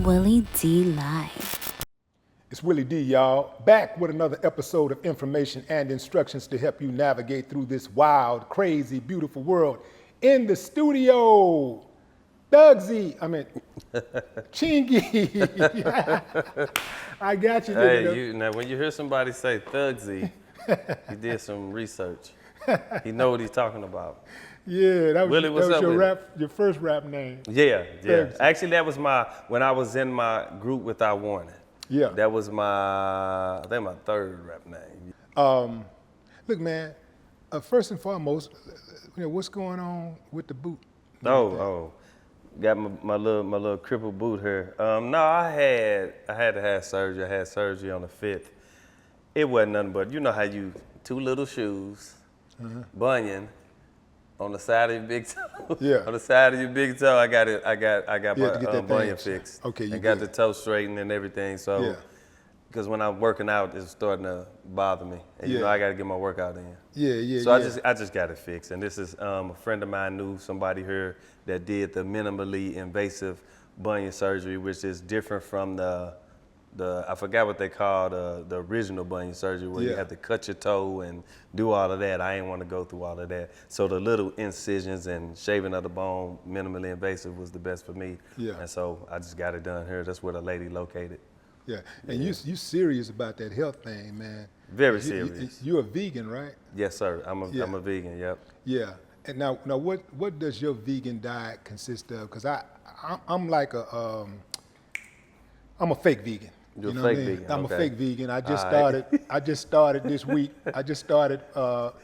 Willie D Live. It's Willie D, y'all, back with another episode of information and instructions to help you navigate through this wild, crazy, beautiful world. In the studio, Chingy. I got you. Hey, now when you hear somebody say Thugsy, he did some research. He know what he's talking about. Yeah, that was, Willie, what's up, your first rap name. Yeah. Thugsy. Actually, that was when I was in my group Without Warning. Yeah. That was I think my third rap name. Look, man, first and foremost, what's going on with the boot? Got my little crippled boot here. No, I had to have surgery. I had surgery on the 5th. It wasn't nothing but, you know how you, 2 little shoes, bunion, on the side of your big toe. Yeah. On the side of your big toe, I got my bunion fixed. Okay, you and got good. the toe straightened and everything. So, Yeah. because when I'm working out, it's starting to bother me, and you know Yeah. I got to get my workout in. Yeah. So I just got it fixed, and this is a friend of mine knew somebody here that did the minimally invasive bunion surgery, which is different from the I forgot what they call the original bunion surgery, where you Yeah. have to cut your toe and do all of that. I ain't want to go through all of that. So the little incisions and shaving of the bone, minimally invasive, was the best for me. Yeah. And so I just got it done here. That's where the lady located. Yeah, and you serious about that health thing, man. Very serious. You're a vegan, right? Yes, sir. I'm Yeah. a vegan. Yep. Yeah. And now what does your vegan diet consist of? Because I'm like I'm a fake vegan. You're You a know what fake I mean? vegan, I'm okay. a fake vegan. I just All started. right. I just started this week. I just started.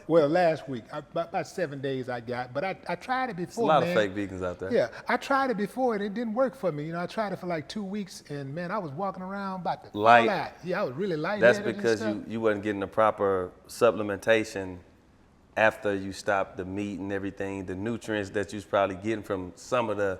Last week. About 7 days I got. But I tried it There's before. a lot man. of fake vegans out there. Yeah, I tried it before and it didn't work for me. I tried it for like 2 weeks and man, I was walking around about to fall Light. out. Yeah, I was really light. That's because you wasn't getting the proper supplementation after you stopped the meat and everything. The nutrients that you was probably getting from some of the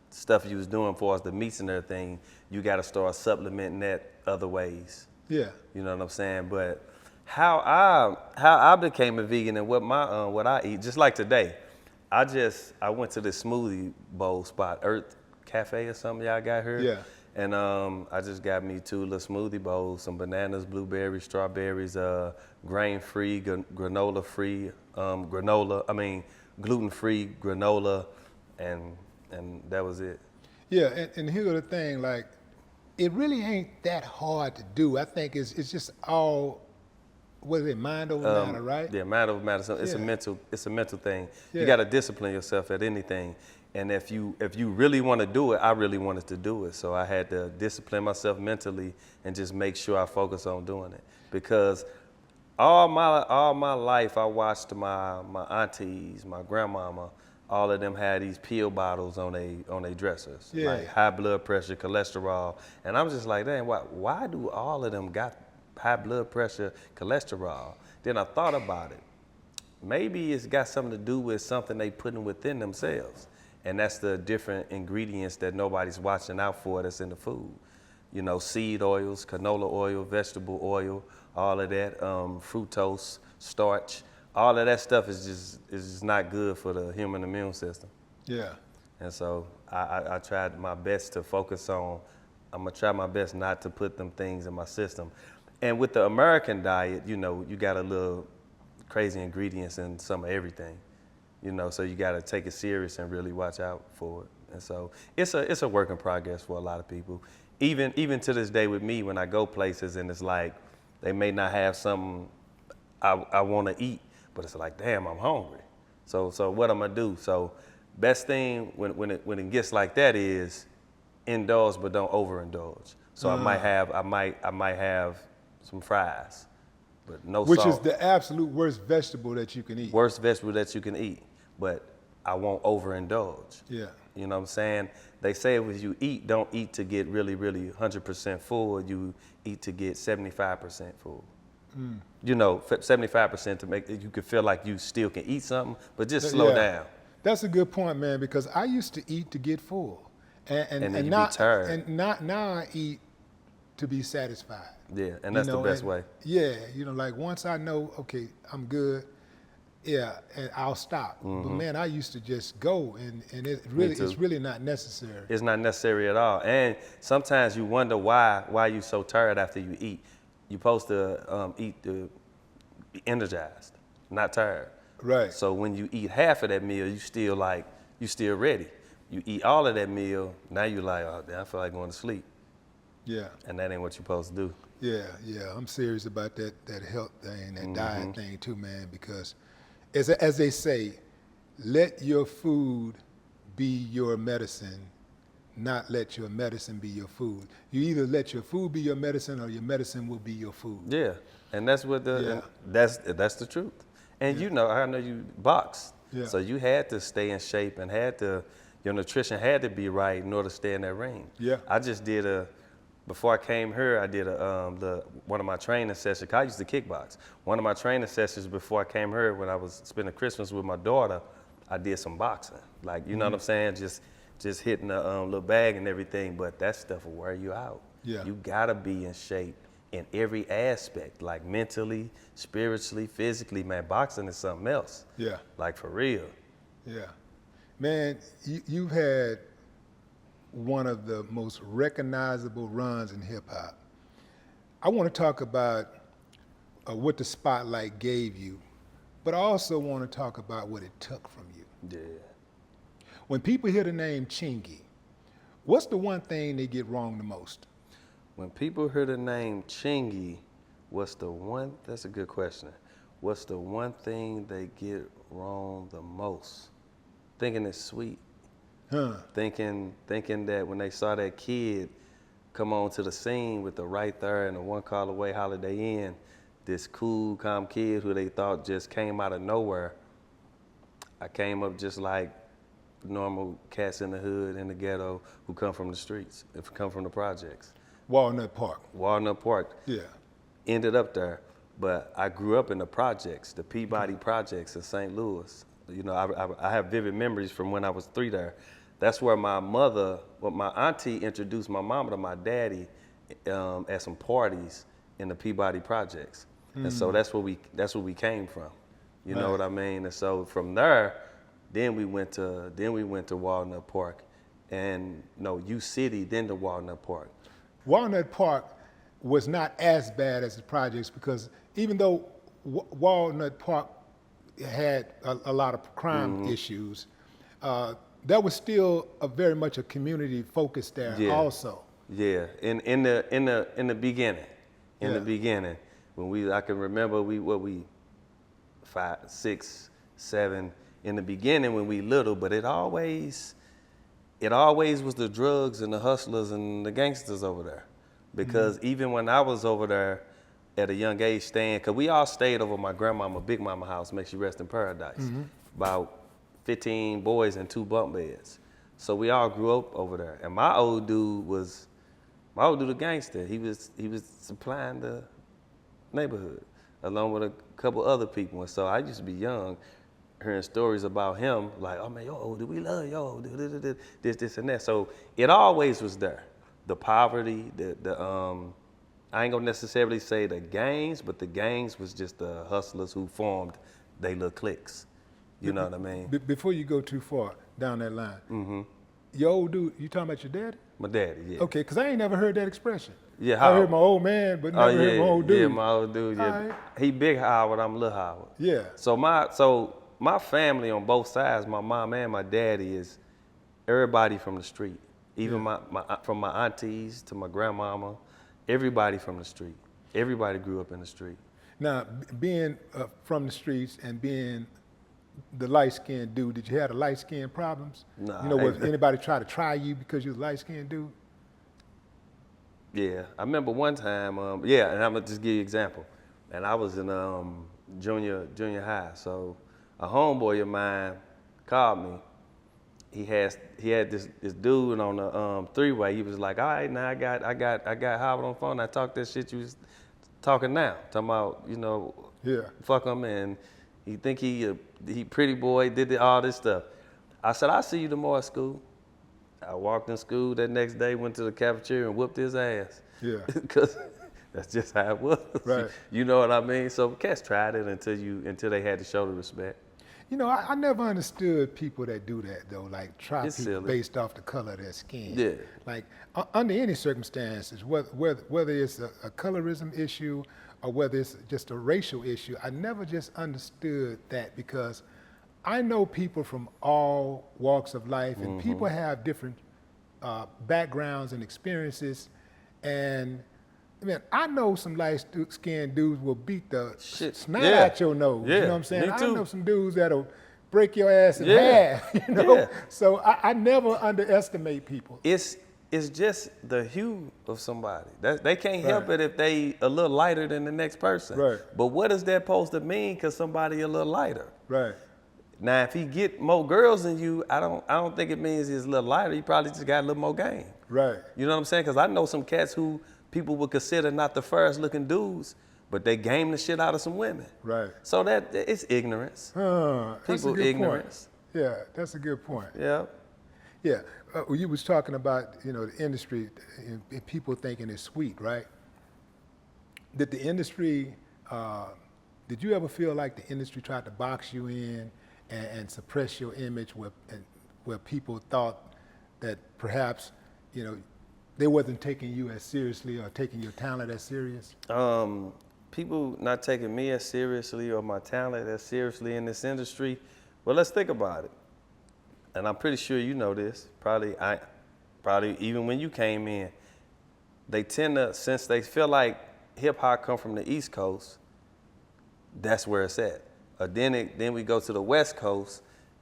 stuff you was doing for us, the meats and everything, you got to start supplementing that other ways. Yeah. You know what I'm saying? But how I became a vegan and what I eat, just like today, I went to this smoothie bowl spot, Earth Cafe or something y'all got here. Yeah. And I just got me 2 little smoothie bowls, some bananas, blueberries, strawberries, grain-free, granola-free, gluten-free granola, and that was it. Yeah, and here's the thing, like, it really ain't that hard to do. I think it's just all, what is it, mind over matter, right? Yeah, mind over matter. So it's Yeah. a mental thing. Yeah. You got to discipline yourself at anything. And if you really want to do it, I really wanted to do it. So I had to discipline myself mentally and just make sure I focus on doing it. Because all my life I watched my aunties, my grandmama, all of them had these pill bottles on they dressers, Yeah. like high blood pressure, cholesterol, and I'm just like, dang, why do all of them got high blood pressure, cholesterol? Then I thought about it. Maybe it's got something to do with something they putting within themselves, and that's the different ingredients that nobody's watching out for that's in the food. You know, seed oils, canola oil, vegetable oil, all of that, fructose, starch. All of that stuff is just not good for the human immune system. Yeah. And so I tried my best to focus on, I'm gonna try my best not to put them things in my system. And with the American diet, you know, you got a little crazy ingredients in some of everything, you know, so you gotta take it serious and really watch out for it. And so it's a work in progress for a lot of people. Even to this day with me, when I go places and it's like, they may not have something I wanna eat, but it's like, damn, I'm hungry. So what I'm gonna do? So best thing when it gets like that is indulge, but don't overindulge. So I might have some fries, but no Which salt. is the absolute worst vegetable that you can eat. Worst vegetable that you can eat, but I won't overindulge. Yeah. You know what I'm saying? They say if you eat, don't eat to get really, really 100% full. You eat to get 75% full. You know, 75% to make you can feel like you still can eat something, but just slow Yeah. down. That's a good point, man, because I used to eat to get full. And then you be not, tired. And now I eat to be satisfied. Yeah, and that's the best way. Yeah, like once I know, okay, I'm good, Yeah, and I'll stop. But man, I used to just go, and it's really not necessary. It's not necessary at all. And sometimes you wonder why you so tired after you eat. You're supposed to eat to be energized, not tired. Right. So when you eat half of that meal, you still ready. You eat all of that meal, now you're like, oh damn, I feel like going to sleep. Yeah. And that ain't what you're supposed to do. Yeah. I'm serious about that health thing, that diet thing too, man, because as they say, let your food be your medicine, not let your medicine be your food. You either let your food be your medicine or your medicine will be your food. Yeah. And that's what that's the truth. And I know you boxed. Yeah. So you had to stay in shape and your nutrition had to be right in order to stay in that ring. Yeah. I just did before I came here, I did one of my training sessions. I used to kickbox. One of my training sessions before I came here, when I was spending Christmas with my daughter, I did some boxing. Like, you know what I'm saying? Just hitting a little bag and everything, but that stuff will wear you out. Yeah. You gotta be in shape in every aspect, like mentally, spiritually, physically. Man, boxing is something else. Yeah. Like for real. Yeah. Man, you've had one of the most recognizable runs in hip hop. I want to talk about what the spotlight gave you, but I also want to talk about what it took from you. Yeah. When people hear the name Chingy, what's the one thing they get wrong the most? When people hear the name Chingy, that's a good question. What's the one thing they get wrong the most? Thinking it's sweet. Thinking that when they saw that kid come onto the scene with the Right There and the One Call Away Holiday Inn, this cool, calm kid who they thought just came out of nowhere, I came up just like normal cats in the hood, in the ghetto, who come from the streets, come from the projects. Walnut Park. Yeah. Ended up there, but I grew up in the projects, the Peabody projects in St. Louis. I have vivid memories from when I was 3 there. That's where my auntie introduced my mama to my daddy at some parties in the Peabody projects. And so that's where we came from. You know what I mean? And so from there, then we went to Walnut Park, and U City, then to Walnut Park. Walnut Park was not as bad as the projects, because even though Walnut Park had a lot of crime issues, there was still very much a community focus there also. Yeah, in the beginning, the beginning, when I can remember we 5, 6, 7 in the beginning when we little, but it always was the drugs and the hustlers and the gangsters over there, because even when I was over there at a young age staying, because we all stayed over my grandmama, Big Mama house, may she rest in paradise, about 15 boys and 2 bunk beds. So we all grew up over there. And my old dude a gangster. He was supplying the neighborhood along with a couple other people. And so I used to be young, hearing stories about him, like, oh man, yo, old dude, we love yo, old dude, this and that. So it always was there. The poverty, I ain't gonna necessarily say the gangs, but the gangs was just the hustlers who formed they little cliques. You know what I mean? Before you go too far down that line, your old dude, you talking about your daddy? My daddy, yeah. Okay, because I ain't never heard that expression. Yeah, I heard my old man, but never heard my old dude. Yeah, my old dude, yeah. Right. He Big Howard, I'm Little Howard. Yeah. So my family on both sides, my mom and my daddy, is everybody from the street. Even from my aunties to my grandmama, everybody from the street. Everybody grew up in the street. Now, being from the streets and being the light-skinned dude, did you have the light-skinned problems? Nah. Was anybody try to try you because you was a light-skinned dude? Yeah, I remember one time, and I'm gonna just give you an example. And I was in junior high, so a homeboy of mine called me. He had this dude on the three-way. He was like, all right, now I got Howard on the phone. I talked that shit you was talking now, talking about, fuck him, and he think he pretty boy, did all this stuff. I said, I'll see you tomorrow at school. I walked in school that next day, went to the cafeteria and whooped his ass. Yeah. Because that's just how it was. Right. You know what I mean? So cats tried it until they had to show the respect. You know, I never understood people that do that though, like try It's people silly. based off the color of their skin. Yeah. Like under any circumstances, whether it's a colorism issue or whether it's just a racial issue, I never just understood that because I know people from all walks of life, and people have different backgrounds and experiences, and man, I know some light-skinned dudes will beat the snot Yeah. out your nose. Yeah, You know what I'm saying? me I too. know some dudes that'll break your ass in Yeah. half. You know, Yeah. so I never underestimate people. It's just the hue of somebody. They can't help Right. it if they a little lighter than the next person. Right. But what is that supposed to mean? Because somebody a little lighter. Right. Now, if he get more girls than you, I don't think it means he's a little lighter. He probably just got a little more game. Right. You know what I'm saying? Because I know some cats who people would consider not the fairest looking dudes, but they game the shit out of some women. Right. So that it's ignorance. That's a People good ignorance. point. Yeah, that's a good point. Yeah. Yeah, you was talking about the industry and people thinking it's sweet, right? Did the industry? Did you ever feel like the industry tried to box you in and suppress your image, where people thought that perhaps they wasn't taking you as seriously or taking your talent as serious? People not taking me as seriously or my talent as seriously in this industry. Well, let's think about it. And I'm pretty sure you know this. Probably even when you came in, they tend to, since they feel like hip hop come from the East Coast, that's where it's at. Then we go to the West Coast,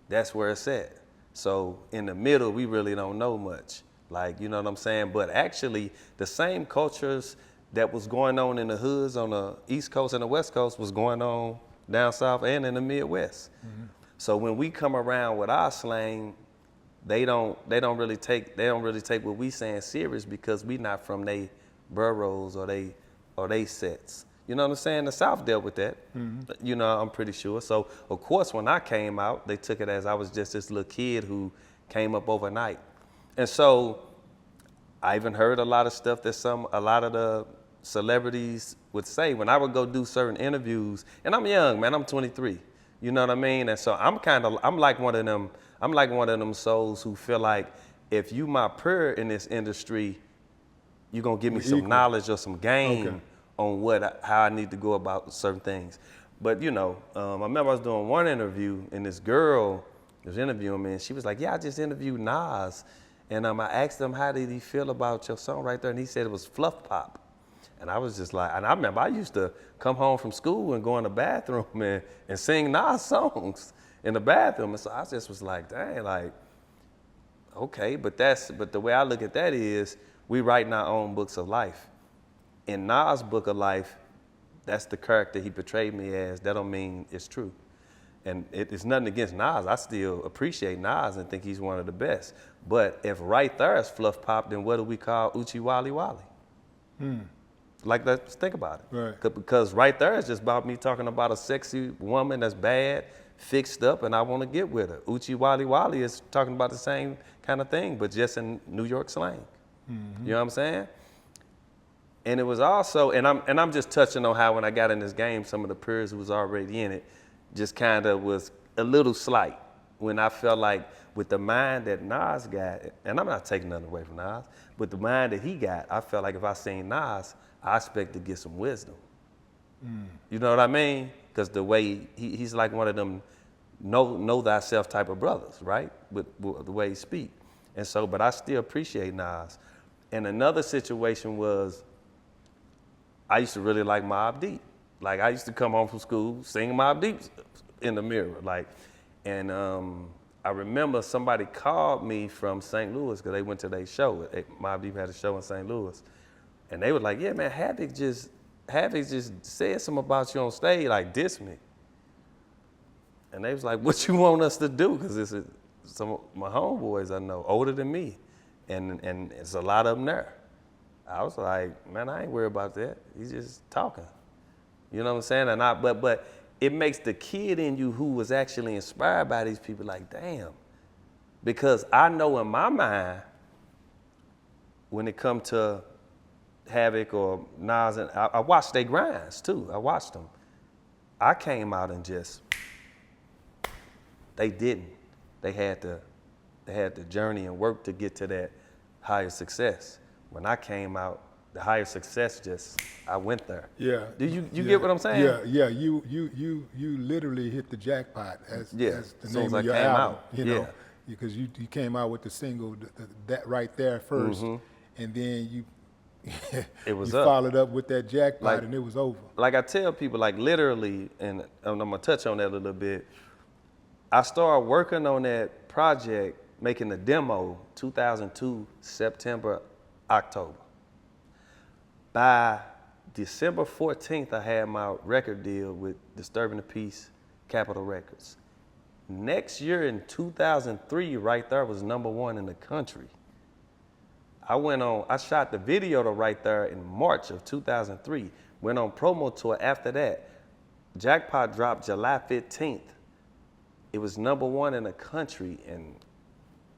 that's where it's at. So in the middle, we really don't know much. Like, you know what I'm saying? But actually, the same cultures that was going on in the hoods on the East Coast and the West Coast was going on down south and in the Midwest. Mm-hmm. So when we come around with our slang, they don't really take what we saying serious because we not from they boroughs or they sets. You know what I'm saying? The South dealt with that. Mm-hmm. I'm pretty sure. So of course when I came out, they took it as I was just this little kid who came up overnight. And so I even heard a lot of stuff that a lot of the celebrities would say when I would go do certain interviews, and I'm young, man, I'm 23. You know what I mean? And so I'm like one of them souls who feel like if you my peer in this industry, you're gonna give me some knowledge or some game on how I need to go about certain things. But I remember I was doing one interview and this girl was interviewing me and she was like, yeah, I just interviewed Nas. And I asked him, how did he feel about your song right there? And he said it was fluff pop. And I was just like, and I remember I used to come home from school and go in the bathroom and sing Nas songs in the bathroom. And so I just was like, dang, like, okay, but the way I look at that is we writing our own books of life. In Nas' book of life, that's the character he portrayed me as. That don't mean it's true. And it's nothing against Nas. I still appreciate Nas and think he's one of the best. But if right there is fluff pop, then what do we call Uchi Wally Wally? Like, let's think about it. Right. Because right there is just about me talking about a sexy woman that's bad, fixed up, and I want to get with her. Uchi Wally Wally is talking about the same kind of thing, but just in New York slang. Mm-hmm. You know what I'm saying? And it was also, and I'm just touching on how when I got in this game, some of the peers who was already in it just kind of was a little slight when I felt like with the mind that Nas got, and I'm not taking nothing away from Nas, but the mind that he got, I felt like if I seen Nas, I expect to get some wisdom. You know what I mean? Because the way he's like one of them know thyself type of brothers, right? With the way he speak. And so, but I still appreciate Nas. And another situation was, I used to really like Mobb Deep. Like I used to come home from school singing Mobb Deep in the mirror, like, and I remember somebody called me from St. Louis because they went to their show. Mobb Deep had a show in St. Louis, and they were like, "Yeah, man, Havoc just said something about you on stage, like diss me." And they was like, "What you want us to do?" Because this is some of my homeboys I know, older than me, and it's a lot of them there. I was like, man, I ain't worried about that. He's just talking. You know what I'm saying? And but it makes the kid in you who was actually inspired by these people like, damn. Because I know in my mind, when it come to Havoc or Nas, and I watched their grinds too. I watched them. I came out and just, They didn't. They had to journey and work to get to that higher success. When I came out, the higher success I went there. Yeah. Do you get what I'm saying? Yeah. You literally hit the jackpot as the soon name as of I your came album. out. You know, because you came out with the single that right there 1st, and then you It was you up. followed up with that jackpot, Like- and it was over. Like I tell people, like literally, and I'm gonna touch on that a little bit. I started working on that project, making the demo 2002, September, October. By December 14th, I had my record deal with Disturbing the Peace, Capitol Records. Next year in 2003, right there was #1 in the country. I shot the video to Right There in March of 2003. Went on promo tour after that. Jackpot dropped July 15th. It was #1 in the country, and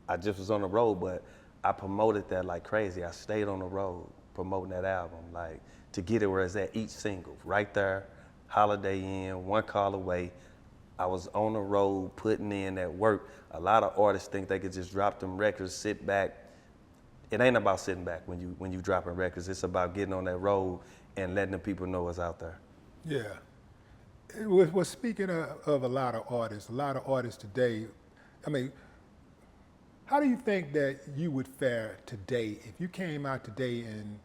I just was on the road, but I promoted that like crazy. I stayed on the road promoting that album, like to get it where it's at, each single. Right There, Holiday Inn, One Call Away. I was on the road putting in that work. A lot of artists think they could just drop them records, sit back. It ain't about sitting back when you dropping records. It's about getting on that road and letting the people know what's out there. Yeah. Well, speaking of a lot of artists today, I mean, how do you think that you would fare today if you came out today in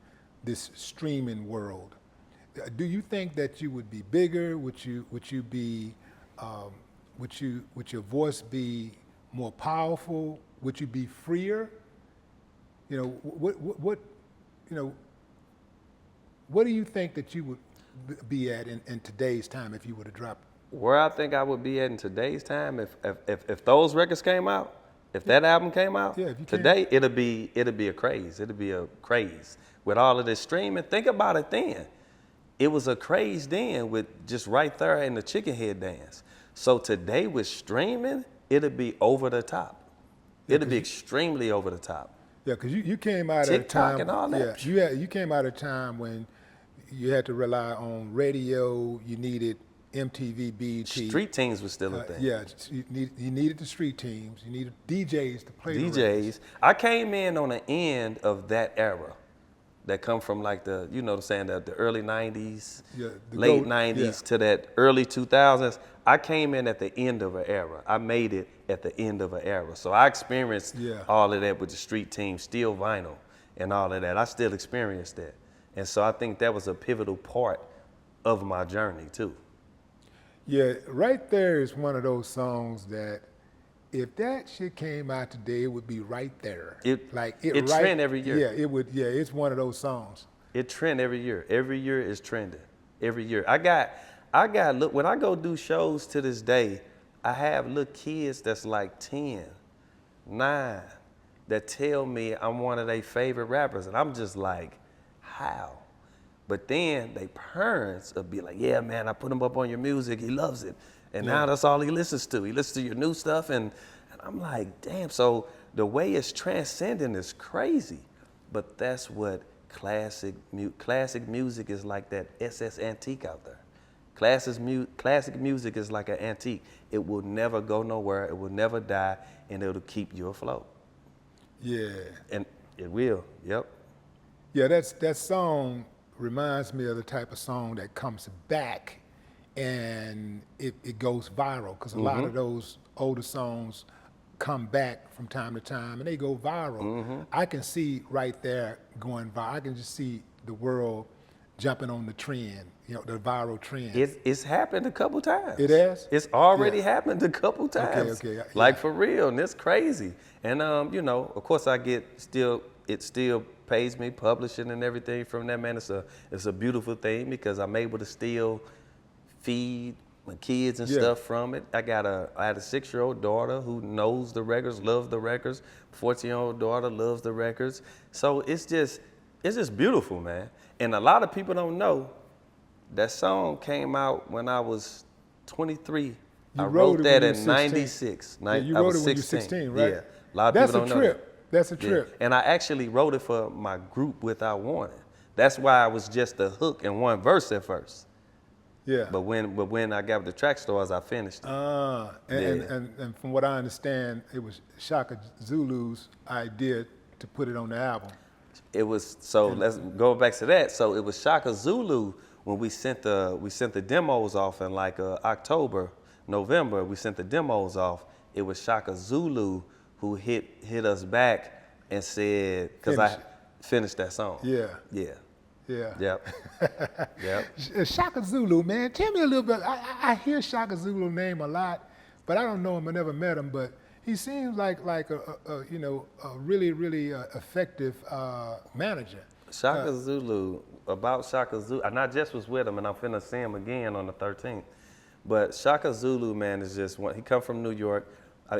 this streaming world? Do you think that you would be bigger? Would you be would your voice be more powerful? Would you be freer? You know, what do you think that you would be at in today's time if you were to drop? Where I think I would be at in today's time, if those records came out, if that album came out, if you today it'll be a craze. It'll be a craze with all of this streaming. Think about it then. It was a craze then with just Right There and the Chicken Head Dance. So today with streaming, it'll be over the top. It'll be extremely over the top. Yeah, because you came out TikTok at a time. and all that. Yeah, you came out at a time when you had to rely on radio. You needed MTV, BET. Street teams was still a thing. Yeah, you needed the street teams. You needed DJs to play the records. DJs. I came in on the end of that era. That come from like the, you know what I'm saying, the early 90s, late 90s to that early 2000s. I came in at the end of an era. I made it at the end of an era. So I experienced all of that with the street team, steel vinyl and all of that. I still experienced that. And so I think that was a pivotal part of my journey too. Yeah, Right There is one of those songs that if that shit came out today, it would be right there. It trend every year. Yeah, it would. Yeah, it's one of those songs. It trend every year. Every year is trending. Every year. I got look, when I go do shows to this day, I have little kids that's like 10, 9, that tell me I'm one of their favorite rappers. And I'm just like, how? But then they parents will be like, yeah, man, I put him up on your music. He loves it. And now that's all he listens to. He listens to your new stuff. And I'm like, damn. So the way it's transcending is crazy. But that's what classic music is, like that SS antique out there. Classic music is like an antique. It will never go nowhere. It will never die. And it'll keep you afloat. Yeah. And it will. Yep. Yeah, that song reminds me of the type of song that comes back and it goes viral, because a lot of those older songs come back from time to time and they go viral. I can see Right There going viral. I can just see the world jumping on the trend, the viral trend. It's happened a couple times. It has? It's already happened a couple times. Okay. Like for real, and it's crazy. And of course it still pays me publishing and everything from that, man. It's a beautiful thing because I'm able to still feed my kids and stuff from it. I had a 6-year-old daughter who knows the records, loves the records. 14-year-old daughter loves the records. So it's just beautiful, man. And a lot of people don't know that song came out when I was 23. I wrote that in 96. You wrote it when you were 16, right? Yeah. A lot of people don't know that. That's a trip. Yeah. And I actually wrote it for my group Without Warning. That's why I was just a hook and one verse at first. Yeah. But when I got with the track stars, I finished it. And from what I understand, it was Shaka Zulu's idea to put it on the album. It was let's go back to that. So it was Shaka Zulu when we sent the demos off in like October, November. We sent the demos off. It was Shaka Zulu who hit us back and said, because I finished that song. Yeah. Yeah. Yeah. Yep. Yep. Shaka Zulu, man. Tell me a little bit. I hear Shaka Zulu name a lot, but I don't know him. I never met him, but he seems like a really effective manager. Shaka Zulu, about Shaka Zulu, and I just was with him, and I'm finna see him again on the 13th. But Shaka Zulu, man, is just one. He come from New York.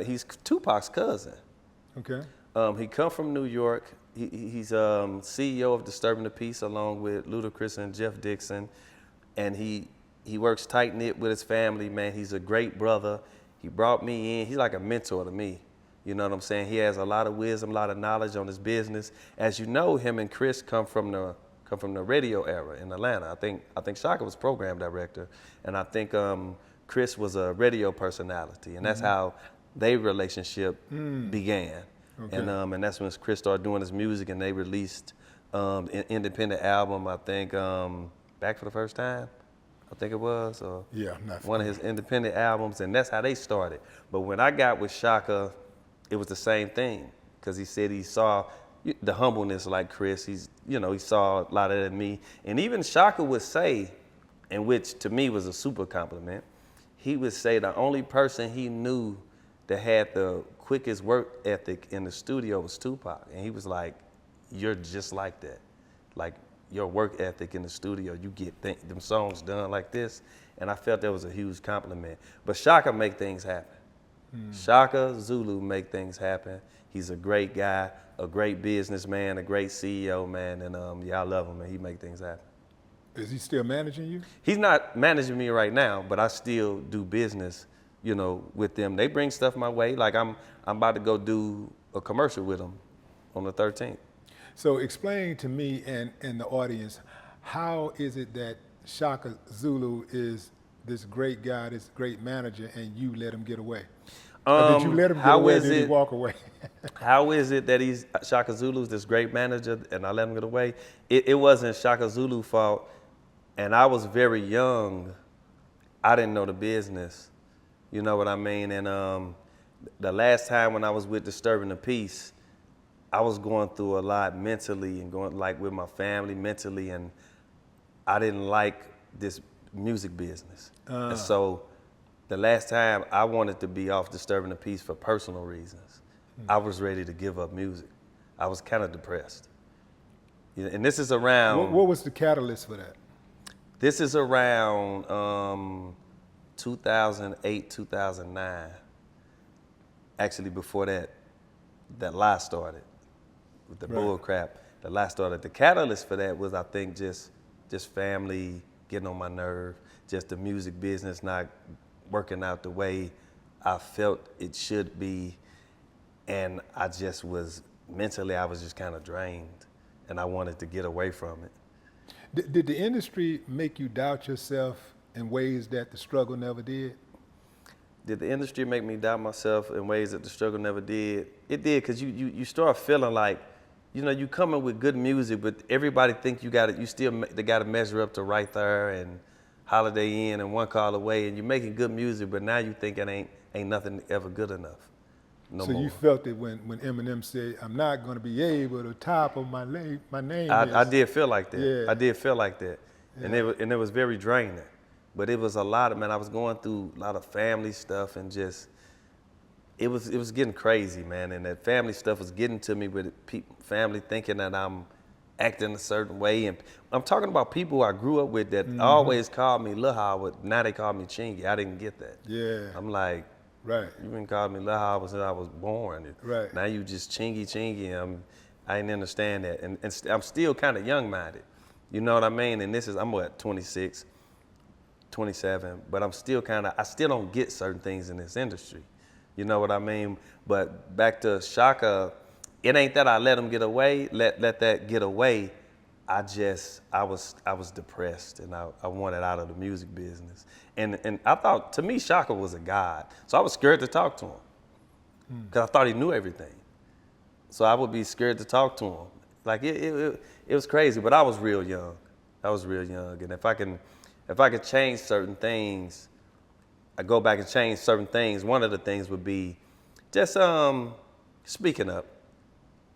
He's Tupac's cousin. Okay. He come from New York. He's CEO of Disturbing the Peace along with Ludacris and Jeff Dixon, and he works tight knit with his family. Man, he's a great brother. He brought me in. He's like a mentor to me. You know what I'm saying? He has a lot of wisdom, a lot of knowledge on his business. As you know, him and Chris come from the radio era in Atlanta. I think Shaka was program director, and I think Chris was a radio personality, and that's how their relationship began. Okay. And that's when Chris started doing his music, and they released an independent album. I think Back for the First Time. I think it was. Yeah, one of his independent albums, and that's how they started. But when I got with Shaka, it was the same thing, because he said he saw the humbleness like Chris. He saw a lot of that in me. And even Shaka would say, and which to me was a super compliment, he would say the only person he knew that had the quickest work ethic in the studio was Tupac. And he was like, you're just like that. Like, your work ethic in the studio, you get them songs done like this. And I felt that was a huge compliment. But Shaka make things happen. Shaka Zulu make things happen. He's a great guy, a great businessman, a great CEO, man. And I love him, and he make things happen. Is he still managing you? He's not managing me right now, but I still do business, with them. They bring stuff my way. Like I'm about to go do a commercial with them on the 13th. So explain to me and the audience, how is it that Shaka Zulu is this great guy, this great manager, and you let him get away? Or did you let him get away, or did he walk away? How is it that he's Shaka Zulu's this great manager and I let him get away? It wasn't Shaka Zulu's fault, and I was very young. I didn't know the business. You know what I mean? And the last time when I was with Disturbing the Peace, I was going through a lot mentally and going like with my family mentally, and I didn't like this music business. And so the last time I wanted to be off Disturbing the Peace for personal reasons. I was ready to give up music. I was kind of depressed. And this is around... What was the catalyst for that? This is around 2008, 2009. Actually, before that lie started. With the bull crap, the lie started. The catalyst for that was, I think, just family getting on my nerve, just the music business not working out the way I felt it should be, and I just was, mentally, I was just kind of drained, and I wanted to get away from it. Did the industry make you doubt yourself in ways that the struggle never did? Did the industry make me doubt myself in ways that the struggle never did? It did, because you start feeling like, you coming with good music, but everybody think they got to measure up to Right There and Holiday Inn and One Call Away, and you're making good music, but now you think it ain't nothing ever good enough. No more. You felt it when Eminem said, "I'm not going to be able to top of my name." I did feel like that. Yeah. I did feel like that, Yeah. and it was very draining. But it was a lot of, man, I was going through a lot of family stuff, and just, it was getting crazy, man. And that family stuff was getting to me with family thinking that I'm acting a certain way. And I'm talking about people who I grew up with that always called me Lil Howard. Now they call me Chingy. I didn't get that. Yeah. I'm like, right. You been calling me Lil Howard since I was born. Right. Now you just Chingy. I didn't understand that. And I'm still kind of young-minded. You know what I mean? And I'm what, 26, 27, but I still don't get certain things in this industry. You know what I mean? But back to Shaka, it ain't that I let him get away, let that get away. I was depressed, and I wanted out of the music business. And I thought, to me, Shaka was a god. So I was scared to talk to him because I thought he knew everything. So I would be scared to talk to him. Like it was crazy, but I was real young. And if I could change certain things, I go back and change certain things. One of the things would be just speaking up.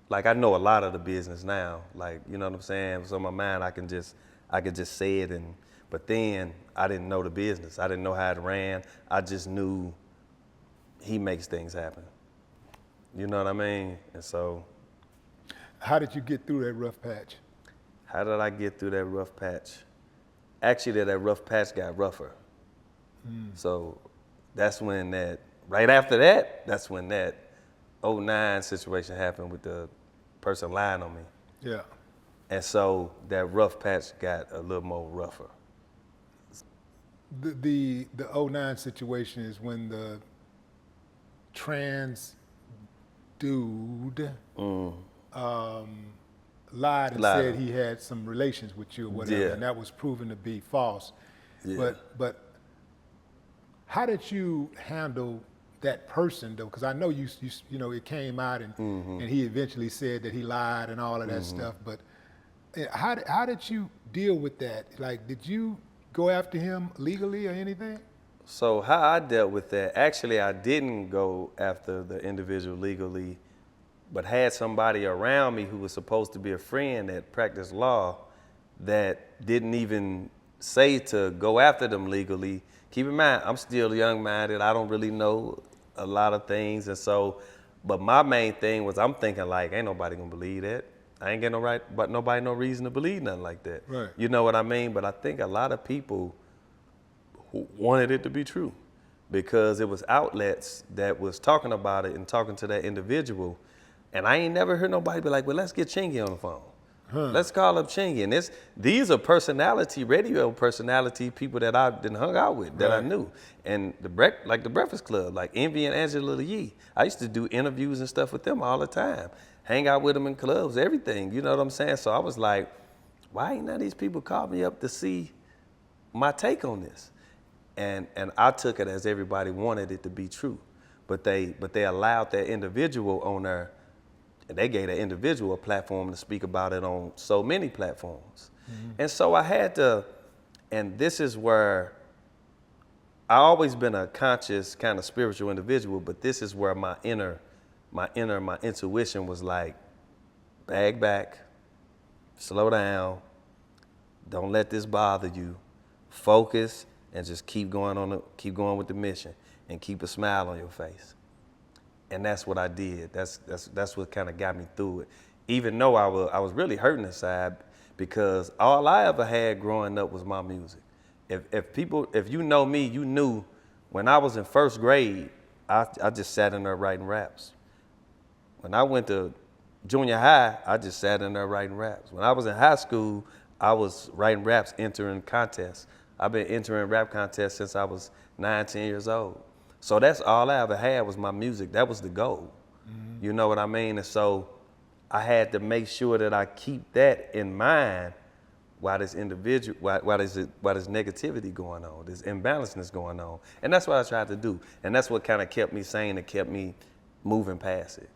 Like I know a lot of the business now. Like, you know what I'm saying? So in my mind, I could just say it, but then I didn't know the business. I didn't know how it ran. I just knew he makes things happen. You know what I mean? And so. How did you get through that rough patch? How did I get through that rough patch? Actually, that rough patch got rougher. So that's when right after that, that's when that 2009 situation happened with the person lying on me. Yeah. And so that rough patch got a little more rougher. The 2009 situation is when the trans dude lied and said he had some relations with you or whatever, and that was proven to be false. Yeah. But how did you handle that person though? Because I know you know it came out and he eventually said that he lied and all of that stuff. But how did you deal with that? Like, did you go after him legally or anything? So how I dealt with that, actually I didn't go after the individual legally, but had somebody around me who was supposed to be a friend that practiced law that didn't even say to go after them legally. Keep in mind, I'm still young-minded. I don't really know a lot of things. And so, but my main thing was I'm thinking like, ain't nobody gonna believe that. I ain't got nobody no reason to believe nothing like that. Right. You know what I mean? But I think a lot of people wanted it to be true because it was outlets that was talking about it and talking to that individual. And I ain't never heard nobody be like, well, let's get Chingy on the phone. Let's call up Chingy. And these are radio personality people that I didn't hung out with, that I knew. And the Breakfast Club, like Envy and Angela Yee. I used to do interviews and stuff with them all the time. Hang out with them in clubs, everything. You know what I'm saying? So I was like, why ain't none of these people call me up to see my take on this? And I took it as everybody wanted it to be true. But they allowed that individual on there. And they gave that individual a platform to speak about it on so many platforms. And so I had to, and this is where I always been a conscious kind of spiritual individual, but this is where my intuition was like, bag back, slow down, don't let this bother you, focus, and just keep going with the mission, and keep a smile on your face. And that's what I did. That's what kind of got me through it. Even though I was really hurting inside, because all I ever had growing up was my music. If you know me, you knew when I was in first grade, I just sat in there writing raps. When I went to junior high, I just sat in there writing raps. When I was in high school, I was writing raps, entering contests. I've been entering rap contests since I was 9, 10 years old. So that's all I ever had was my music. That was the goal. You know what I mean? And so I had to make sure that I keep that in mind while this negativity going on, this imbalanceness going on. And that's what I tried to do. And that's what kind of kept me sane and kept me moving past it.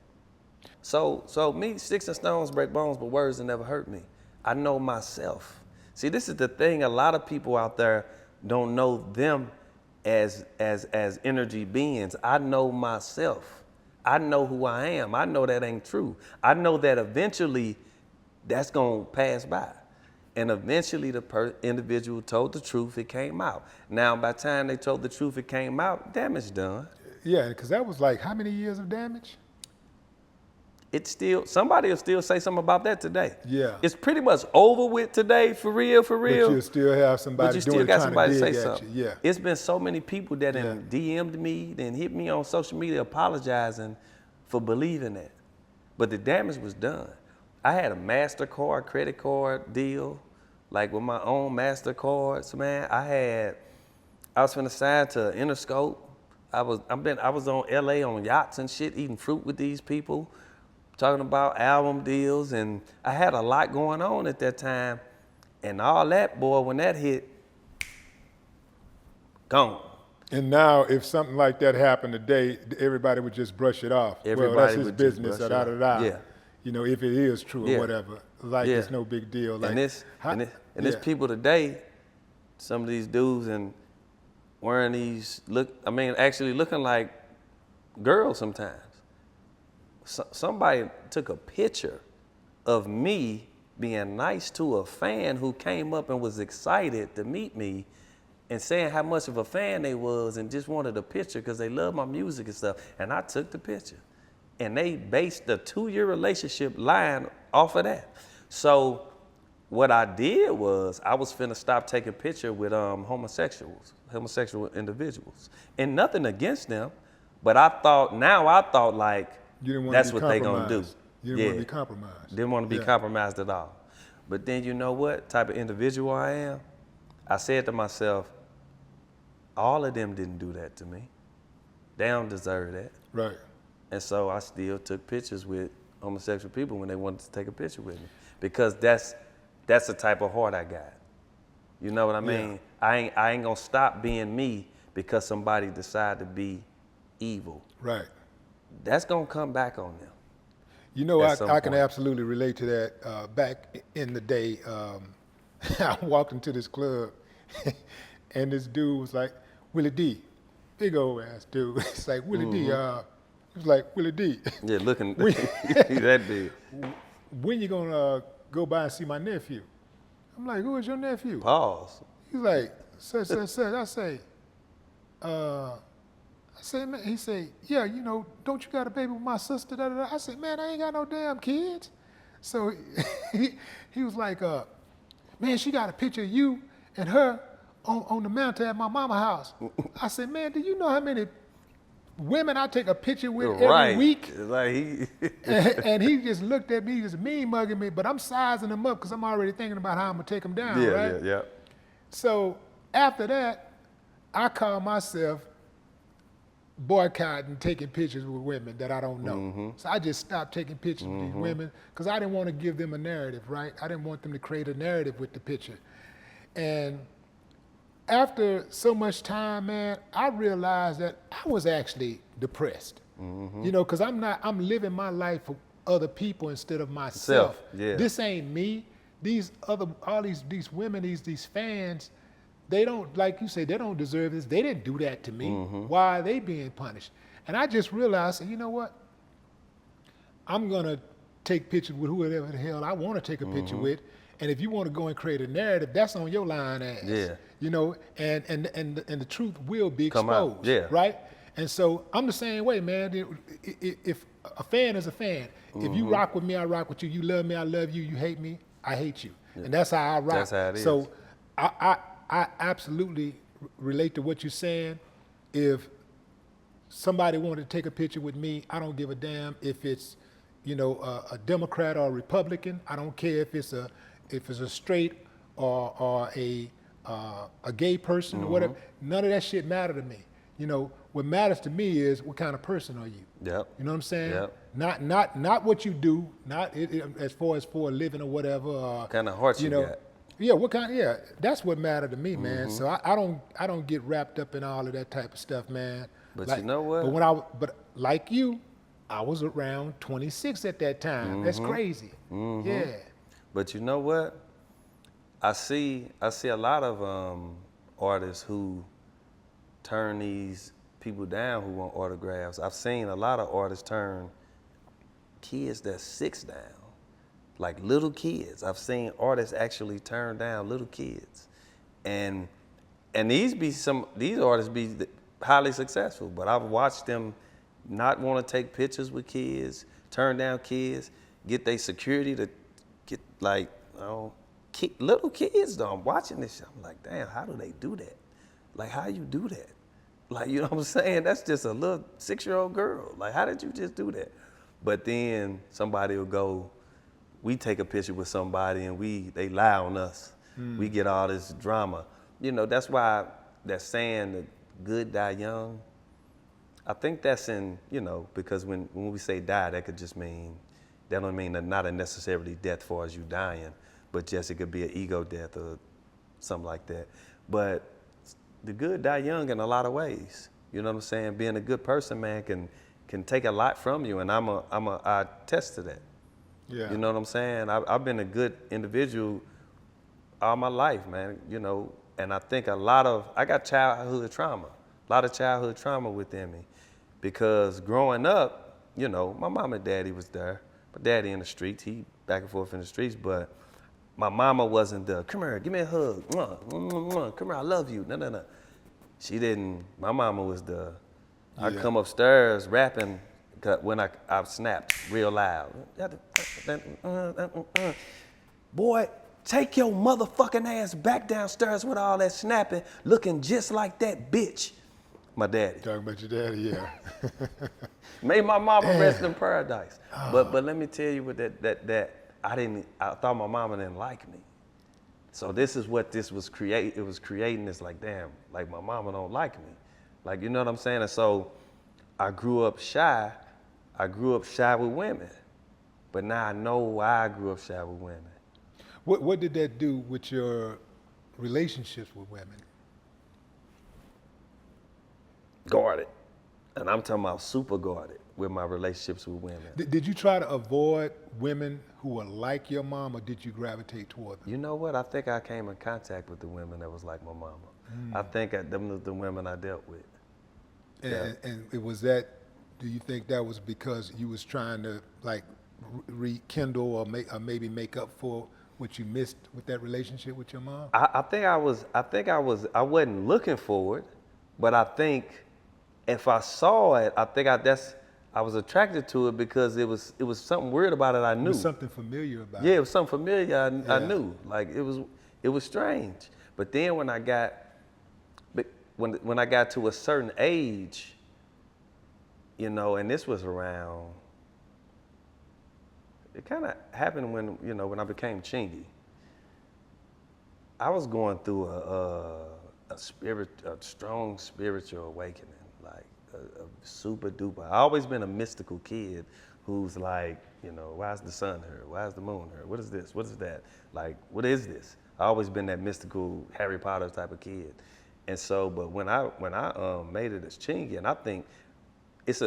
So me, sticks and stones break bones, but words that never hurt me. I know myself. See, this is the thing. A lot of people out there don't know them as energy beings. I know myself. I know who I am. I know that ain't true. I know that eventually that's going to pass by. And eventually the individual told the truth, it came out. Now, by the time they told the truth, it came out, damage done. Yeah, because that was like how many years of damage? Somebody will still say something about that today. Yeah. It's pretty much over with today, for real. But you'll still have somebody But you still got somebody to say something. Yeah. It's been so many people that have DM'd me, then hit me on social media apologizing for believing that. But the damage was done. I had a MasterCard credit card deal, like with my own MasterCards, man. I was finna sign to Interscope. I was on LA on yachts and shit, eating fruit with these people. talking about album deals, and I had a lot going on at that time, and all that, boy, when that hit, gone. And now, if something like that happened today, everybody would just brush it off. Everybody well, that's his would just business, brush da it da off. da. Yeah. You know, if it is true Yeah. or whatever, like Yeah. it's no big deal. Like, And it's yeah. people today, some of these dudes and wearing these actually looking like girls sometimes. Somebody took a picture of me being nice to a fan who came up and was excited to meet me and saying how much of a fan they was and just wanted a picture because they love my music and stuff. And I took the picture. And they based the 2-year relationship line off of that. So what I did was I was finna stop taking picture with homosexual individuals. And nothing against them, but I thought like You didn't want that's to be what they gonna do. compromised. You didn't want to be compromised. Didn't want to be Yeah. compromised at all. But then you know what type of individual I am? I said to myself, all of them didn't do that to me. They don't deserve that. Right. And so I still took pictures with homosexual people when they wanted to take a picture with me. Because that's the type of heart I got. You know what I mean? I ain't gonna stop being me because somebody decided to be evil. Right. That's gonna come back on them. You know, At some I can point. absolutely relate to that. Back in the day, I walked into this club, and this dude was like, Willie D, big old ass dude. It's like, Willie D, he was like, Willie D, Yeah, looking that big. when you gonna go by and see my nephew? I'm like, who is your nephew? Pause. He's like, such. I say, man, he say, yeah, you know, don't you got a baby with my sister? Da, da, da. I said, man, I ain't got no damn kids. So he was like, man, she got a picture of you and her on the mantle at my mama's house. I said, man, do you know how many women I take a picture with every week? Like he and he just looked at me, just mean mugging me, but I'm sizing him up because I'm already thinking about how I'm gonna take him down, right? Yeah. So after that, I call myself boycotting taking pictures with women that I don't know. Mm-hmm. So I just stopped taking pictures with these women because I didn't want to give them a narrative, right? I didn't want them to create a narrative with the picture. And after so much time, man, I realized that I was actually depressed. You know, because I'm living my life for other people instead of myself. Yeah. This ain't me. All these women, these fans, they don't, like you say, they don't deserve this. They didn't do that to me. Why are they being punished? And I just realized, you know what? I'm going to take pictures with whoever the hell I want to take a picture with. And if you want to go and create a narrative, that's on your line ass. Yeah. You know, and the truth will be Come exposed. out, yeah. Right? And so I'm the same way, man. If a fan is a fan, if you rock with me, I rock with you. You love me, I love you. You hate me, I hate you. Yeah. And that's how I rock. That's how it is. So I absolutely relate to what you're saying. If somebody wanted to take a picture with me, I don't give a damn if it's, you know, a Democrat or a Republican. I don't care if it's a straight or a gay person or whatever. None of that shit matter to me. You know, what matters to me is what kind of person are you? Yep. You know what I'm saying? Yep. Not what you do, not as far as for a living or whatever. What kind of heart you got? Yeah, what kind? Yeah, that's what mattered to me, man. So I don't get wrapped up in all of that type of stuff, man. But you know what? But like you, I was around 26 at that time. That's crazy. Yeah. But you know what? I see a lot of artists who turn these people down who want autographs. I've seen a lot of artists turn kids that's 6 down, like little kids. I've seen artists actually turn down little kids, and these artists be highly successful. But I've watched them not want to take pictures with kids, turn down kids, get their security to get like, little kids though. I'm watching this shit. I'm like, damn, how do they do that? Like, how you do that? Like, you know what I'm saying? That's just a little 6-year-old girl. Like, how did you just do that? But then somebody will go, we take a picture with somebody and they lie on us. We get all this drama. You know, that's why that saying, the good die young, I think that's in, you know, because when we say die, that could just mean That don't mean that not a necessarily death for as you dying, but just it could be an ego death or something like that. But the good die young in a lot of ways. You know what I'm saying? Being a good person, man, can take a lot from you, and I attest to that. Yeah. You know what I'm saying? I've been a good individual all my life, man. You know, and I think I got childhood trauma, a lot of childhood trauma within me, because growing up, you know, my mom and daddy was there. My daddy in the streets, he back and forth in the streets, but my mama wasn't the, come here, give me a hug, come here, I love you, no. She didn't, my mama was the, I come upstairs rapping when I snapped real loud. Boy, take your motherfucking ass back downstairs with all that snapping, looking just like that bitch. My daddy. Talking about your daddy, yeah. Made my mama rest in paradise. But let me tell you what that I thought my mama didn't like me. So this is what this was it was creating this like, damn, like my mama don't like me. Like, you know what I'm saying? And so I grew up shy. I grew up shy with women. But now I know why I grew up shy with women. What did that do with your relationships with women? Guarded. And I'm talking about super guarded with my relationships with women. Did you try to avoid women who were like your mom, or did you gravitate toward them? You know what? I think I came in contact with the women that was like my mama. I think them was the women I dealt with. And it was that, do you think that was because you was trying to like rekindle or maybe make up for what you missed with that relationship with your mom? I wasn't looking for it, but I think if I saw it, I was attracted to it because it was something weird about it I knew. It was something familiar about it. Yeah, it was something familiar I knew. Like it was strange. But then when I got to a certain age, you know, and this was around, it kind of happened when I became Chingy. I was going through a strong spiritual awakening, like a super duper. I always been a mystical kid who's like, you know, why is the sun here? Why is the moon here? What is this? What is that? Like, what is this? I always been that mystical Harry Potter type of kid. And so, but when I made it as Chingy, and I think it's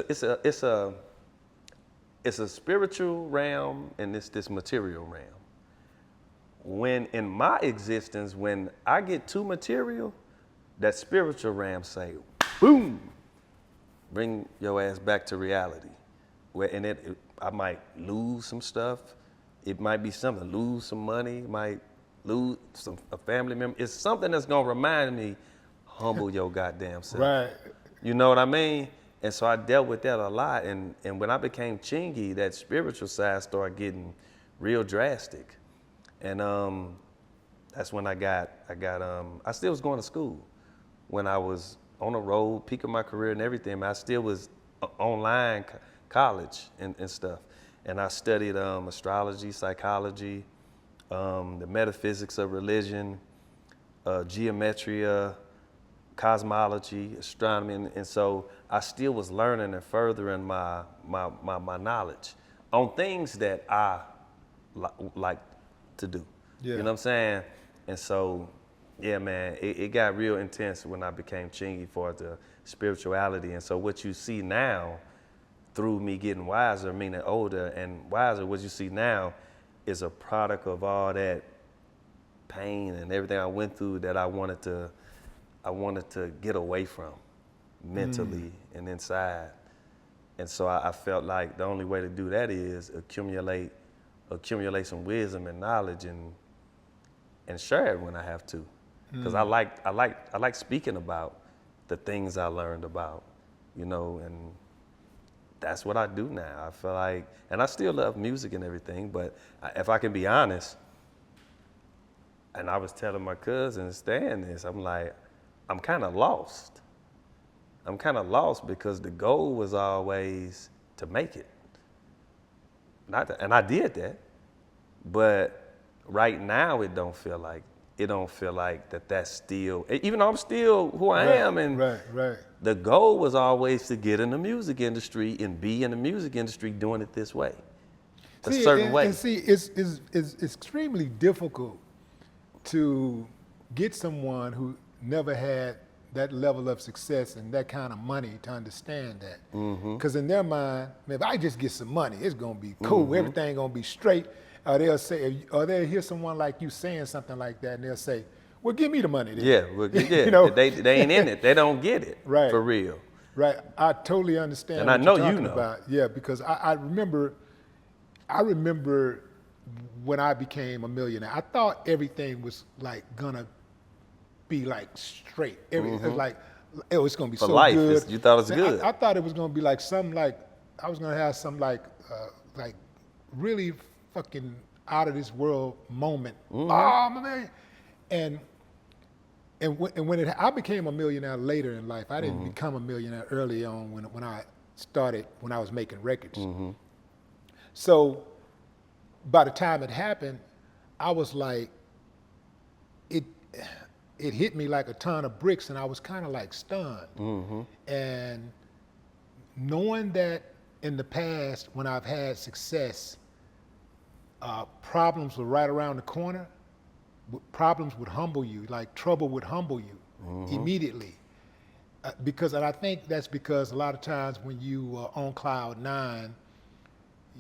a spiritual realm and it's this material realm. When in my existence, when I get too material, that spiritual realm say, boom, bring your ass back to reality. I might lose some stuff. It might be something, lose some money, might lose a family member. It's something that's gonna remind me, humble your goddamn self. Right. You know what I mean? And so I dealt with that a lot. And when I became Chingy, that spiritual side started getting real drastic. And that's when I still was going to school. When I was on the road, peak of my career and everything, man, I still was online college and stuff. And I studied astrology, psychology, the metaphysics of religion, geometria, cosmology, astronomy, and so I still was learning and furthering my knowledge on things that I like to do. Yeah. You know what I'm saying? And so, yeah, man, it got real intense when I became Chingy for the spirituality. And so what you see now through me getting wiser, meaning older and wiser, what you see now is a product of all that pain and everything I went through that I wanted to get away from mentally and inside. And so I felt like the only way to do that is accumulate some wisdom and knowledge and share it when I have to. Because I like speaking about the things I learned about, you know, and that's what I do now. I feel like, and I still love music and everything, but if I can be honest, and I was telling my cousin Stan this, I'm like, I'm kind of lost. I'm kind of lost because the goal was always to make it. And I did that, but right now it don't feel like that's still, even though I'm still who I am. And right. The goal was always to get in the music industry and be in the music industry doing it this way. a certain way. And see, it's extremely difficult to get someone who never had that level of success and that kind of money to understand that. Because in their mind, man, if I just get some money, it's gonna be cool. Everything gonna be straight. Or they'll say, or they'll hear someone like you saying something like that, and they'll say, "Well, give me the money then." Yeah, well, yeah. You know? they ain't in it. They don't get it. Right. For real. Right. I totally understand And what I know you're you talking know. about. Yeah, because I remember when I became a millionaire, I thought everything was like gonna be like straight. It was like it was gonna be For so life, good. you thought it was Man, good. I thought it was gonna be like some like I was gonna have some like really fucking out of this world moment. Oh my man, and when I became a millionaire later in life. I didn't become a millionaire early on when I was making records. So by the time it happened, I was like, it hit me like a ton of bricks, and I was kind of like stunned. And knowing that in the past, when I've had success, problems were right around the corner. Problems would humble you, like trouble would humble you immediately. And I think that's because a lot of times when you are on cloud nine,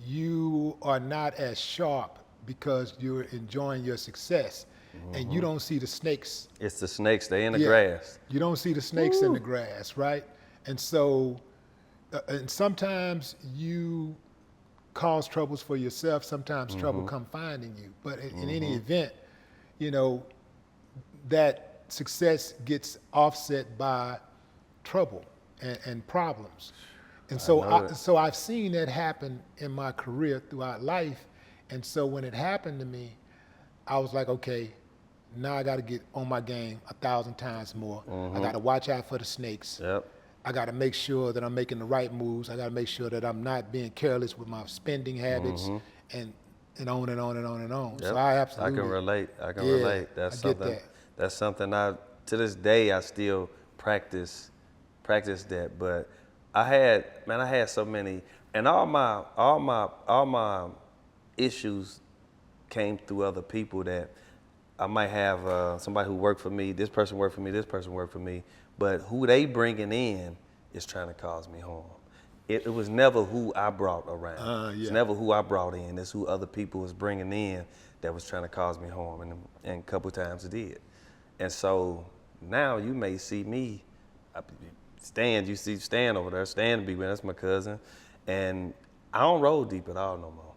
you are not as sharp because you're enjoying your success, and you don't see the snakes. It's the snakes. They in the grass. You don't see the snakes in the grass, right? And so, and sometimes you cause troubles for yourself. Sometimes trouble come finding you. But in any event, you know, that success gets offset by trouble and problems. And so I've seen that happen in my career throughout life. And so when it happened to me, I was like, okay, now I got to get on my game 1,000 times more. I got to watch out for the snakes. Yep. I got to make sure that I'm making the right moves. I got to make sure that I'm not being careless with my spending habits, and on and on and on and on. Yep. So I absolutely. I can relate. Yeah, relate. That's I something. get that. That's something to this day I still practice that. But I had so many, and all my issues came through other people. That I might have somebody who worked for me. This person worked for me. This person worked for me. But who they bringing in is trying to cause me harm. It was never who I brought around. It's never who I brought in. It's who other people was bringing in that was trying to cause me harm, and a couple times it did. And so now you may see me, you see Stan over there, Stan to be with, that's my cousin, and I don't roll deep at all no more.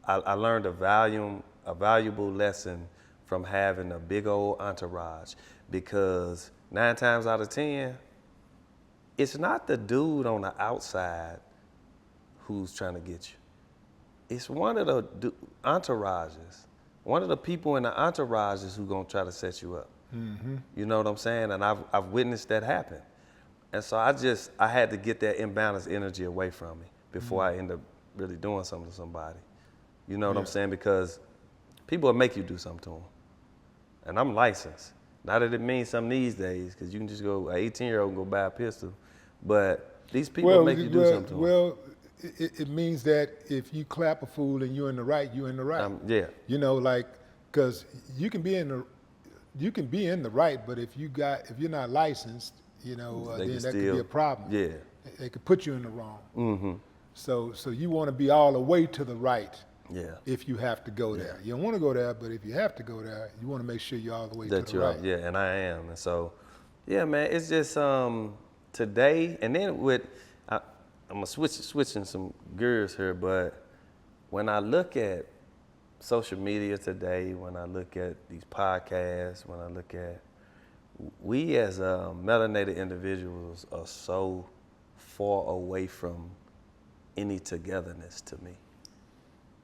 I learned a valuable lesson from having a big old entourage, because 9 times out of 10, it's not the dude on the outside who's trying to get you. It's one of the entourages, one of the people in the entourages who's gonna try to set you up. You know what I'm saying? And I've witnessed that happen. And so I had to get that imbalanced energy away from me before I end up really doing something to somebody. You know what I'm saying? Because people will make you do something to them. And I'm licensed. Not that it means something these days, because you can just go, an 18-year-old can go buy a pistol. But these people make you do something to them. Well, it means that if you clap a fool and you're in the right, you're in the right. Yeah. You know, like, because you can be in the right, but if you're not licensed, you know, then that could be a problem. Yeah. It could put you in the wrong. So you want to be all the way to the right. Yeah. If you have to go there. You don't want to go there, but if you have to go there, you want to make sure you're all the way to the right. Yeah, and I am. And so, yeah, man, it's just today, and then I'm gonna switching some gears here, but when I look at social media today, when I look at these podcasts, when I look at, we as melanated individuals are so far away from any togetherness to me.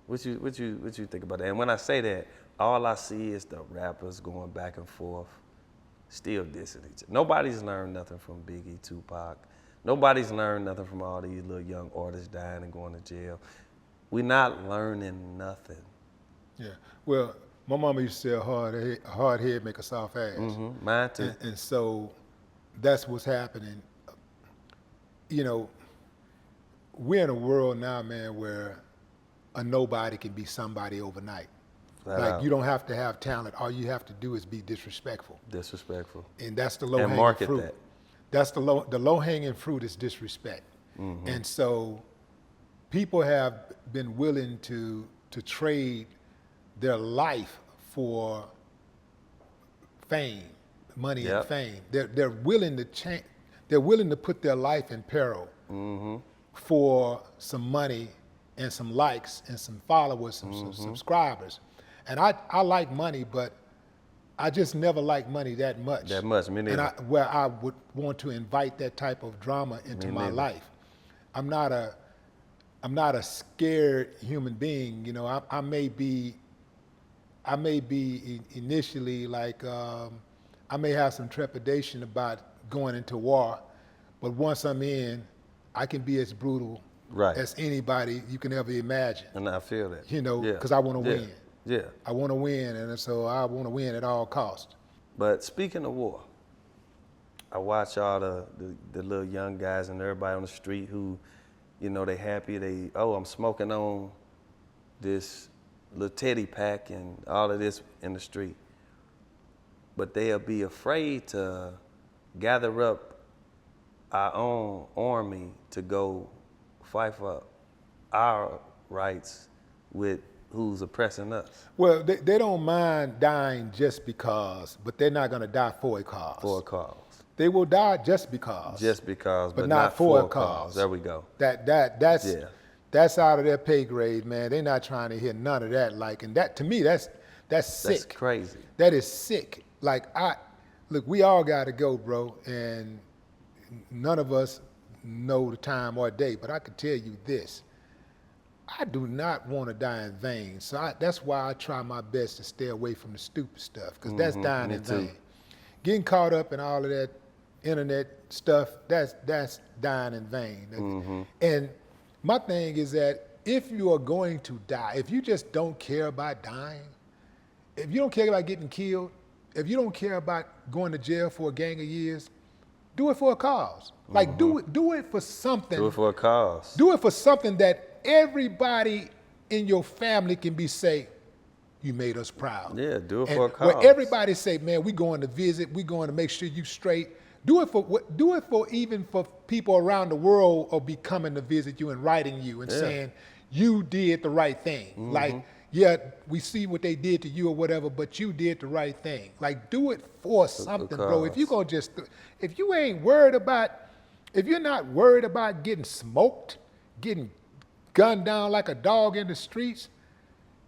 What you think about that? And when I say that, all I see is the rappers going back and forth, still dissing each other. Nobody's learned nothing from Biggie, Tupac. Nobody's learned nothing from all these little young artists dying and going to jail. We're not learning nothing. Yeah. Well, my mama used to say a hard head make a soft ass. Mine too. And so that's what's happening. You know, we're in a world now, man, where a nobody can be somebody overnight. Flat Like out. you don't have to have talent. All you have to do is be disrespectful. Disrespectful. And that's the And low hanging market fruit. that. That's the low hanging fruit is disrespect. And so people have been willing to trade their life for fame, money and Yep. fame. They're willing to change. They're willing to put their life in peril for some money and some likes and some followers, some subscribers. And I like money, but I just never liked money that much. That much, me neither. And where I would want to invite that type of drama into Me my neither. life. I'm not a scared human being. You know, I may be initially like I may have some trepidation about going into war, but once I'm in, I can be as brutal Right. as anybody you can ever imagine. And I feel that. You know, Yeah. because I want to Yeah. win. Yeah. I want to win, and so I want to win at all costs. But speaking of war, I watch all the little young guys and everybody on the street who, you know, they happy. I'm smoking on this little teddy pack and all of this in the street. But they'll be afraid to gather up our own army to go fight for our rights with who's oppressing us. Well, they don't mind dying just because, but they're not going to die for a cause. For a cause. They will die just because. Just because, but not for a cause. There we go. That's out of their pay grade, man. They're not trying to hear none of that. Like, and that to me, that's sick. That's crazy. That is sick. Like look, we all got to go, bro, and none of us know the time or day. But I can tell you this: I do not want to die in vain. So that's why I try my best to stay away from the stupid stuff, because that's dying me in too. vain. Getting caught up in all of that internet stuff, that's dying in vain. And my thing is that if you are going to die, if you just don't care about dying, if you don't care about getting killed, if you don't care about going to jail for a gang of years, do it for a cause. Like do it for something. Do it for a cause. Do it for something that everybody in your family can be say, you made us proud. Yeah, do it And for a cause. where everybody say, man, we going to visit, we going to make sure you straight. Do it for even for people around the world or be coming to visit you and writing you and saying you did the right thing. Like, yeah, we see what they did to you or whatever, but you did the right thing. Like, do it for something, bro. If you gonna if you ain't worried about, if you're not worried about getting smoked, getting gunned down like a dog in the streets,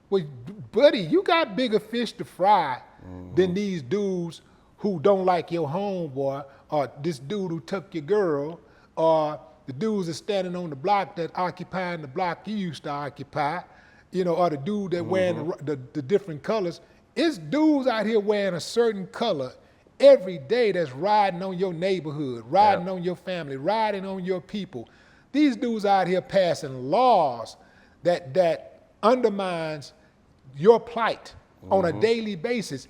well, buddy, you got bigger fish to fry than these dudes who don't like your homeboy, or this dude who took your girl, or the dudes that standing on the block that occupying the block you used to occupy, you know, or the dude that wearing the different colors. It's dudes out here wearing a certain color every day that's riding on your neighborhood, riding on your family, riding on your people. These dudes out here passing laws that undermines your plight on a daily basis.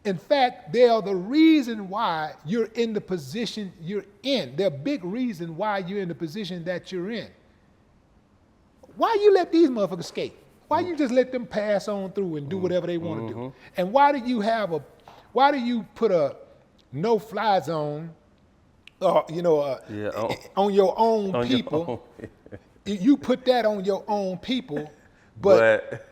In fact, they are the reason why you're in the position you're in. They're a big reason why you're in the position that you're in. Why you let these motherfuckers escape? Why you just let them pass on through and do whatever they want to do? And why do you put a no-fly zone, or on your own people? You put that on your own people, but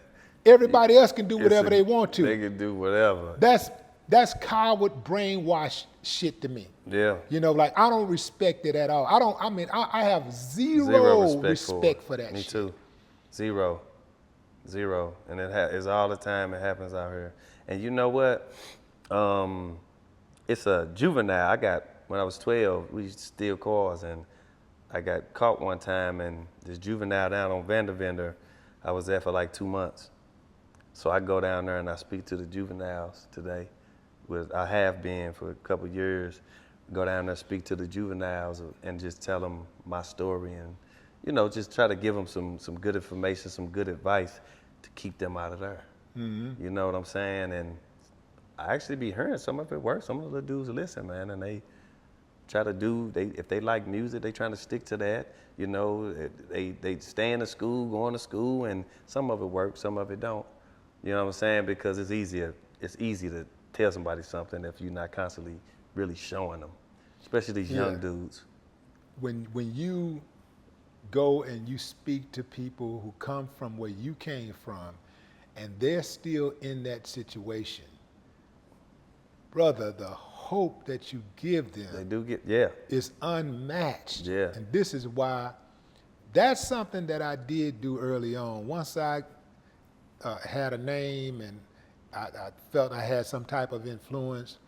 everybody else can do whatever they want to. They can do whatever. That's coward brainwash shit to me. Yeah. You know, like I don't respect it at all. I have zero respect for that Me shit. too. Zero. And it's all the time it happens out here. And you know what? It's a juvenile. When I was 12, we used to steal cars, and I got caught one time, and this juvenile down on Vandervender, I was there for like 2 months. So I go down there and I speak to the juveniles today. I have been for a couple of years. Go down there, speak to the juveniles, and just tell them my story, and just try to give them some good information, some good advice to keep them out of there. You know what I'm saying? And I actually be hearing some of it work. Some of the dudes listen, man, and they try to do. If they like music, they trying to stick to that. You know, they stay in the school, going to school, and some of it works, some of it don't. You know what I'm saying? Because it's easy to tell somebody something if you're not constantly really showing them, especially these young dudes. When you go and you speak to people who come from where you came from, and they're still in that situation, brother, the hope that you give them They do get, is unmatched. Yeah. And this is why, that's something that I did do early on. Once I had a name and I felt I had some type of influence,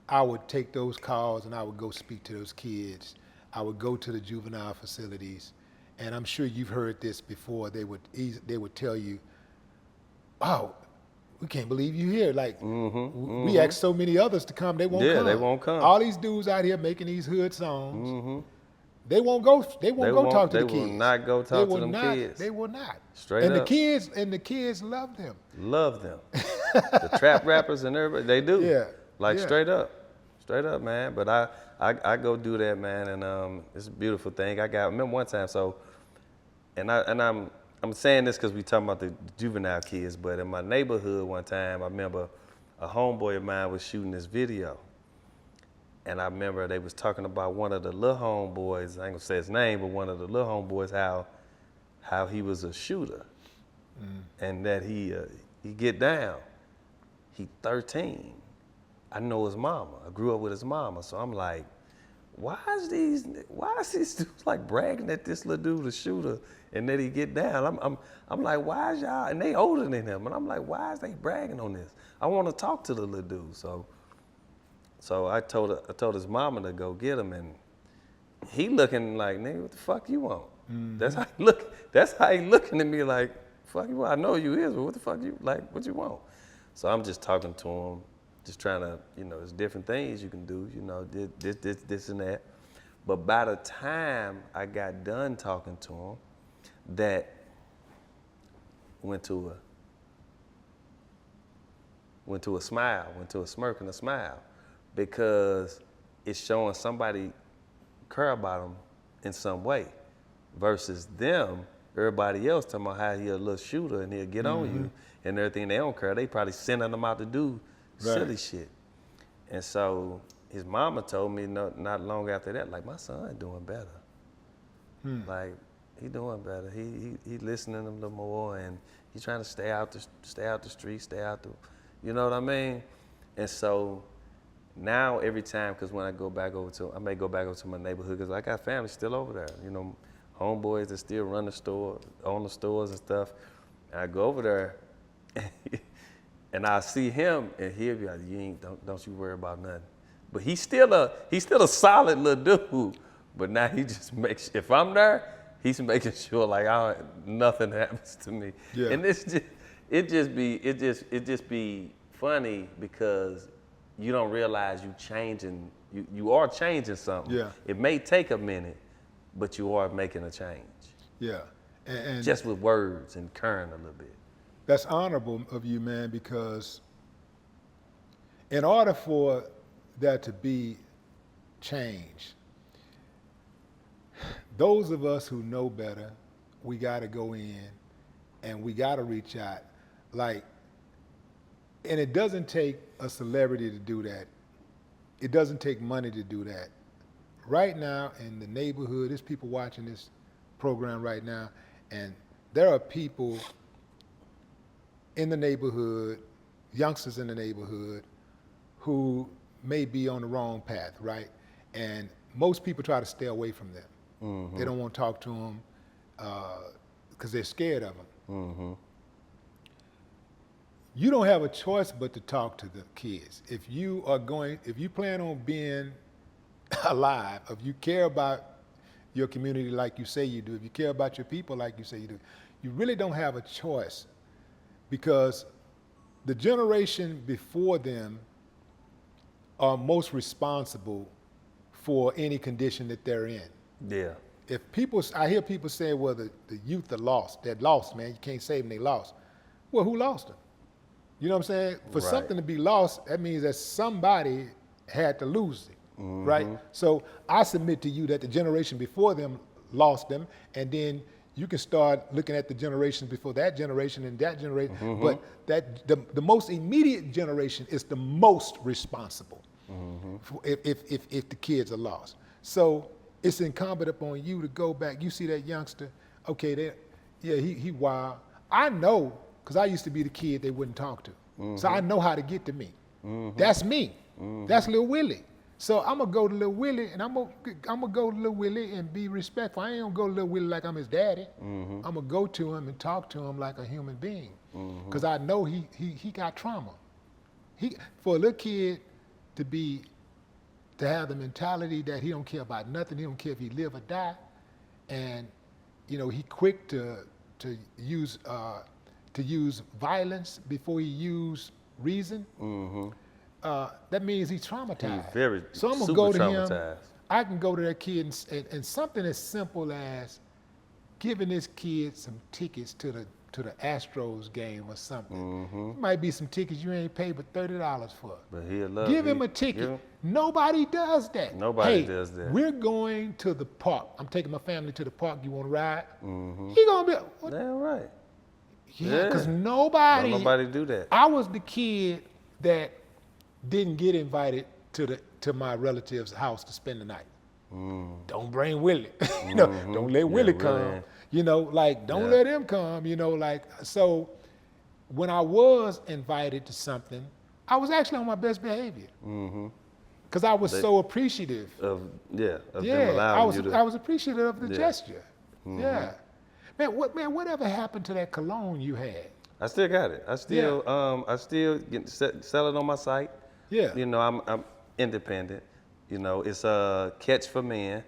I would take those calls and I would go speak to those kids. I would go to the juvenile facilities, and I'm sure you've heard this before. They would tell you, "Oh, we can't believe you here. Like, we asked so many others to come, they won't come. They won't come. All these dudes out here making these hood songs, they won't go. They won't go talk to the kids. They will not go talk to them kids. They will not. Straight and up. The kids love them. Love them. The trap rappers and everybody, they do. Yeah. Like yeah. straight up, man. But I go do that, man, and it's a beautiful thing. I remember one time, I'm saying this because we talking about the juvenile kids, but in my neighborhood one time, I remember a homeboy of mine was shooting this video. And I remember they was talking about one of the little homeboys, I ain't gonna say his name, but one of the little homeboys, how he was a shooter. And that he get down. He 13. I know his mama. I grew up with his mama. So I'm like, why is these dudes like bragging that this little dude a shooter and that he get down? I'm like, why is y'all, and they older than him, and I'm like, why is they bragging on this? I want to talk to the little dude. So I told his mama to go get him, and he looking like, nigga, what the fuck you want? That's how he look. That's how he looking at me like, fuck you want? I know you is, but what the fuck you like? What you want? So I'm just talking to him, just trying to, there's different things you can do, this and that. But by the time I got done talking to him, that went to a smile, went to a smirk and a smile, because it's showing somebody care about him in some way, versus them, everybody else talking about how he a little shooter and he'll get on you and everything. They don't care. They probably sending them out to do silly shit. And so his mama told me not long after that, like, my son doing better. Like, he doing better. He listening to them a little more, and he trying to stay out the street, stay out the, you know what I mean? And so now every time, because when I may go back over to my neighborhood, because I got family still over there, homeboys that still run the store, own the stores and stuff. And I go over there, and I see him, and he'll be like, don't you worry about nothing. But he's still a solid little dude. But now he just makes, if I'm there, he's making sure like nothing happens to me. Yeah. And it just be funny, because you don't realize you are changing something. Yeah. It may take a minute, but you are making a change. Yeah. And just with words and caring a little bit. That's honorable of you, man, because in order for there to be change, those of us who know better, we got to go in and we got to reach out. Like, and it doesn't take a celebrity to do that. It doesn't take money to do that. Right now in the neighborhood, there's people watching this program right now, and there are people in the neighborhood, youngsters in the neighborhood, who may be on the wrong path, right? And most people try to stay away from them. They don't want to talk to them because they're scared of them. You don't have a choice but to talk to the kids. If you plan on being alive, if you care about your community like you say you do, if you care about your people like you say you do, you really don't have a choice, because the generation before them are most responsible for any condition that they're in. Yeah. I hear people say, well, the youth are lost. They're lost, man. You can't save them, they lost. Well, who lost them? You know what I'm saying? For something to be lost, that means that somebody had to lose it. right? So I submit to you that the generation before them lost them, and then you can start looking at the generations before that generation and that generation. But that the most immediate generation is the most responsible if the kids are lost. So it's incumbent upon you to go back. You see that youngster, okay, he wild. I know, because I used to be the kid they wouldn't talk to. So I know how to get to me. That's me. That's Lil Willie. So I'm gonna go to Lil Willie, and I'm gonna go to Lil Willie and be respectful. I ain't gonna go to Lil Willie like I'm his daddy. I'm gonna go to him and talk to him like a human being, because I know he got trauma. For a little kid to have the mentality that he don't care about nothing, he don't care if he live or die, and he quick to use violence before he use reason. That means he's traumatized. He's very so I'm gonna super go to traumatized. him. I can go to that kid and something as simple as giving this kid some tickets to the Astros game or something. It might be some tickets you ain't paid but $30 for. But he'll love Give him a ticket. Nobody does that. Nobody does that. We're going to the park. I'm taking my family to the park. You want to ride? He gonna be. What? Damn right. Yeah, because Don't nobody do that. I was the kid that didn't get invited to my relative's house to spend the night. Don't bring Willie. Don't let Willie come. Don't let him come. So when I was invited to something, I was actually on my best behavior. Because I was so appreciative. Of them allowing you to. I was appreciative of the gesture. Yeah. Whatever happened to that cologne you had? I still got it. I still sell it on my site. Yeah. I'm independent. It's a catch for men,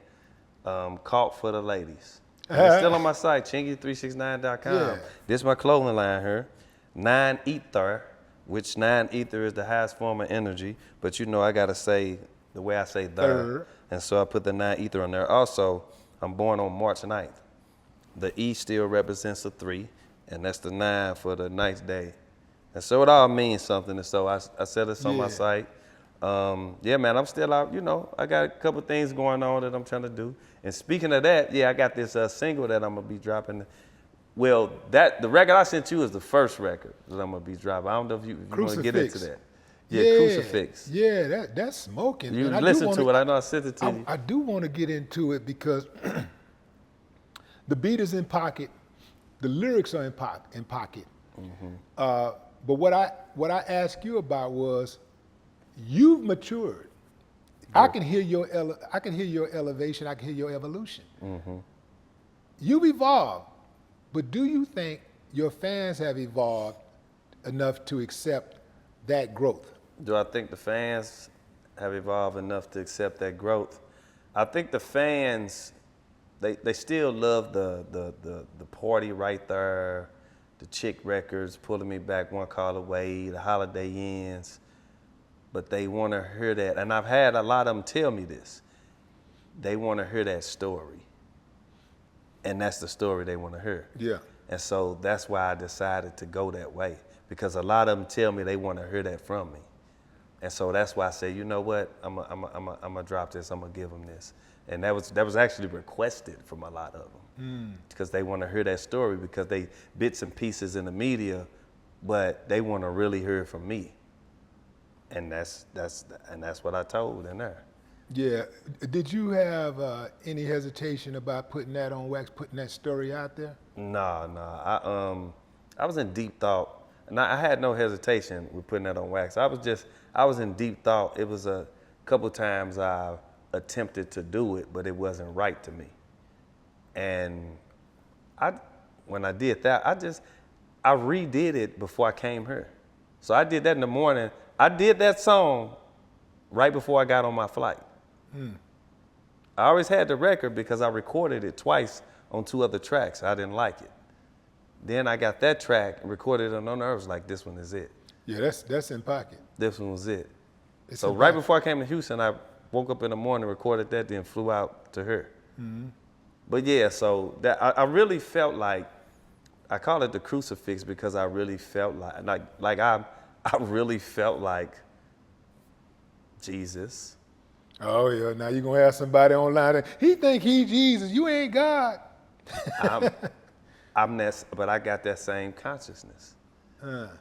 caught for the ladies. It's still on my site, Chingy369.com. Yeah. This is my clothing line here. 9 ether, which 9 ether is the highest form of energy. But I gotta say the way I say third. And so I put the 9 ether on there. Also, I'm born on March 9th. The E still represents a 3, and that's the 9 for the ninth day. And so it all means something. And so I said this on my site. Man, I'm still out. I got a couple things going on that I'm trying to do. And speaking of that, I got this single that I'm gonna be dropping. Well, the record I sent you is the first record that I'm gonna be dropping. I don't know if you want to get into that. Yeah, Crucifix. Yeah, that's smoking. You listen to it. I know I sent it to you. I do want to get into it because the beat is in pocket, the lyrics are in pocket. But what I asked you about was, you've matured. I can hear your elevation. I can hear your evolution. You've evolved, but do you think your fans have evolved enough to accept that growth? Do I think the fans have evolved enough to accept that growth? I think the fans, they still love the party right there, the chick records, Pulling Me Back, One Call Away, the Holiday Ends. But they want to hear that. And I've had a lot of them tell me this. They want to hear that story. And that's the story they want to hear. Yeah. And so that's why I decided to go that way. Because a lot of them tell me they want to hear that from me. And so that's why I say, you know what, I'm gonna drop this, I'm gonna give them this. And that was actually requested from a lot of them. Because they want to hear that story, because they bits and pieces in the media, but they want to really hear it from me. And that's what I told in there. Yeah. Did you have any hesitation about putting that on wax, putting that story out there? No. I was in deep thought. And I had no hesitation with putting that on wax. I was in deep thought. It was a couple times I attempted to do it, but it wasn't right to me. And when I did that, I redid it before I came here. So I did that in the morning. I did that song right before I got on my flight. I always had the record because I recorded it twice on 2 other tracks. I didn't like it. Then I got that track and recorded it on there. I was like, this one is it. Yeah, that's in pocket. This one was it. So right before I came to Houston, I woke up in the morning, recorded that, then flew out to her. But yeah, so that I really felt like, I call it the crucifix because I really felt like I really felt like Jesus. Oh yeah, now you gonna have somebody online that he think he Jesus, you ain't God. I'm that, but I got that same consciousness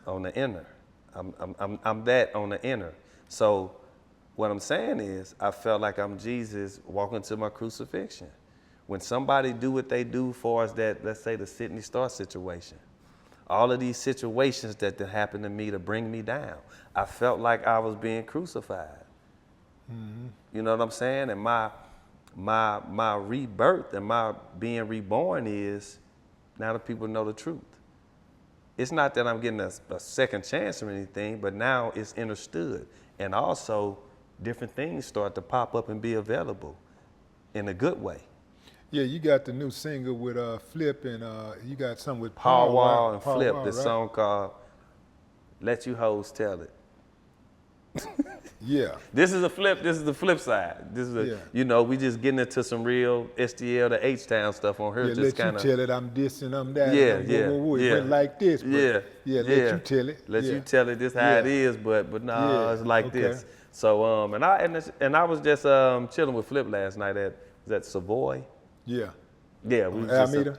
on the inner. I'm that on the inner. So what I'm saying is, I felt like I'm Jesus walking to my crucifixion. When somebody do what they do for us, that, let's say the Sydney Star situation, all of these situations that happened to me to bring me down, I felt like I was being crucified. You know what I'm saying? And my rebirth and my being reborn is, now that people know the truth. It's not that I'm getting a second chance or anything, but now it's understood. And also, different things start to pop up and be available in a good way. Yeah, you got the new single with Flip, and you got some with Paul Wall and Paul Flip, Wall, this right? song called Let You Hoes Tell It. Yeah. This is the flip side. This is you know, we just getting into some real STL to H-Town stuff on her. Yeah, just let kind of, you tell it, I'm this and I'm that. yeah, and yeah, whoa, whoa, whoa. It yeah. went like this, but Yeah, yeah, let you tell it. Let yeah. you tell it this how it is, but no, Yeah, it's like okay. this. So and I was just chilling with Flip last night at Savoy. Yeah. Yeah, we On was just Alameda?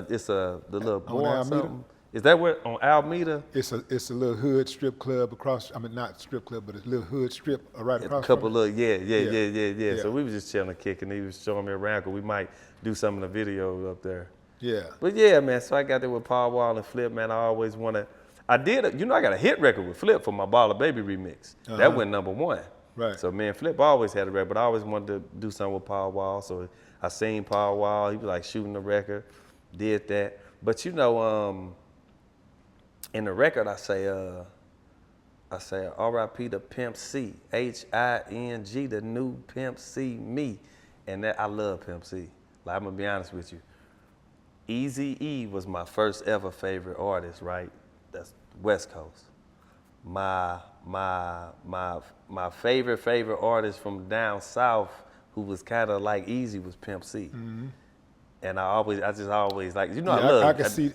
it's the little On boy or Alameda? something. Is that where on Alameda? It's a little hood strip club across. I mean, not strip club, but a little hood strip right A across. couple from it. yeah. Yeah. So we was just chilling, kicking. He was showing me around, cause we might do some of the video up there. Yeah. But yeah, man. So I got there with Paul Wall and Flip, man. I always wanna. I did, you know, I got a hit record with Flip for my Baller Baby remix. That went #1. Right. So me and Flip always had a record, but I always wanted to do something with Paul Wall. So I seen Paul Wall. He was like shooting the record, did that. But you know, in the record, I say R.I.P. to Pimp C, H-I-N-G, the new Pimp C, me, and that I love Pimp C. Like, I'm gonna be honest with you. Eazy-E was my first ever favorite artist, right? That's West Coast. My favorite artist from down south, who was kind of like Eazy, was Pimp C. And I just always like, you know, Yeah, I love.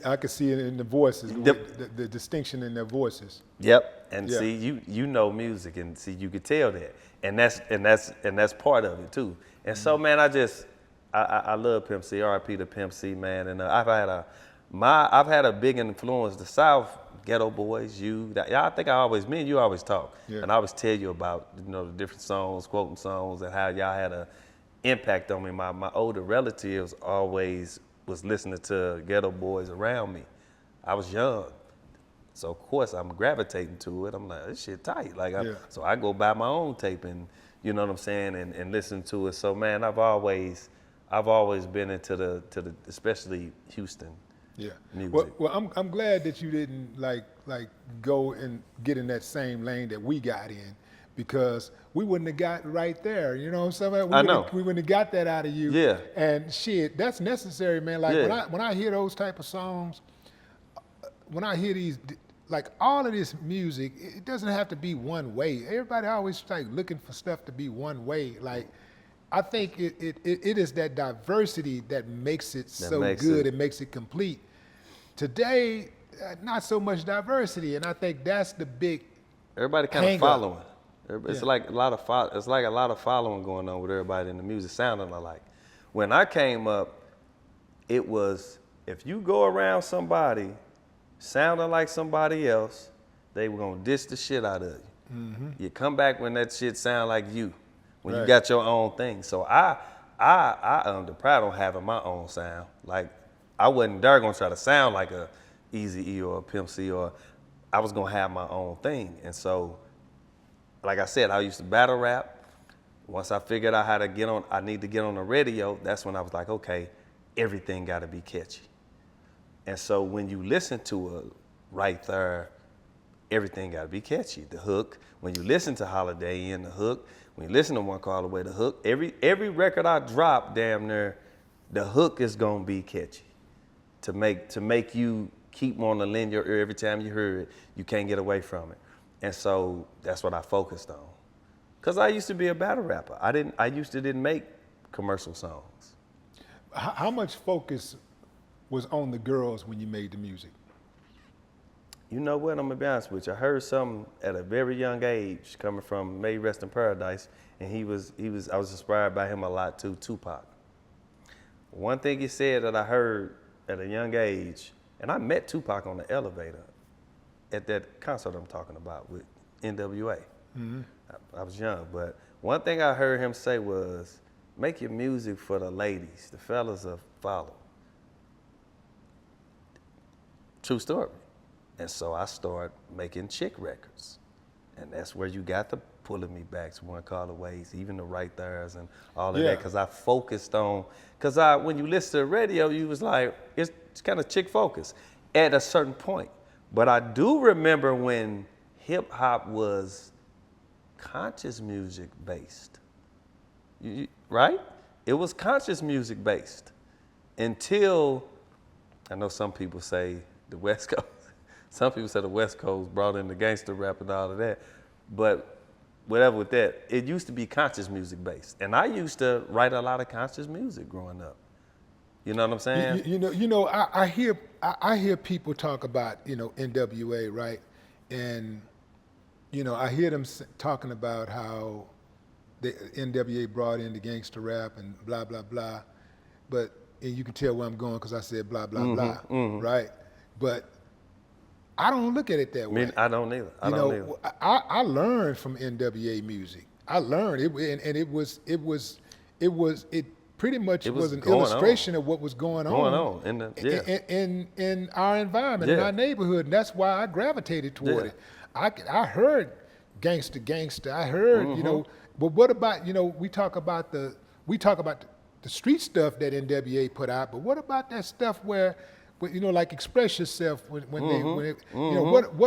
I can see it in the voices, the distinction in their voices. Yep. And Yeah. see, you know music, and see, you could tell that, and that's part of it too. And so, man, I love Pimp C. R.I.P. to Pimp C, man. And I've had a big influence. The South, Ghetto Boys, I think me and you always talk, Yeah. and I always tell you about, you know, the different songs, quoting songs, and how y'all had a impact on me. My older relatives always was listening to Ghetto Boys around me. I was young, so of course I'm gravitating to it. I'm like, this shit tight. Like, so I go buy my own tape, and you know what I'm saying, and listen to it. So man, I've always been into the especially Houston. Yeah. Music. Well, I'm glad that you didn't like go and get in that same lane that we got in, because we wouldn't have got right there. You know what I'm saying? I know. We wouldn't have got that out of you. Yeah. And shit, that's necessary, man. Like Yeah. when I hear those type of songs, when I hear these, like all of this music, it doesn't have to be one way. Everybody always like looking for stuff to be one way. Like, I think it is that diversity that makes it good. It makes it complete. Today, not so much diversity, and I think that's the big. Everybody kind of hang-up. following. It's like a lot of following going on with everybody in the music sounding alike. When I came up, it was, if you go around somebody sounding like somebody else, they were gonna diss the shit out of you. Mm-hmm. You come back when that shit sound like you, when you Right. got your own thing. So I am proud of having my own sound. Like, I wasn't there gonna try to sound like a Eazy-E or a Pimp C, or I was gonna have my own thing. And so, like I said, I used to battle rap. Once I figured out how to I need to get on the radio, that's when I was like, okay, everything gotta be catchy. And so when you listen to it right there, everything gotta be catchy. The hook, when you listen to Holiday Inn, the hook, when you listen to One Call Away, the hook, every record I drop, damn near, the hook is gonna be catchy. To make you keep wanting to lend your ear every time you hear it, you can't get away from it. And so that's what I focused on. Cause I used to be a battle rapper. I used to didn't make commercial songs. How much focus was on the girls when you made the music? You know what? I'm gonna be honest with you. I heard something at a very young age coming from May Rest in Paradise, and I was inspired by him a lot too, Tupac. One thing he said that I heard at a young age, and I met Tupac on the elevator at that concert I'm talking about with NWA. Mm-hmm. I was young, but one thing I heard him say was, make your music for the ladies. The fellas will follow. True story. And so I started making chick records. And that's where you got the Pulling Me Back's, One Call Aways, even the Right There's and all of that, because I focused on, when you listen to the radio, you was like, it's kind of chick focused at a certain point. But I do remember when hip hop was conscious music based, right? It was conscious music based until, I know some people say the West Coast, some people say the West Coast brought in the gangster rap and all of that, but whatever with that, it used to be conscious music based. And I used to write a lot of conscious music growing up. You know what I'm saying? I hear people talk about, NWA, right? And, I hear them talking about how the NWA brought in the gangster rap and blah, blah, blah. And you can tell where I'm going because I said blah, blah, blah, right? But I don't look at it that way. I don't either. I learned from NWA music. I learned it, and it pretty much was an illustration of what was going on in our environment, in our neighborhood, and that's why I gravitated toward it. I heard gangster. I heard, but what about, we talk about the street stuff that NWA put out, but what about that stuff where like Express Yourself what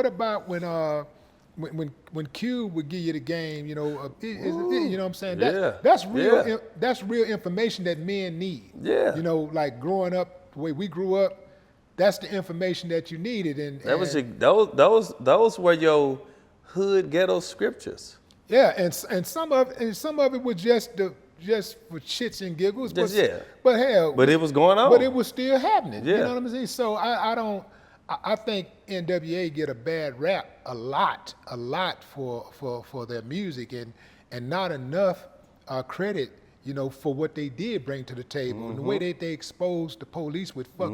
about when Cube would give you the game, you know what I'm saying? That's real. That's real information that men need. Yeah. Like growing up the way we grew up, that's the information that you needed. And those were your hood ghetto scriptures. Yeah, and some of it was just for shits and giggles. But hell. But it was going on. But it was still happening. Yeah. You know what I'm saying? So I think NWA get a bad rap a lot for their music and not enough credit, for what they did bring to the table. And the way they exposed the police with fuck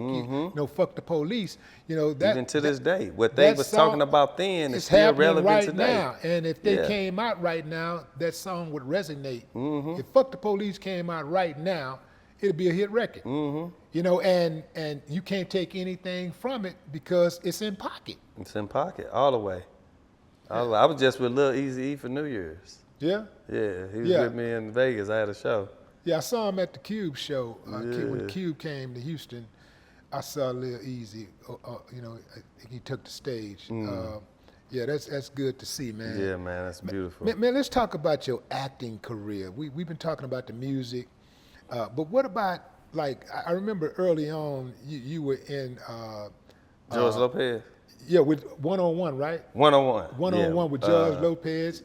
the police, that even to this day, what they was talking about then is still relevant right today. Now. And if they came out right now, that song would resonate. If Fuck the Police came out right now, it'd be a hit record. And you can't take anything from it because it's in pocket. It's in pocket all the way. I was just with Lil Eazy-E for New Year's. Yeah? Yeah, he was with me in Vegas. I had a show. Yeah, I saw him at the Cube show. When Cube came to Houston, I saw Lil Eazy. I think he took the stage. That's good to see, man. Yeah, man, that's beautiful. Man, let's talk about your acting career. We've been talking about the music, but what about, like, I remember early on you were in George Lopez? Yeah, with One-on-One, right? One-on-One. One-on-one with George Lopez.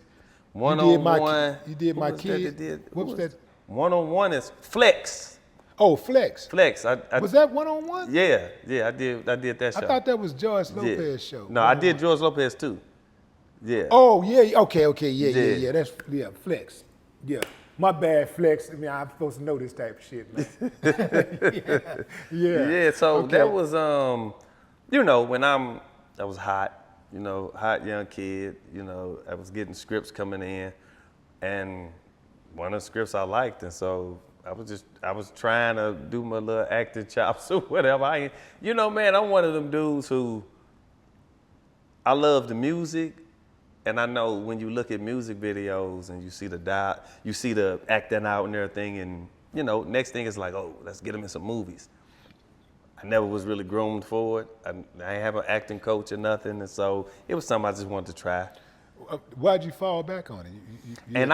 One-on-one. You did my kid. What was that? One-on-one is Flex. Oh, Flex. Flex. Was that One-on-One? Yeah, I did that show. I thought that was George Lopez's show. No, I did George Lopez too. Yeah. Oh, yeah. Okay. Yeah. That's Flex. Yeah. My bad, Flex. I mean, I'm supposed to know this type of shit, man. Yeah. So that was when I was hot. Hot young kid, I was getting scripts coming in, and one of the scripts I liked, and so I was trying to do my little acting chops or whatever. Man, I'm one of them dudes who, I love the music, and I know when you look at music videos and you see the acting out and everything, and next thing is like, oh, let's get them in some movies. I never was really groomed for it. I didn't have an acting coach or nothing, and so it was something I just wanted to try. Why'd you fall back on it? You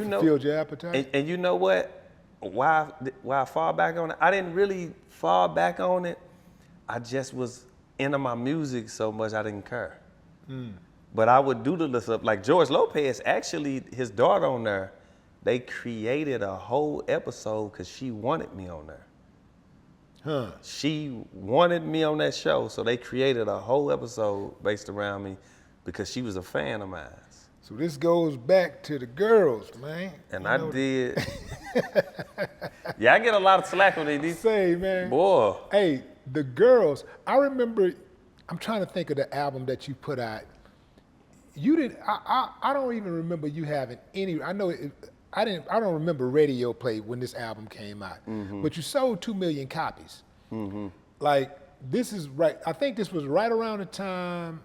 fulfilled your appetite? And you know what? Why I fall back on it? I didn't really fall back on it. I just was into my music so much I didn't care. But I would doodle this up. Like George Lopez, actually, his daughter on there, they created a whole episode because she wanted me on there. Huh. She wanted me on that show, so they created a whole episode based around me because she was a fan of mine. So this goes back to the girls, man. And You I know, did. Yeah, I get a lot of slack on these. Say, man. Boy. Hey, the girls. I remember. I'm trying to think of the album that you put out. You didn't. I don't even remember you having any. I know. I don't remember radio play when this album came out. But you sold 2 million copies. Like this is right. I think this was right around the time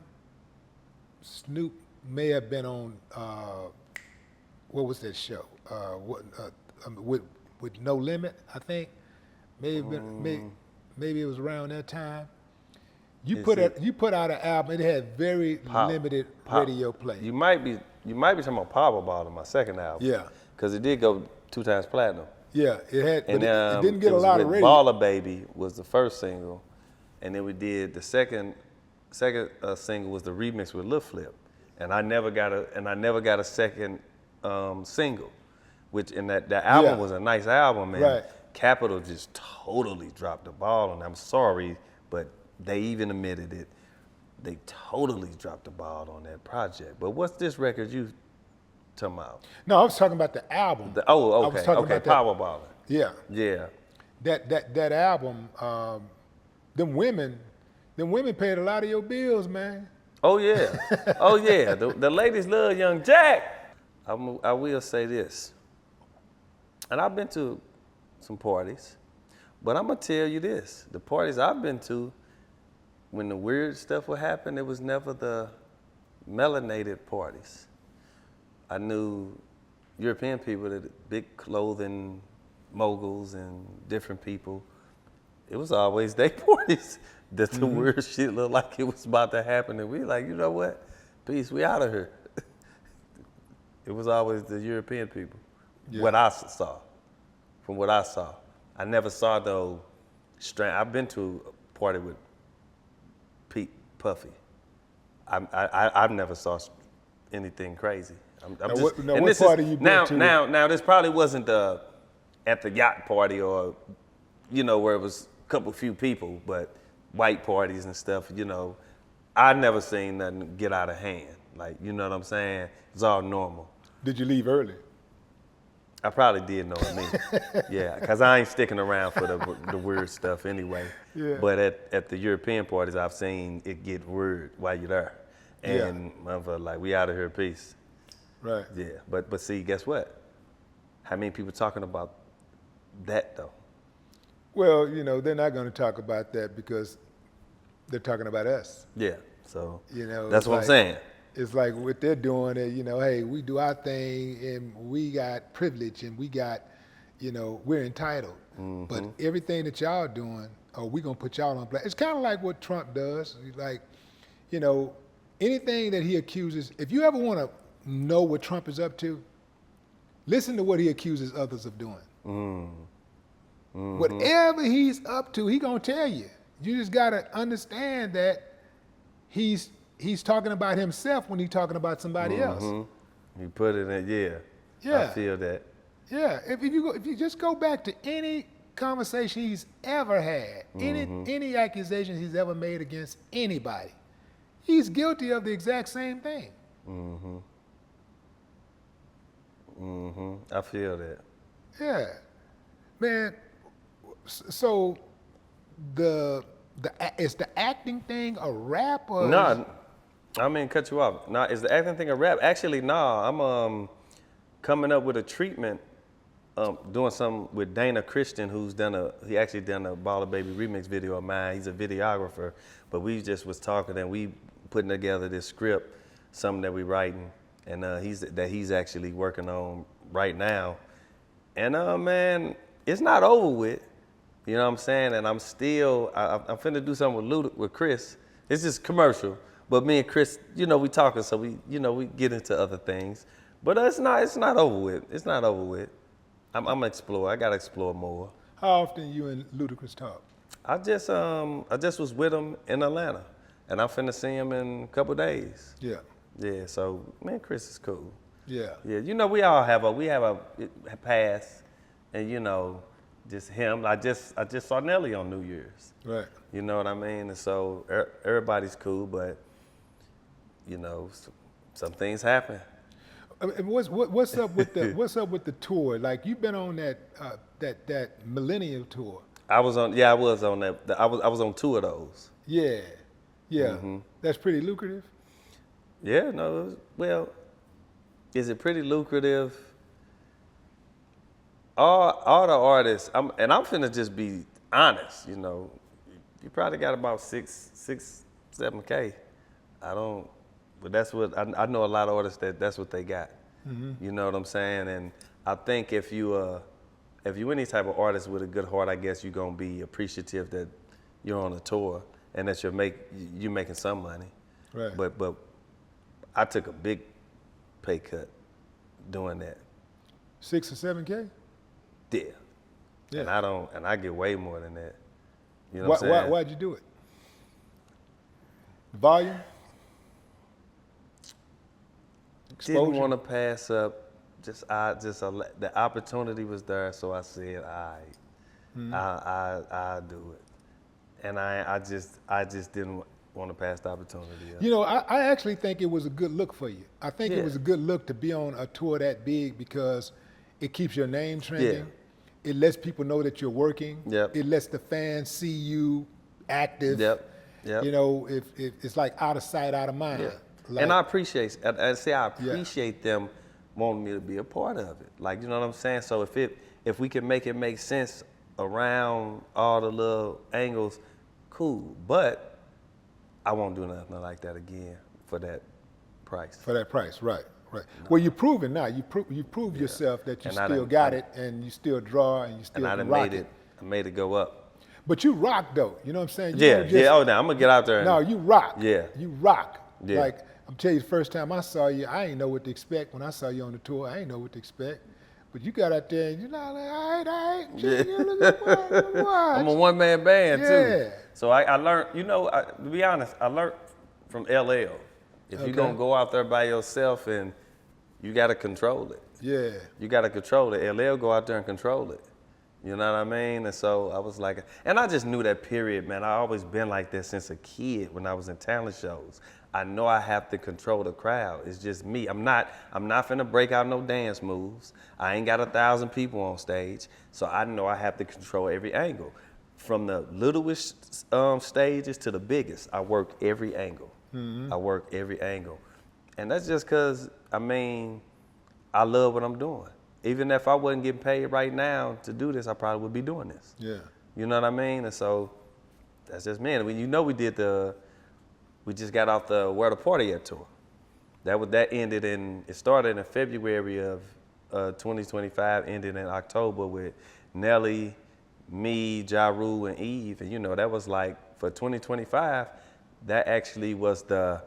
Snoop may have been on. What was that show? With No Limit, I think. Maybe it was around that time. You put out an album. It had very limited radio play. You might be talking about Powerball, my second album. Yeah. Because it did go 2 times platinum. Yeah, it had, And but it didn't get a lot of radio. Baller Baby was the first single, and then we did the second single was the remix with Lil Flip, and I never got a second single, which in that album was a nice album, and Capitol just totally dropped the ball, and I'm sorry, but they even admitted it. They totally dropped the ball on that project. But what's this record you talking about? No, I was talking about the album. Okay, I was talking about Powerball. Yeah. Yeah. That album, them women paid a lot of your bills, man. Oh yeah, oh yeah. The ladies love Young Jack. I will say this, and I've been to some parties, but I'm gonna tell you this: the parties I've been to, when the weird stuff would happen, it was never the melanated parties. I knew European people, that big clothing moguls and different people. It was always their parties that the weird shit looked like it was about to happen, and we like, you know what? Peace, we out of here. It was always the European people. Yeah. What I saw, from what I saw, I never saw though. I've been to a party with Pete Puffy. I've never saw anything crazy. What party you been to? Now this probably wasn't at the yacht party or, where it was a couple few people, but white parties and stuff, I never seen nothing get out of hand. Like, you know what I'm saying? It's all normal. Did you leave early? I probably did know what I mean. Yeah, because I ain't sticking around for the weird stuff anyway. Yeah. But at the European parties, I've seen it get weird while you're there. And motherfucker, like, we out of here, peace. Right. Yeah, but see, guess what? How many people talking about that though? Well, they're not going to talk about that because they're talking about us. Yeah, so that's what I'm saying. It's like what they're doing is, hey, we do our thing and we got privilege and we got, we're entitled. But everything that y'all doing, we going to put y'all on blast. It's kind of like what Trump does. Like, anything that he accuses, if you ever want to know what Trump is up to, listen to what he accuses others of doing. Whatever he's up to, he going to tell you. You just got to understand that he's talking about himself when he's talking about somebody else. You put it in, yeah. I feel that. Yeah, if you just go back to any conversation he's ever had, any accusations he's ever made against anybody, he's guilty of the exact same thing. I feel that. Yeah, man. So is the acting thing a rap or? No, I mean cut you off. No, is the acting thing a rap? Actually, no. I'm coming up with a treatment, doing something with Dana Christian, he actually done a Baller Baby remix video of mine. He's a videographer, but we just was talking and we putting together this script, something that we writing, and he's actually working on right now. And man, it's not over with. You know what I'm saying? And I'm finna do something with Chris. It's just commercial. But me and Chris, we talking, so we get into other things. But it's not over with. It's not over with. I'm gonna explore. I gotta explore more. How often you and Ludacris talk? I just was with him in Atlanta, and I'm finna see him in a couple days. Yeah. Yeah. So man, Chris is cool. Yeah. Yeah. We all have a past, and just him. I just saw Nelly on New Year's. Right. You know what I mean? And so everybody's cool, but you know, some things happen. And what's up with the tour? Like you've been on that Millennium tour. I was on that. I was on two of those. Yeah, yeah. That's pretty lucrative. Yeah, no. Well, is it pretty lucrative? All the artists, I'm finna just be honest. You know, you probably got about 7K. I don't, but that's what I know. A lot of artists that's what they got. You know what I'm saying? And I think if you any type of artist with a good heart, I guess you're gonna be appreciative that you're on a tour and that you're making some money. Right. But I took a big pay cut doing that. 6 or 7K. Yeah. And I get way more than that. You know what I'm saying? Why'd you do it? Volume? Exposure? Didn't want to pass up. The opportunity was there, so I said, all right, I'll do it. And I just didn't want to pass the opportunity up. You know, I actually think it was a good look for you. I think Yeah. it was a good look to be on a tour that big because it keeps your name trending. Yeah. It lets people know that you're working. Yep. It lets the fans see you active. Yep. You know, if it's like out of sight, out of mind. Yeah. Like, And I appreciate them wanting me to be a part of it. Like, you know what I'm saying? So if we can make it make sense around all the little angles, cool. But I won't do nothing like that again for that price. For that price, right. No. Well, you're proving now. You prove yourself that you And still got it, and you still draw, and you still And can rock it. I made it go up. But you rock though. You know what I'm saying? You Yeah, don't just, yeah. Oh, now I'm gonna get out there. No, you rock. Yeah. You rock. Yeah. Like I'm telling you, the first time I saw you, I didn't know what to expect. When I saw you on the tour, I didn't know what to expect. But you got out there and you're like, all right, look at what. I'm a one-man band Yeah. too. So I learned, you know, to be honest, I learned from LL. If you're gonna go out there by yourself and you gotta control it. Yeah. You gotta control it. LL go out there and control it. You know what I mean? And so I was like, and I just knew that period, man. I always been like that since a kid when I was in talent shows. I know I have to control the crowd. It's just me. I'm not finna break out no dance moves. I ain't got 1,000 people on stage. So I know I have to control every angle. From the littlest stages to the biggest, I work every angle. I work every angle. And that's just cause, I mean, I love what I'm doing. Even if I wasn't getting paid right now to do this, I probably would be doing this. Yeah. You know what I mean? And so that's just me. And you know we just got off the Where the Party At tour. It started in February of 2025, ended in October with Nelly, me, Ja Rule, and Eve. And you know, that was like, for 2025, that actually was the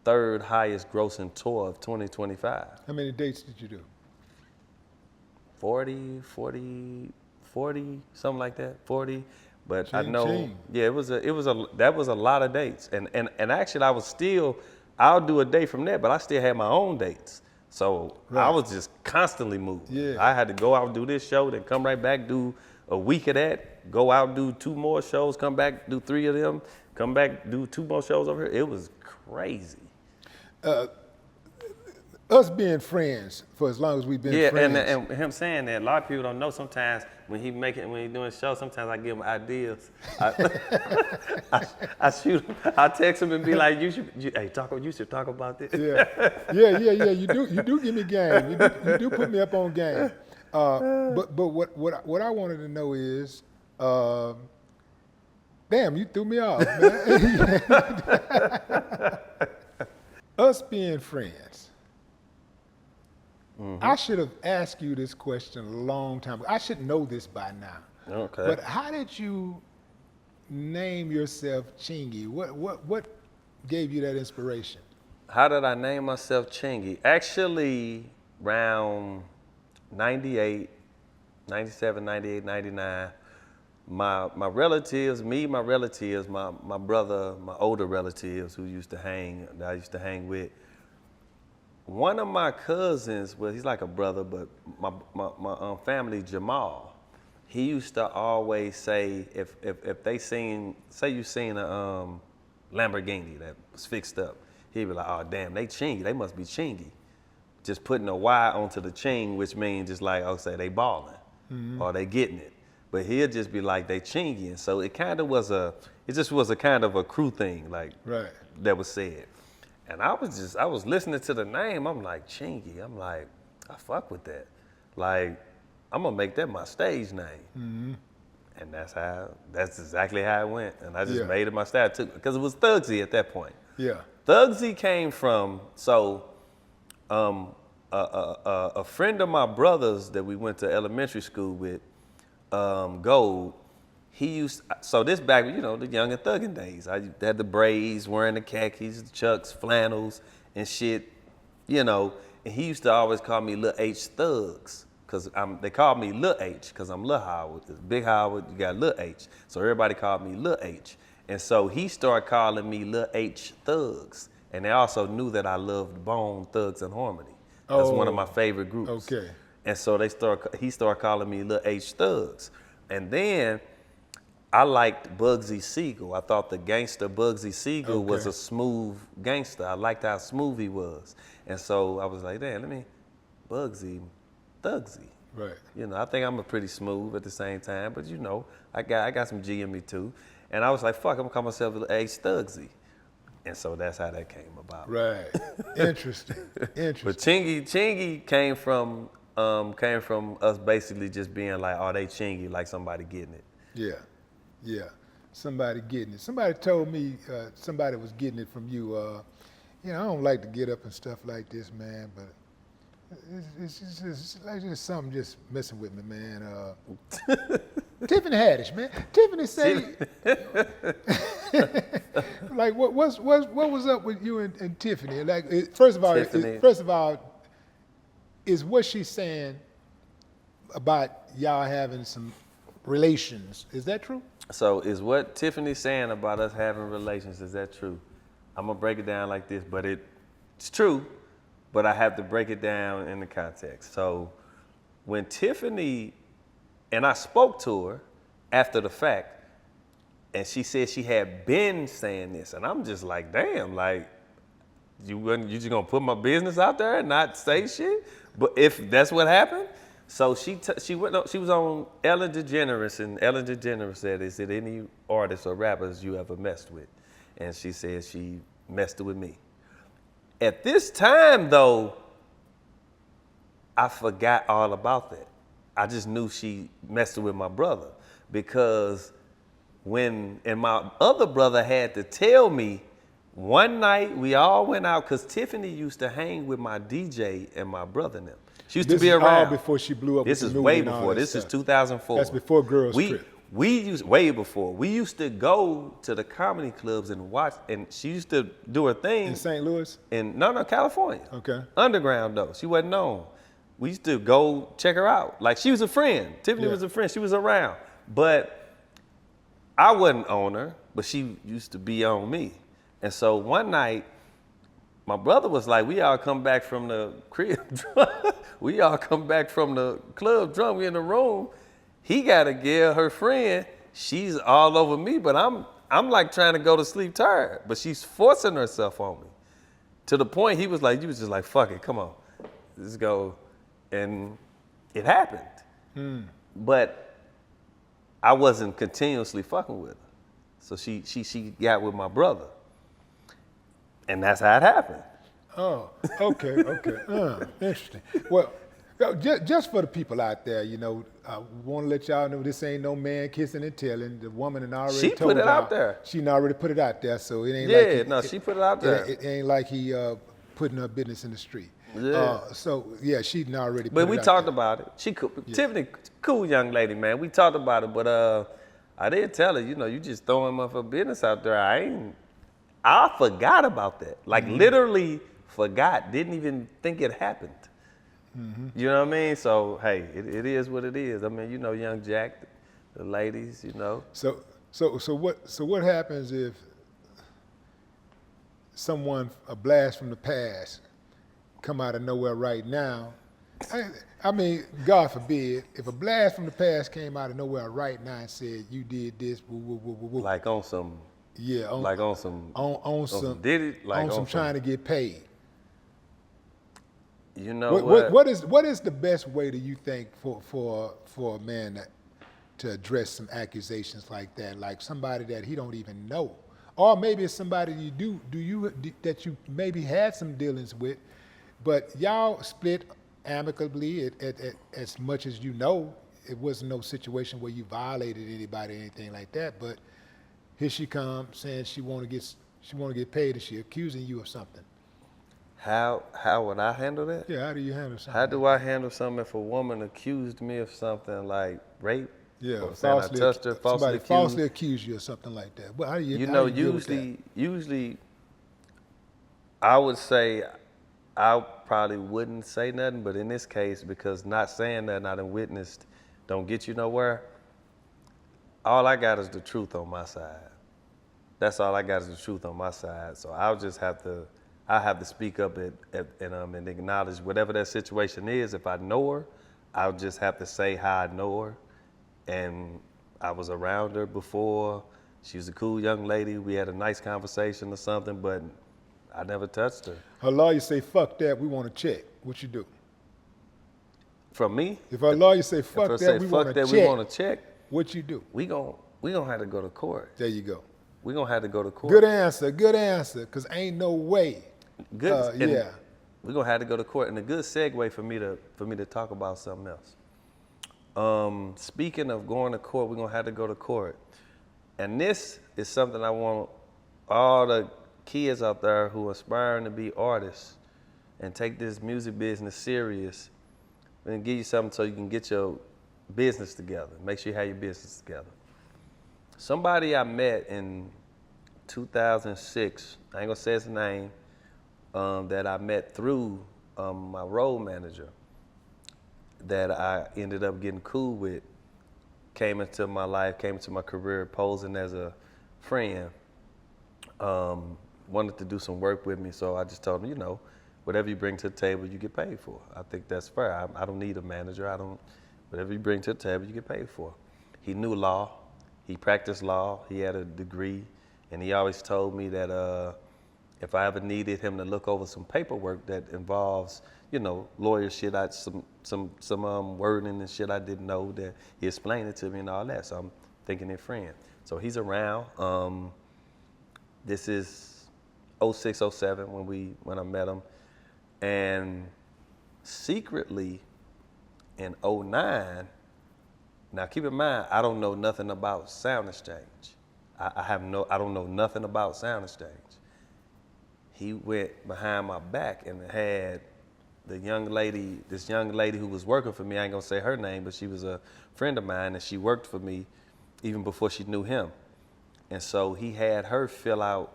third highest grossing tour of 2025. How many dates did you do? 40, something like that, 40. But I know, yeah, that was a lot of dates. And actually I'll do a day from there, but I still had my own dates. So I was just constantly moving. Yeah. I had to go out and do this show, then come right back, do a week of that, go out, do 2 more shows, come back, do 3 of them, come back, do 2 more shows over here. It was crazy. Us being friends for as long as we've been friends. Yeah, and him saying that, a lot of people don't know sometimes when he doing shows, sometimes I give him ideas. I shoot him, I text him and be like, you should talk about this. Yeah. You do give me game. You do put me up on game. But what I wanted to know is, damn, you threw me off, man. Us being friends. I should have asked you this question a long time ago. I should know this by now. Okay. But how did you name yourself Chingy? What gave you that inspiration? How did I name myself Chingy? Actually, around 98, 97, 98, 99, my relatives, my brother, my older relatives that I used to hang with, one of my cousins, well, he's like a brother, but my family, Jamal, he used to always say if they say you seen a Lamborghini that was fixed up, he'd be like, oh damn, they Chingy, they must be Chingy. Just putting a Y onto the ching, which means just like, oh, say they balling or they getting it. But he'll just be like, they Chingy. And so it just was a kind of a crew thing, like Right. that was said. And I was listening to the name, I'm like, Chingy. I'm like, I fuck with that. Like, I'm gonna make that my stage name. And that's exactly how it went. And I just Yeah. made it my stage too, because it was Thugsy at that point. Yeah. Thugsy came from, a friend of my brother's that we went to elementary school with, Gold, so this back, the young and thugging days. I had the braids, wearing the khakis, the chucks, flannels, and shit, and he used to always call me Lil H Thugs, because they called me Lil H, because I'm Lil Howard. It's Big Howard, you got Lil H. So everybody called me Lil H. And so he started calling me Lil H Thugs. And they also knew that I loved Bone Thugs and Harmony. That's one of my favorite groups. Okay. And so he started calling me Lil H Thugs. And then I liked Bugsy Siegel. I thought the gangster Bugsy Siegel was a smooth gangster. I liked how smooth he was. And so I was like, damn, let me Bugsy, Thugsy. Right. I think I'm a pretty smooth at the same time, but I got some G in me too. And I was like, fuck, I'm gonna call myself Lil H Thugsy. And so that's how that came about. Right. Interesting. But Chingy came from us basically just being like, oh, they Chingy, like somebody getting it. Yeah. Somebody getting it. Somebody told me somebody was getting it from you. I don't like to get up and stuff like this, man, but it's like just something just messing with me, man. Tiffany Haddish, man. Tiffany say, like, what was up with you and Tiffany? Like, first of all, is what she's saying about y'all having some relations, is that true? So is what Tiffany's saying about us having relations, is that true? I'm gonna break it down like this, but it's true, but I have to break it down in the context. So when Tiffany, and I spoke to her after the fact, and she said she had been saying this, and I'm just like, damn, like, you just gonna put my business out there and not say shit? But if that's what happened, so she was on Ellen DeGeneres, and Ellen DeGeneres said, is it any artists or rappers you ever messed with? And she said she messed with me. At this time, though, I forgot all about that. I just knew she messed with my brother, because and my other brother had to tell me, one night we all went out, because Tiffany used to hang with my DJ and my brother and them. She used to be around. This is all before she blew up. This with is the way movie and all before. that This is stuff. 2004. That's before Girls Trip. We used, way before. We used to go to the comedy clubs and watch, and she used to do her thing. In St. Louis? No, California. Okay. Underground though. She wasn't known. We used to go check her out. Like, she was a friend. Tiffany was a friend. She was around. But I wasn't on her, but she used to be on me. And so one night, my brother was like, we all come back from the crib drunk. We all come back from the club drunk. We in the room. He got a girl, her friend. She's all over me, but I'm like trying to go to sleep tired. But she's forcing herself on me. To the point he was like, you was just like, fuck it, come on. Let's go. And it happened. But I wasn't continuously fucking with her. So she got with my brother. And that's how it happened. Oh, okay. Interesting. Well, just for the people out there, I want to let y'all know this ain't no man kissing and telling. The woman and already She told put it y'all. out there. She already put it out there, so it ain't she put it out there. It ain't like he putting her business in the street. Yeah. She already. But put we it out talked there. about it. Tiffany, cool young lady, man. We talked about it, but I did tell her, you just throwing her business out there. I forgot about that. Like, literally forgot. Didn't even think it happened. You know what I mean? So, hey, it is what it is. I mean, young Jack, the ladies, So what happens if a blast from the past come out of nowhere right now, I mean, God forbid, if a blast from the past came out of nowhere right now and said you did this, woo, woo, woo, woo, woo. Like on some, Yeah, like on some, on some did it? Like on some on some, trying to get paid. you know what? What is the best way do you think for a man to address some accusations like that, like somebody that he don't even know, or maybe it's somebody that you maybe had some dealings with, but y'all split amicably as much as you know. It wasn't no situation where you violated anybody or anything like that, but here she comes saying she want to get paid and she accusing you of something. How would I handle that? Yeah, how do you handle something? How do I handle something if a woman accused me of something like rape? Yeah, Or saying I touched her, somebody accused? falsely accused you of something like that. Well, how do you, You how know, do you deal with that? usually, I would say I probably wouldn't say nothing, but in this case, because not saying nothing I done witnessed don't get you nowhere, all I got is the truth on my side. That's all I got is the truth on my side. So I have to speak up and acknowledge whatever that situation is. If I know her, I'll just have to say how I know her. And I was around her before. She was a cool young lady. We had a nice conversation or something, but I never touched her. Her lawyer say, fuck that, we want to check. What you do? From me, If her lawyer say, if fuck I that, say we fuck want that, to we check, want to check, what you do? we gon' have to go to court. There you go. We gonna have to go to court. Good answer, because ain't no way. Good. Yeah. We're gonna have to go to court, and a good segue for me to talk about something else. Speaking of going to court, we're gonna have to go to court, and this is something I want all the kids out there who are aspiring to be artists and take this music business serious, and give you something so you can get your business together. Make sure you have your business together. Somebody I met in 2006, I ain't gonna say his name, that I met through my role manager that I ended up getting cool with, came into my life, came into my career posing as a friend, wanted to do some work with me, so I just told him, whatever you bring to the table, you get paid for. I think that's fair. I don't need a manager. Whatever you bring to the table, you get paid for. He knew law. He practiced law. He had a degree, and he always told me that if I ever needed him to look over some paperwork that involves, lawyer shit, some wording and shit I didn't know, that he explained it to me and all that. So I'm thinking they're friends. So he's around. This is 06, 07 when I met him, and secretly in 09. Now, keep in mind, I don't know nothing about Sound Exchange. I don't know nothing about Sound Exchange. He went behind my back and had this young lady who was working for me. I ain't gonna say her name, but she was a friend of mine, and she worked for me even before she knew him. And so he had her fill out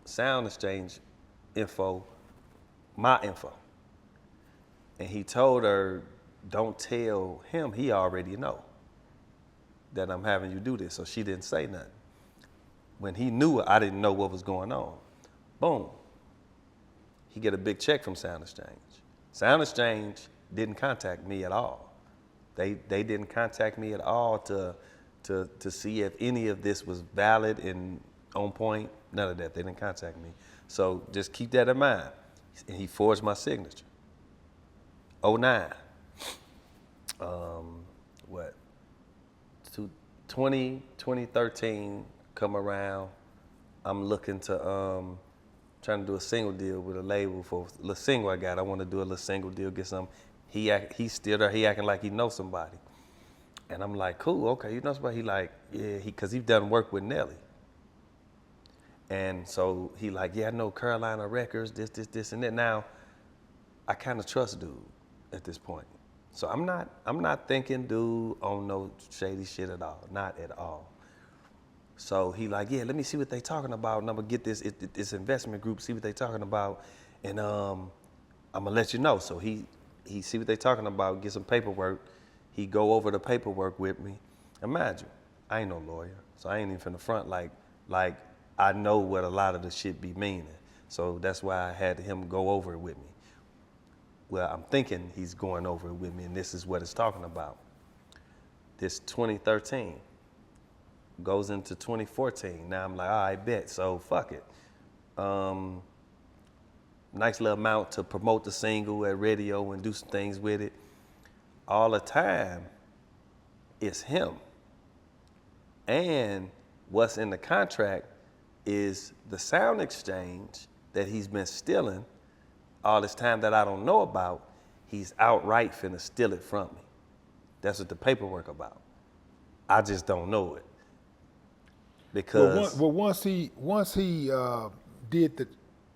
Sound Exchange info, my info. And he told her, don't tell him, he already know that I'm having you do this. So she didn't say nothing. When he knew, I didn't know what was going on. Boom. He get a big check from Sound Exchange. Sound Exchange didn't contact me at all. They didn't contact me at all to see if any of this was valid and on point. None of that. They didn't contact me. So just keep that in mind. And he forged my signature. 09. 2013 come around. I'm looking to trying to do a single deal with a label for a little single I got. I want to do a little single deal, get some. He's still there. He acting like he knows somebody, and I'm like, cool, okay, you know somebody? He like, yeah, because he done work with Nelly, and so he like, yeah, I know Carolina Records, this, and that. Now, I kind of trust dude at this point. So I'm not thinking dude on no shady shit at all, not at all. So he like, yeah, let me see what they talking about, and I'm gonna get this investment group, see what they talking about, and I'm gonna let you know. So he see what they talking about, get some paperwork. He go over the paperwork with me. Imagine, I ain't no lawyer, so I ain't even from the front like I know what a lot of the shit be meaning. So that's why I had him go over it with me. well, I'm thinking he's going over it with me, and this is what it's talking about. This 2013 goes into 2014. Now I'm like, all right, bet. So fuck it. Nice little amount to promote the single at radio and do some things with it. All the time, it's him. And what's in the contract is the sound exchange that he's been stealing all this time that I don't know about. He's outright finna steal it from me. That's what the paperwork about. I just don't know it. Because once he did the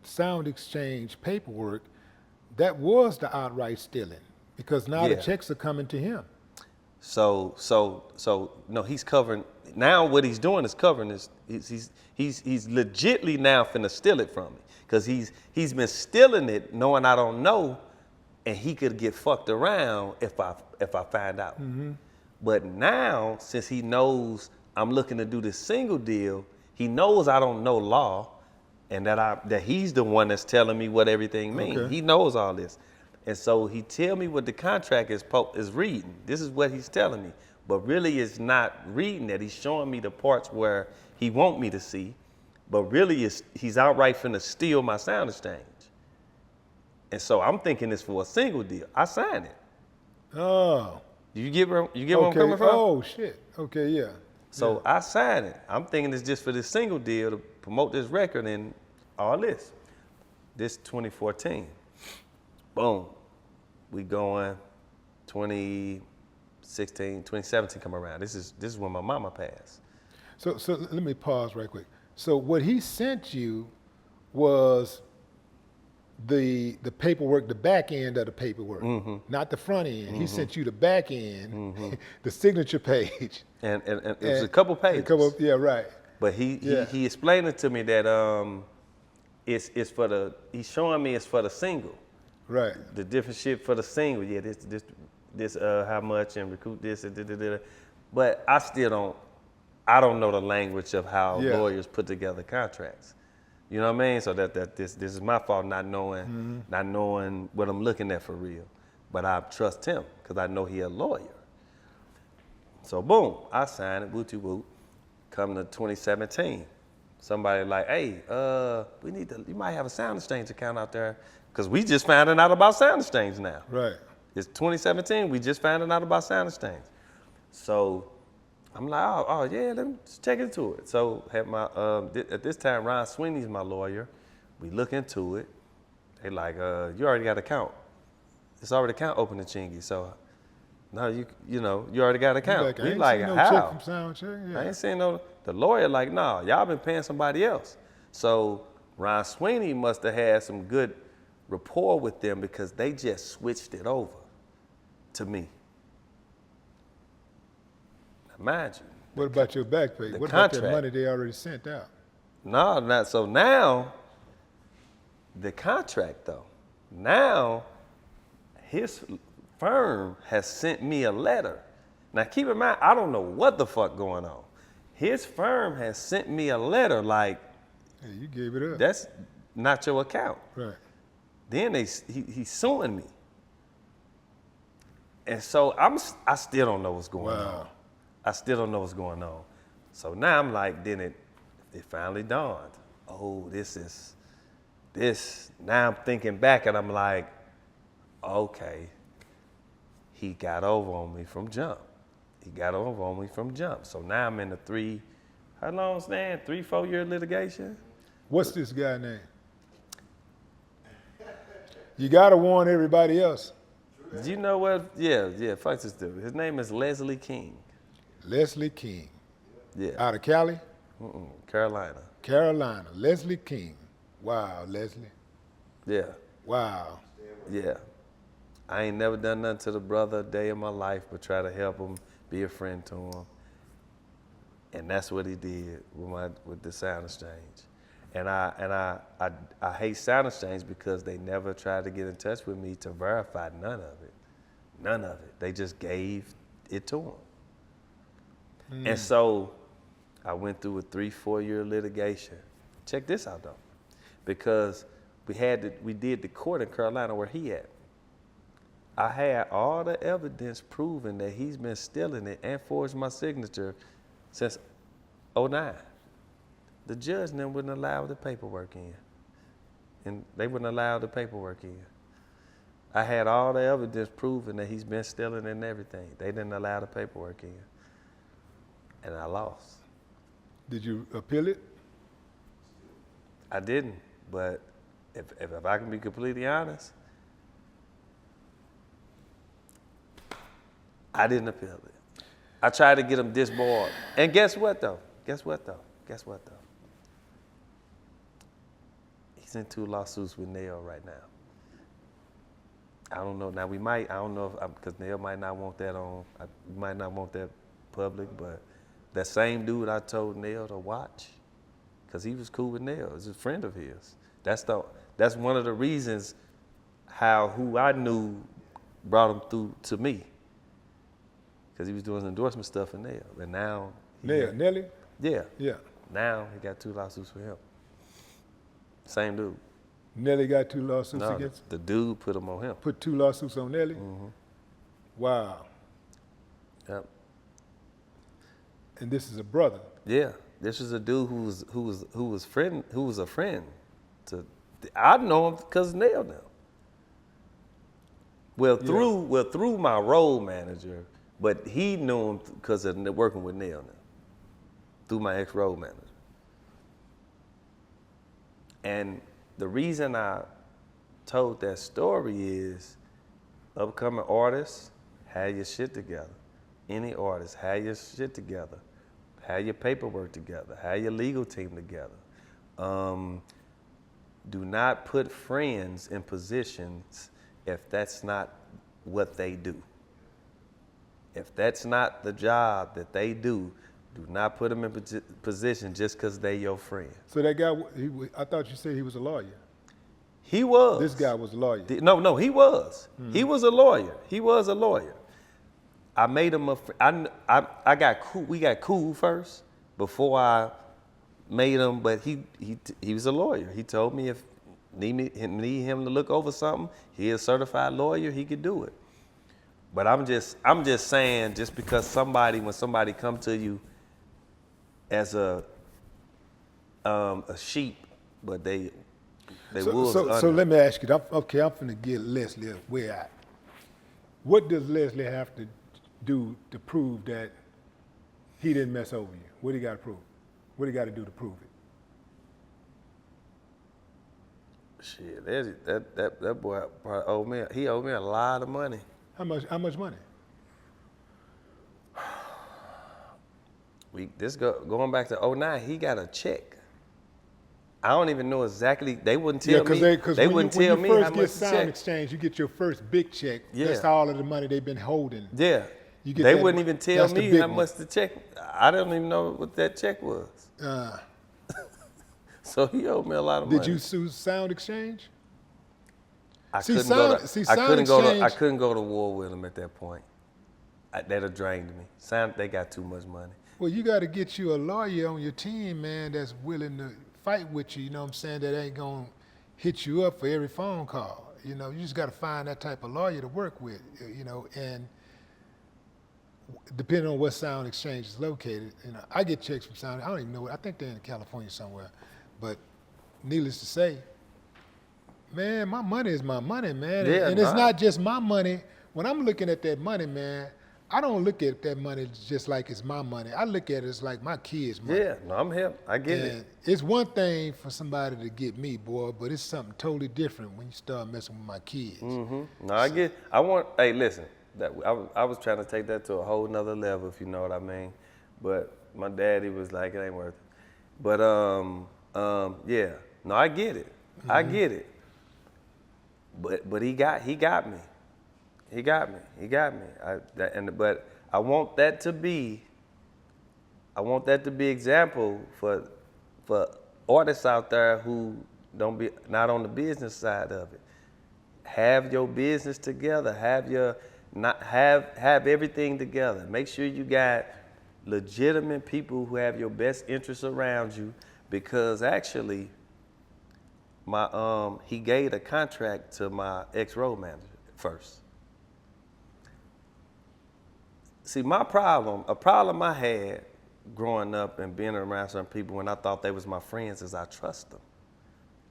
sound exchange paperwork, that was the outright stealing, because now the Yeah. checks are coming to him. So no, he's covering now. What he's doing is covering this. He's legitly now finna steal it from me, because he's been stealing it knowing I don't know, and he could get fucked around if I find out. Mm-hmm. But now, since he knows I'm looking to do this single deal, he knows I don't know law, and that he's the one that's telling me what everything means. Okay. He knows all this. And so he tell me what the contract is reading. This is what he's telling me. But really it's not reading it. He's showing me the parts where he want me to see. But really he's outright finna steal my sound exchange. And so I'm thinking it's for a single deal. I signed it. Oh. You get where I'm coming from? Oh shit. Okay, yeah. So I signed it. I'm thinking it's just for this single deal to promote this record and all this. This 2014. Boom. We going 2017 come around. This is when my mama passed. So let me pause right quick. So what he sent you was the paperwork, the back end of the paperwork, not the front end. He sent you the back end, the signature page. And it was a couple pages. Yeah, right. But he explained it to me that it's for the, he's showing me it's for the single. Right. The different shit for the single. Yeah, this how much and recoup this and da. But I don't know the language of how lawyers put together contracts. You know what I mean? So that this is my fault not knowing what I'm looking at for real. But I trust him because I know he a lawyer. So boom, I signed it, wooty woot. Come to 2017. Somebody like, hey, you might have a sound exchange account out there. Because we just finding out about sound exchange now. Right. It's 2017, we just finding out about sound exchange. So I'm like, oh yeah, let me just check into it. So had my at this time, Ron Sweeney's my lawyer. We look into it. They like, you already got an account. It's already account open to Chingy. So no, you already got an account. We like, no how? check from sound check. Yeah. I ain't seen no. The lawyer like, nah, y'all been paying somebody else. So Ron Sweeney must have had some good rapport with them because they just switched it over to me. Now, mind you. What about your back pay? What about that money they already sent out? No, not so. Now, the contract though. Now, his firm has sent me a letter. Now, keep in mind, I don't know what the fuck going on. His firm has sent me a letter like, hey, you gave it up. That's not your account. Right. Then he's suing me. And so I still don't know what's going on. I still don't know what's going on. So now I'm like, then it finally dawned. Oh, this. Now I'm thinking back and I'm like, okay, he got over on me from jump. So now I'm in the 3-4 year litigation. What's this guy name? You gotta warn everybody else. Do you know what? Yeah, fuck this dude. His name is Leslie King. Leslie King. Yeah. Out of Cali? Carolina. Carolina. Leslie King. Wow, Leslie. Yeah. Wow. Yeah. I ain't never done nothing to the brother a day in my life but try to help him, be a friend to him. And that's what he did with the sound exchange. And I hate sound exchange because they never tried to get in touch with me to verify none of it. None of it. They just gave it to him. And so I went through a 3-4 year litigation. Check this out though. Because we did the court in Carolina where he at. I had all the evidence proving that he's been stealing it and forged my signature since '09. The judge then wouldn't allow the paperwork in. And they wouldn't allow the paperwork in. I had all the evidence proving that he's been stealing and everything. They didn't allow the paperwork in. And I lost. Did you appeal it? I didn't, but if I can be completely honest, I didn't appeal it. I tried to get him disbarred. And guess what though? He's in 2 lawsuits with Nell right now. I don't know. Now I don't know if, because Nell might not want that might not want that public, but that same dude I told Nell to watch, because he was cool with Nell, is a friend of his. That's one of the reasons who I knew brought him through to me, because he was doing endorsement stuff for Nell. And now Nelly? Yeah. Yeah. Now he got 2 lawsuits for him. Same dude. Nelly got 2 lawsuits No, against? the dude put them on him. Put 2 lawsuits on Nelly? Mm-hmm. Wow. Yep. And this is a brother. Yeah. This is a dude who was a friend to. I know him because Nell now. Through my role manager, but he knew him because of working with Nell now. Through my ex-role manager. And the reason I told that story is upcoming artists, have your shit together. Any artist, have your shit together. Have your paperwork together. Have your legal team together. Do not put friends in positions if that's not what they do. If that's not the job that they do not put them in position just because they your friend. So that guy, I thought you said he was a lawyer. He was. This guy was a lawyer. No, he was. Mm-hmm. He was a lawyer. I made him I got cool. We got cool first before I made him. But he was a lawyer. He told me if need him to look over something, he is a certified lawyer. He could do it. But I'm just saying, just because when somebody come to you as a sheep, but they wolves under. So let me ask you. I'm finna get Leslie way out. What does Leslie have to do to prove that he didn't mess over you? What do you got to prove? What do you got to do to prove it? Shit, that boy probably owed me a lot of money. How much money? Going back to '09, he got a check. I don't even know exactly. They wouldn't tell me. They wouldn't tell me how much the check. When you first get Sound Exchange, you get your first big check. Yeah. That's all of the money they've been holding. Yeah. They wouldn't even tell me how much the check. I don't even know what that check was. So he owed me a lot of money. Did you sue Sound Exchange? I couldn't go to war with them at that point. That'd have drained me. They got too much money. Well, you got to get you a lawyer on your team, man, that's willing to fight with you, you know what I'm saying, that ain't going to hit you up for every phone call. You know, you just got to find that type of lawyer to work with, you know, and depending on what Sound Exchange is located, you know, I get checks from Sound, I don't even know, I think they're in California somewhere, but needless to say, man, my money is my money, man, and it's not just my money. When I'm looking at that money, man, I don't look at that money just like it's my money. I look at it as like my kids' money. Yeah, no, I'm him. I get it. It's one thing for somebody to get me, boy, but it's something totally different when you start messing with my kids. Mm-hmm. No, hey, listen, I was trying to take that to a whole nother level, if you know what I mean. But my daddy was like, it ain't worth it. But, yeah, no, I get it. Mm-hmm. I get it. But he got me. He got me. But I want that to be example for artists out there who not on the business side of it. Have your business together. Have everything together. Make sure you got legitimate people who have your best interests around you, because actually he gave a contract to my ex-role manager first. See, a problem I had growing up and being around certain people when I thought they was my friends is I trust them.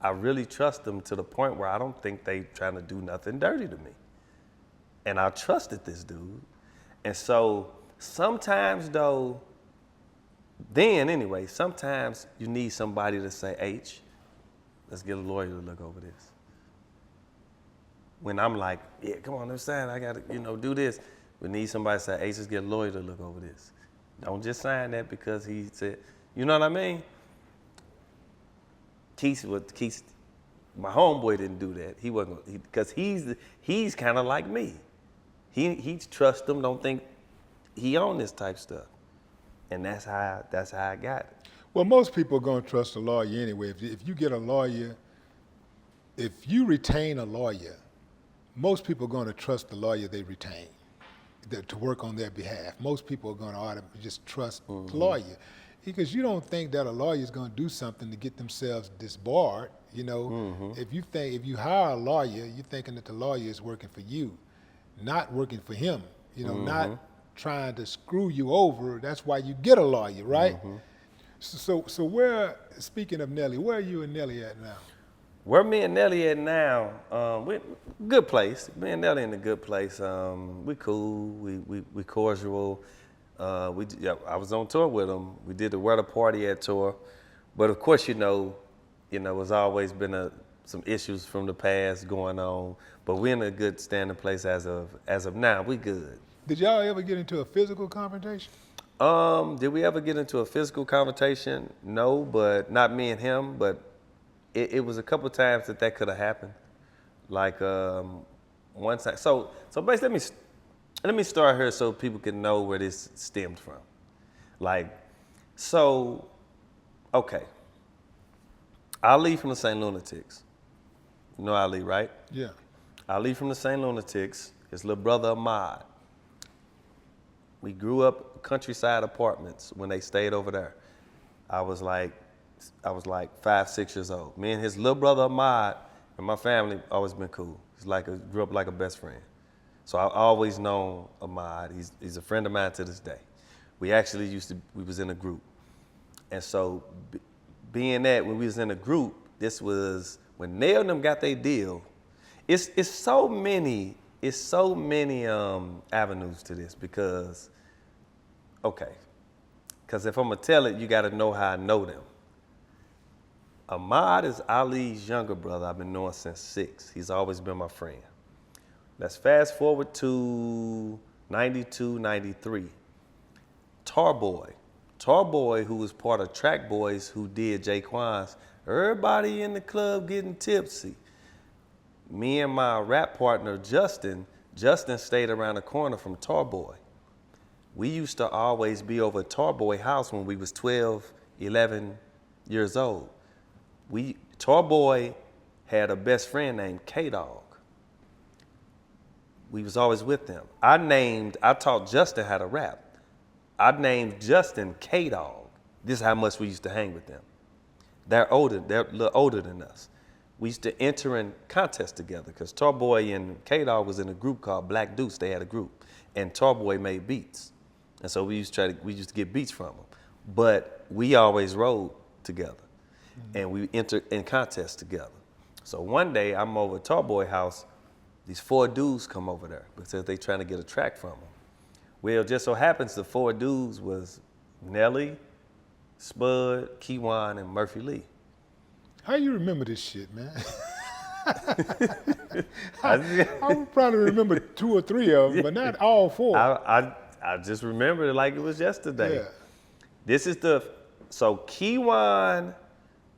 I really trust them to the point where I don't think they trying to do nothing dirty to me. And I trusted this dude. And so sometimes though, sometimes you need somebody to say, H, let's get a lawyer to look over this. When I'm like, yeah, come on, understand, I gotta, do this. We need somebody to say, H, let's get a lawyer to look over this. Don't just sign that because he said, you know what I mean? Keith, my homeboy didn't do that. He wasn't, because he's kind of like me. He trusts them, don't think he own this type stuff. And that's how I got it. Well, most people are going to trust a lawyer anyway. If you get a lawyer, if you retain a lawyer, most people are going to trust the lawyer they retain to work on their behalf. Most people are going to just trust the lawyer because you don't think that a lawyer is going to do something to get themselves disbarred. If you hire a lawyer, you're thinking that the lawyer is working for you, not working for him. Not trying to screw you over. That's why you get a lawyer, right? So where, speaking of Nelly, where are you and Nelly at now? Where me and Nelly at now, we good place. Me and Nelly in a good place. We cool, we cordial. I was on tour with him. We did the Where the Party At tour. But of course, there's always been some issues from the past going on. But we're in a good standing place as of now. We good. Did y'all ever get into a physical confrontation? Did we ever get into a physical confrontation? No, but not me and him. But it was a couple times that could have happened. Like one time. So basically, let me start here so people can know where this stemmed from. Okay. Ali from the St. Lunatics. You know Ali, right? Yeah. Ali from the St. Lunatics, his little brother Ahmad. We grew up countryside apartments when they stayed over there. I was like 5, 6 years old. Me and his little brother Ahmad and my family always been cool. Grew up like a best friend. So I always known Ahmad. He's a friend of mine to this day. We was in a group. And so being that when we was in a group, this was when Nail and them got their deal. It's so many avenues to this because if I'm gonna tell it, you gotta know how I know them. Ahmad is Ali's younger brother I've been knowing since 6. He's always been my friend. Let's fast forward to 92, 93. Tarboy, who was part of Track Boys, who did Jaquan's, everybody in the club getting tipsy. Me and my rap partner, Justin stayed around the corner from Tarboy. We used to always be over at Tarboy house when we was 12, 11 years old. Tarboy had a best friend named K-Dog. We was always with them. I taught Justin how to rap. I named Justin K-Dog. This is how much we used to hang with them. They're a little older than us. We used to enter in contests together because Tarboy and K-Dog was in a group called Black Deuce. They had a group, and Tarboy made beats, and so we used to get beats from them. But we always rode together, and we entered in contests together. So one day I'm over at Tarboy house. These 4 dudes come over there because they trying to get a track from them. Well, it just so happens the 4 dudes was Nelly, Spud, Keywan, and Murphy Lee. How you remember this shit, man? I'm probably remember 2 or 3 of them, but not all 4. I just remember it like it was yesterday. Yeah. This is so Keywan,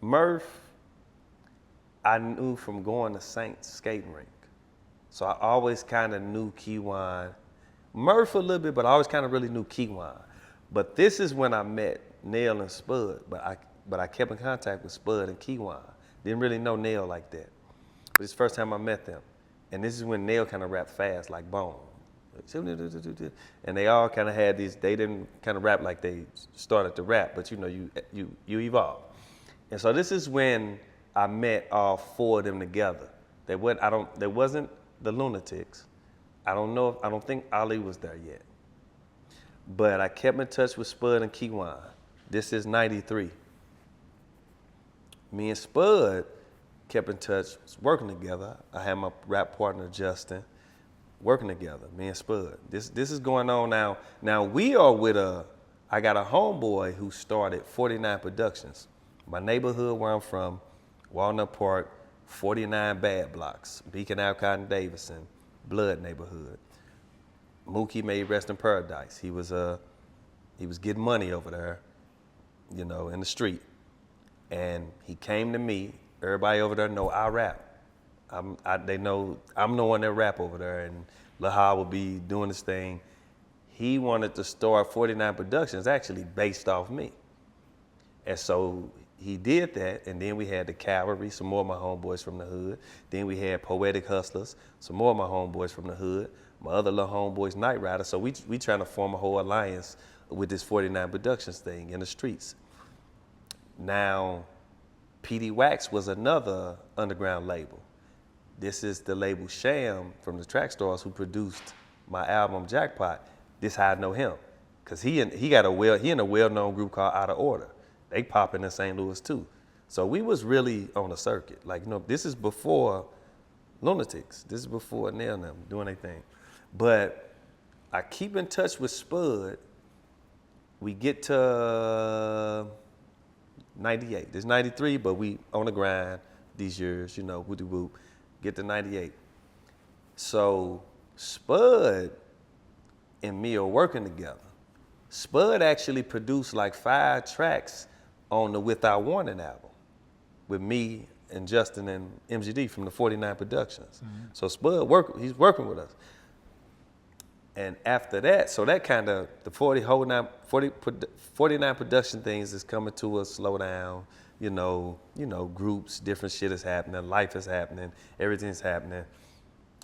Murph, I knew from going to Saints skating rink. So I always kind of knew Keywan. Murph a little bit, but I always kind of really knew Keywan. But this is when I met Nail and Spud, but I kept in contact with Spud and Keywan. Didn't really know Nail like that. But it's the first time I met them. And this is when Nail kind of rapped fast like Bone. And they all kind of had these, they didn't kind of rap like they started to rap, but you evolve. And so this is when I met all 4 of them together. There wasn't the Lunatics. I don't think Ali was there yet. But I kept in touch with Spud and Keywan. This is 93. Me and Spud kept in touch, working together. I had my rap partner, Justin, working together, me and Spud. This is going on now. Now we are with I got a homeboy who started 49 Productions. My neighborhood where I'm from, Walnut Park, 49 Bad Blocks, Beacon, Alcott, and Davidson, Blood neighborhood. Mookie made Rest in Paradise. He was getting money over there, you know, in the street. And he came to me. Everybody over there know I rap. They know I'm the one that rap over there, and Lahal will be doing this thing. He wanted to start 49 Productions, actually based off me. And so he did that, and then we had the Cavalry, some more of my homeboys from the hood. Then we had Poetic Hustlers, some more of my homeboys from the hood. My other little homeboys, Night Rider. So we trying to form a whole alliance with this 49 Productions thing in the streets. Now, PD Wax was another underground label. This is the label Sham from the Track Stars who produced my album Jackpot. This how I know him, cause he in a well-known group called Out of Order. They popping in St. Louis too. So we was really on the circuit. Like, you know, this is before Lunatics. This is before Nelly and them doing their thing. But I keep in touch with Spud. We get to 98. There's 93, but we on the grind these years, you know, whoop-de-whoop. Get to 98. So Spud and me are working together. Spud actually produced like 5 tracks on the Without Warning album with me and Justin and MGD from the 49 Productions. Mm-hmm. So Spud he's working with us. And after that, so that kind of, the 49 production things is coming to us, slow down, you know, groups, different shit is happening, life is happening, everything's happening.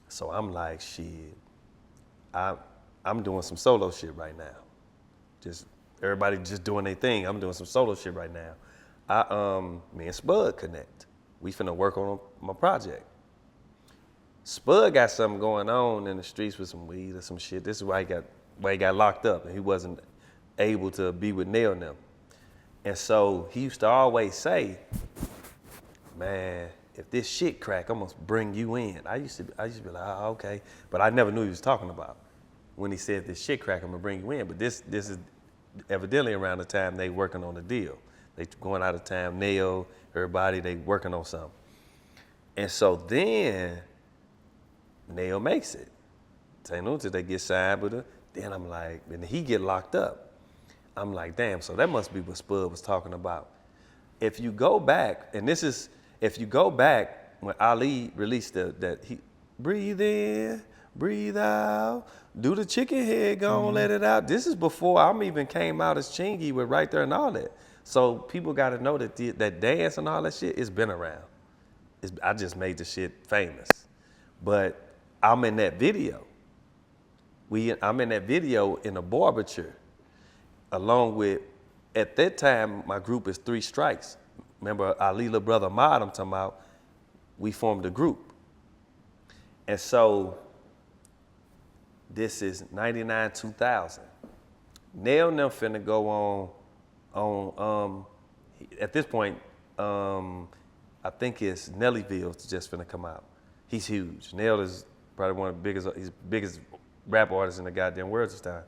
So I'm like, shit, I'm doing some solo shit right now. Just everybody just doing their thing. I'm doing some solo shit right now. Me and Spud connect. We finna work on my project. Spud got something going on in the streets with some weed or some shit. This is why he got locked up, and he wasn't able to be with Nelly and them. And so he used to always say, man, if this shit crack, I'm gonna bring you in. I used to be like, oh, okay. But I never knew he was talking about when he said, this shit crack, I'm gonna bring you in. But this is evidently around the time they working on the deal. They going out of town, Nelly, everybody, they working on something. And so then Nelly makes it. St. Louis, they get signed with her. Then I'm like, and he get locked up. I'm like, damn, so that must be what Spud was talking about. If you go back, and this is, if you go back when Ali released that he, breathe in, breathe out, do the chicken head, go on, let it out. This is before I'm even came out as Chingy with Right There and all that. So people got to know that that dance and all that shit, it's been around. I just made the shit famous. But I'm in that video. I'm in that video in a barbershop, along with, at that time, my group is 3 Strikes. Remember Ali, little brother Ahmad, I'm talking about, we formed a group. And so this is 99, 2000. Nelly and them finna go on at this point, I think it's Nellyville's just finna come out. He's huge. Nelly is probably one of the biggest rap artists in the goddamn world this time.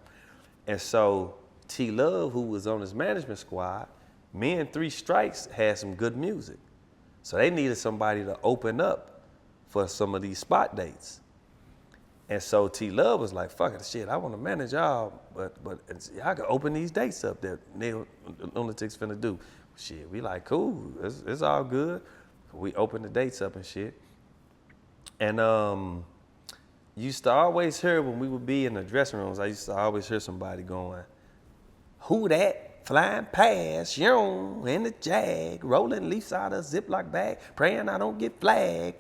And so T Love, who was on his management squad, me and 3 Strikes had some good music. So they needed somebody to open up for some of these spot dates. And so T Love was like, fuck it, shit, I want to manage y'all, but I can open these dates up that Nelly Lunatics finna do. Shit, we like, cool, it's all good. We open the dates up and shit. And you used to always hear when we would be in the dressing rooms, I used to always hear somebody going, who that? Flying past, young, in the Jag, rolling leaves out of a Ziploc bag, praying I don't get flagged,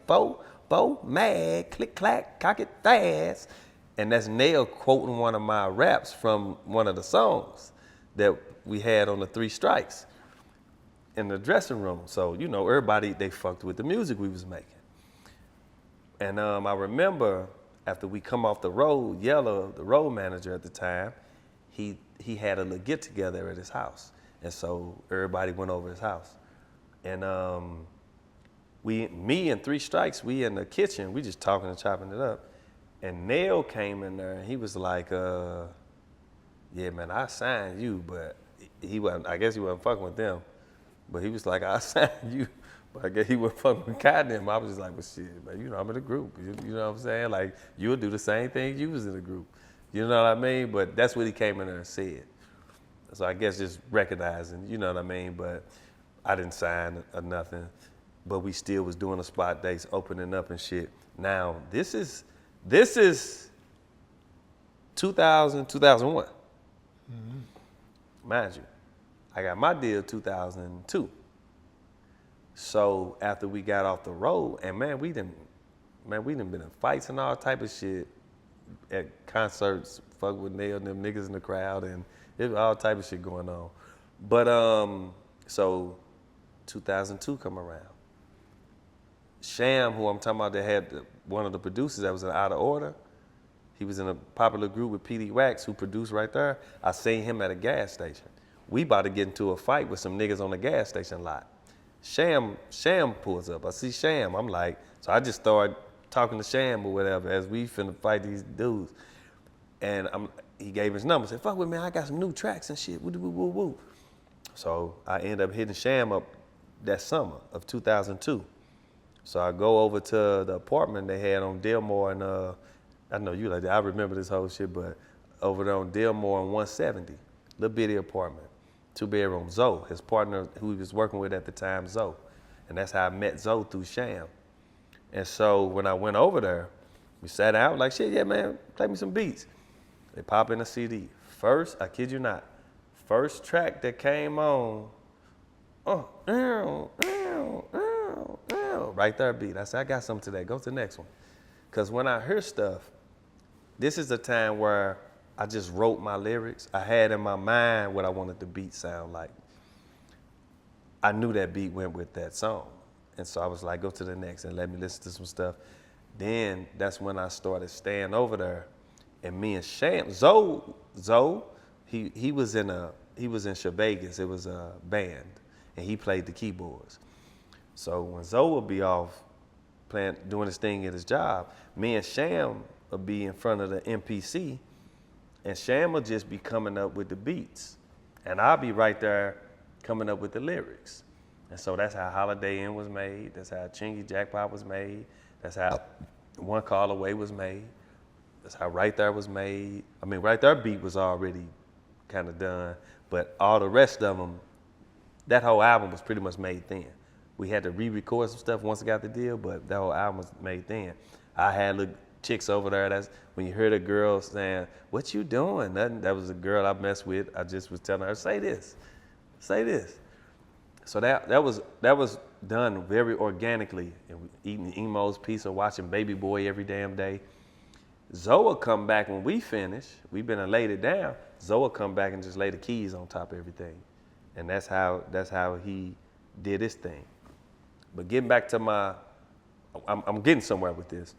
mad, click, clack, cock it fast. And that's Nelly quoting one of my raps from one of the songs that we had on the 3 Strikes in the dressing room. So, you know, everybody, they fucked with the music we was making. And I remember after we come off the road, Yellow, the road manager at the time, he had a little get together at his house, and so everybody went over his house, and me and Three Strikes, we in the kitchen, we just talking and chopping it up, and Nail came in there, and he was like, yeah, man, I signed you, but he wasn't. I guess he wasn't fucking with them, but he was like, I signed you. But I guess he wasn't fucking with Kai and them. I was just like, well, shit, man, you know, I'm in a group. You know what I'm saying? Like, you'll do the same thing you was in a group. You know what I mean? But that's what he came in there and said. So I guess just recognizing, you know what I mean? But I didn't sign or nothing. But we still was doing the spot dates, opening up and shit. Now, this is 2000, 2001. Mind you, I got my deal 2002. So after we got off the road, and man, we done been in fights and all type of shit at concerts, fuck with Nail and them niggas in the crowd, and there's all type of shit going on. But so 2002 come around. Sham, who I'm talking about, that had one of the producers that was in Out of Order. He was in a popular group with PD Wax, who produced right there. I seen him at a gas station. We about to get into a fight with some niggas on the gas station lot. Sham pulls up. I see Sham. I'm like, so I just started talking to Sham or whatever as we finna fight these dudes. And he gave his number. Said, fuck with me, I got some new tracks and shit. Woo, woo, woo, woo. So I end up hitting Sham up that summer of 2002. So I go over to the apartment they had on Delmore, and I know you like that. I remember this whole shit, but over there on Delmore on 170, little bitty apartment. 2-bedroom, Zoe, his partner who he was working with at the time, Zoe. And that's how I met Zoe, through Sham. And so when I went over there, we sat down, like, shit, yeah, man, play me some beats. They pop in a CD. First, I kid you not, first track that came on, right there beat. I said, I got something today, go to the next one. Because when I hear stuff, this is a time where I just wrote my lyrics. I had in my mind what I wanted the beat sound like. I knew that beat went with that song. And so I was like, go to the next and let me listen to some stuff. Then that's when I started staying over there. And me and Sham, Zoe, he was in Vegas. It was a band, and he played the keyboards. So when Zoe would be off doing his thing at his job, me and Sham would be in front of the MPC, and Sham will just be coming up with the beats. And I'll be right there coming up with the lyrics. And so that's how Holiday Inn was made. That's how Chingy Jackpot was made. That's how One Call Away was made. That's how Right There was made. I mean, Right There beat was already kind of done, but all the rest of them, that whole album was pretty much made then. We had to re-record some stuff once I got the deal, but that whole album was made then. I had little chicks over there. That's when you hear the girl saying, "What you doing?" Nothing. That was a girl I messed with. I just was telling her, "Say this, say this." So that was done very organically. And we eating Emo's pizza, watching Baby Boy every damn day. Zoe will come back when we finish. We've been and laid it down. Zoe will come back and just lay the keys on top of everything, and that's how he did his thing. But getting back to I'm getting somewhere with this.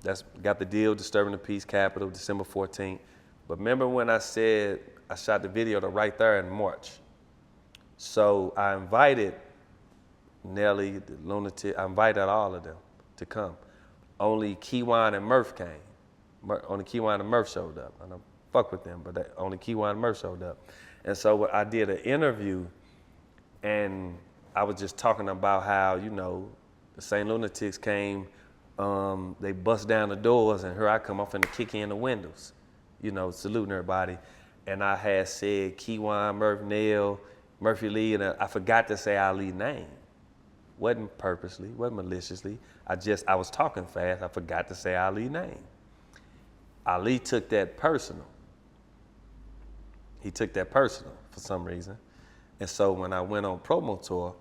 That's got the deal, Disturbing the Peace, Capitol, December 14th. But remember when I said I shot the video to Right There in March? So I invited Nelly, the Lunatic, I invited all of them to come. Only Keywan and Murph came. Only Keywan and Murph showed up. I don't fuck with them, but only Keywan and Murph showed up. And so I did an interview, and I was just talking about how, you know, the St. Lunatics came, they bust down the doors, and here I come, I'm finna kick in the windows, you know, saluting everybody. And I had said Keywan, Murph, Nail, Murphy Lee, and I forgot to say Ali's name. Wasn't purposely, wasn't maliciously. I was talking fast, I forgot to say Ali's name. Ali took that personal. He took that personal for some reason. And so when I went on promo tour,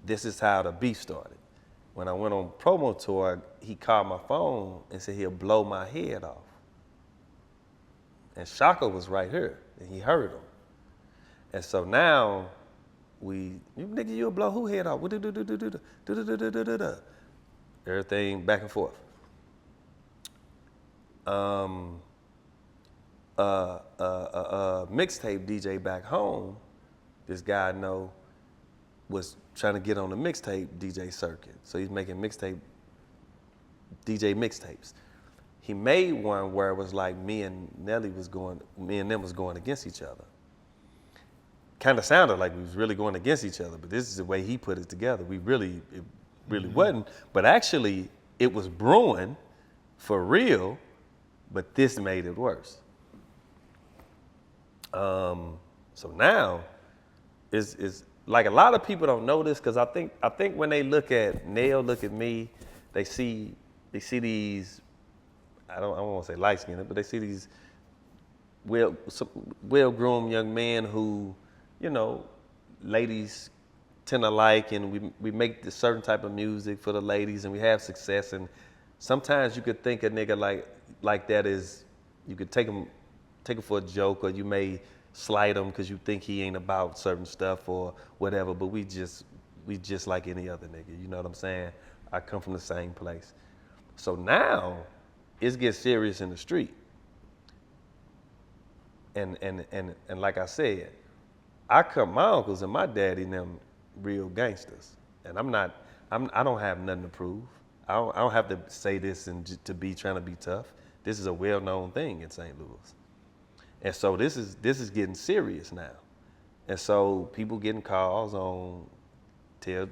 this is how the beef started. When I went on promo tour, he called my phone and said he'll blow my head off. And Shaka was right here, and he heard him. And so now nigga, you'll blow who head off? Everything back and forth. mixtape DJ back home, this guy I know was trying to get on the mixtape DJ circuit. So he's making DJ mixtapes. He made one where it was like me and them was going against each other. Kind of sounded like we was really going against each other, but this is the way he put it together. It really wasn't. But actually, it was brewing for real, but this made it worse. So now, is like a lot of people don't know this because I think when they look at me, they see these. I don't want to say light skinned, but they see these well-groomed young men who, you know, ladies tend to like, and we make this certain type of music for the ladies, and we have success. And sometimes you could think a nigga like that is, you could take him for a joke, or you may slight him because you think he ain't about certain stuff or whatever. But we just like any other nigga. You know what I'm saying? I come from the same place. So now it gets serious in the street. And like I said, my uncles and my daddy and them real gangsters. And I don't have nothing to prove. I don't have to say this to be trying to be tough. This is a well-known thing in St. Louis. And so this is getting serious now. And so people getting calls on tell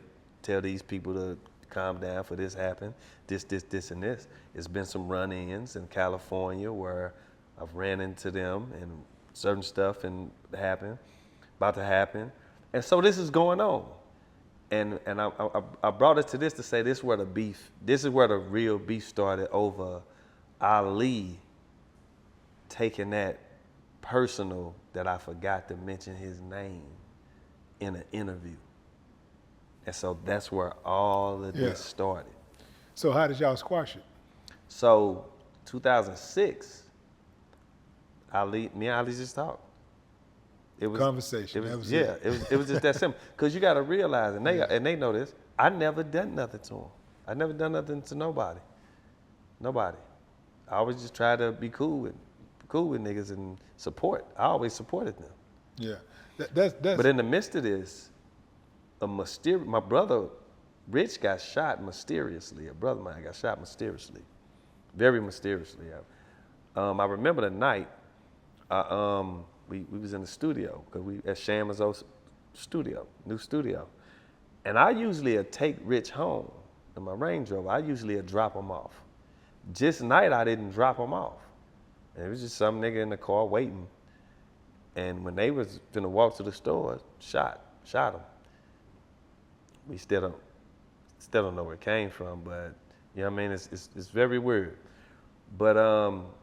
these people to calm down for this happen, this, and this. It's been some run-ins in California where I've ran into them and certain stuff about to happen. And so this is going on. And I brought it to this to say this is where the real beef started over Ali taking that personal that I forgot to mention his name in an interview. And so that's where all of this started. So how did y'all squash it? So 2006, me and Ali just talked. It was conversation. It was just that simple. Because you got to realize, and they know this, I never done nothing to him. I never done nothing to nobody. I always just try to be cool with niggas and support. I always supported them. Yeah, that's. But in the midst of this, my brother Rich got shot mysteriously. A brother of mine got shot mysteriously, very mysteriously. I remember the night. We was in the studio because we at Shamazo's studio, new studio, and I usually take Rich home in my Range Rover. I usually drop him off. Just night I didn't drop him off. And it was just some nigga in the car waiting. And when they was gonna walk to the store, shot him. We still don't know where it came from, but you know what I mean? It's very weird. But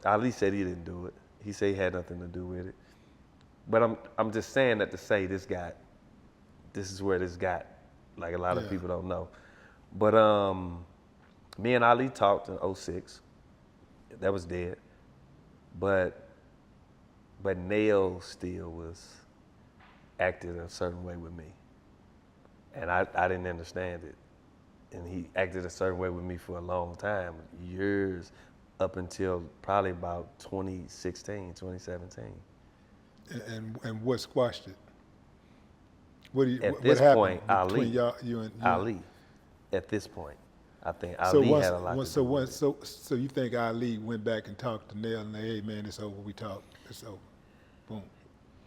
Ali said he didn't do it. He said he had nothing to do with it. But I'm just saying that to say this is where this got, like a lot of people don't know. But me and Ali talked in 2006. That was dead. But Nail still was acting a certain way with me. And I didn't understand it. And he acted a certain way with me for a long time, years, up until probably about 2016, 2017. And what squashed it? What this happened point, between you and Ali. At this point, I think Ali had a lot to do with it. So you think Ali went back and talked to Nelly and hey man, it's over. We talked. It's over. Boom.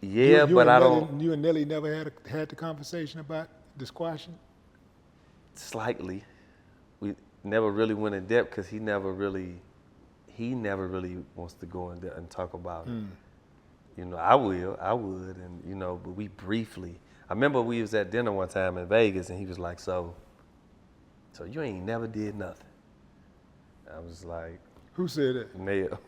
Yeah, but I don't. You and Nelly never had the conversation about the squashing? Slightly. We never really went in depth because he never really wants to go in there and talk about it. You know, I would, and you know, but we briefly. I remember we was at dinner one time in Vegas, and he was like, "So you ain't never did nothing." I was like, "Who said that?" Neil.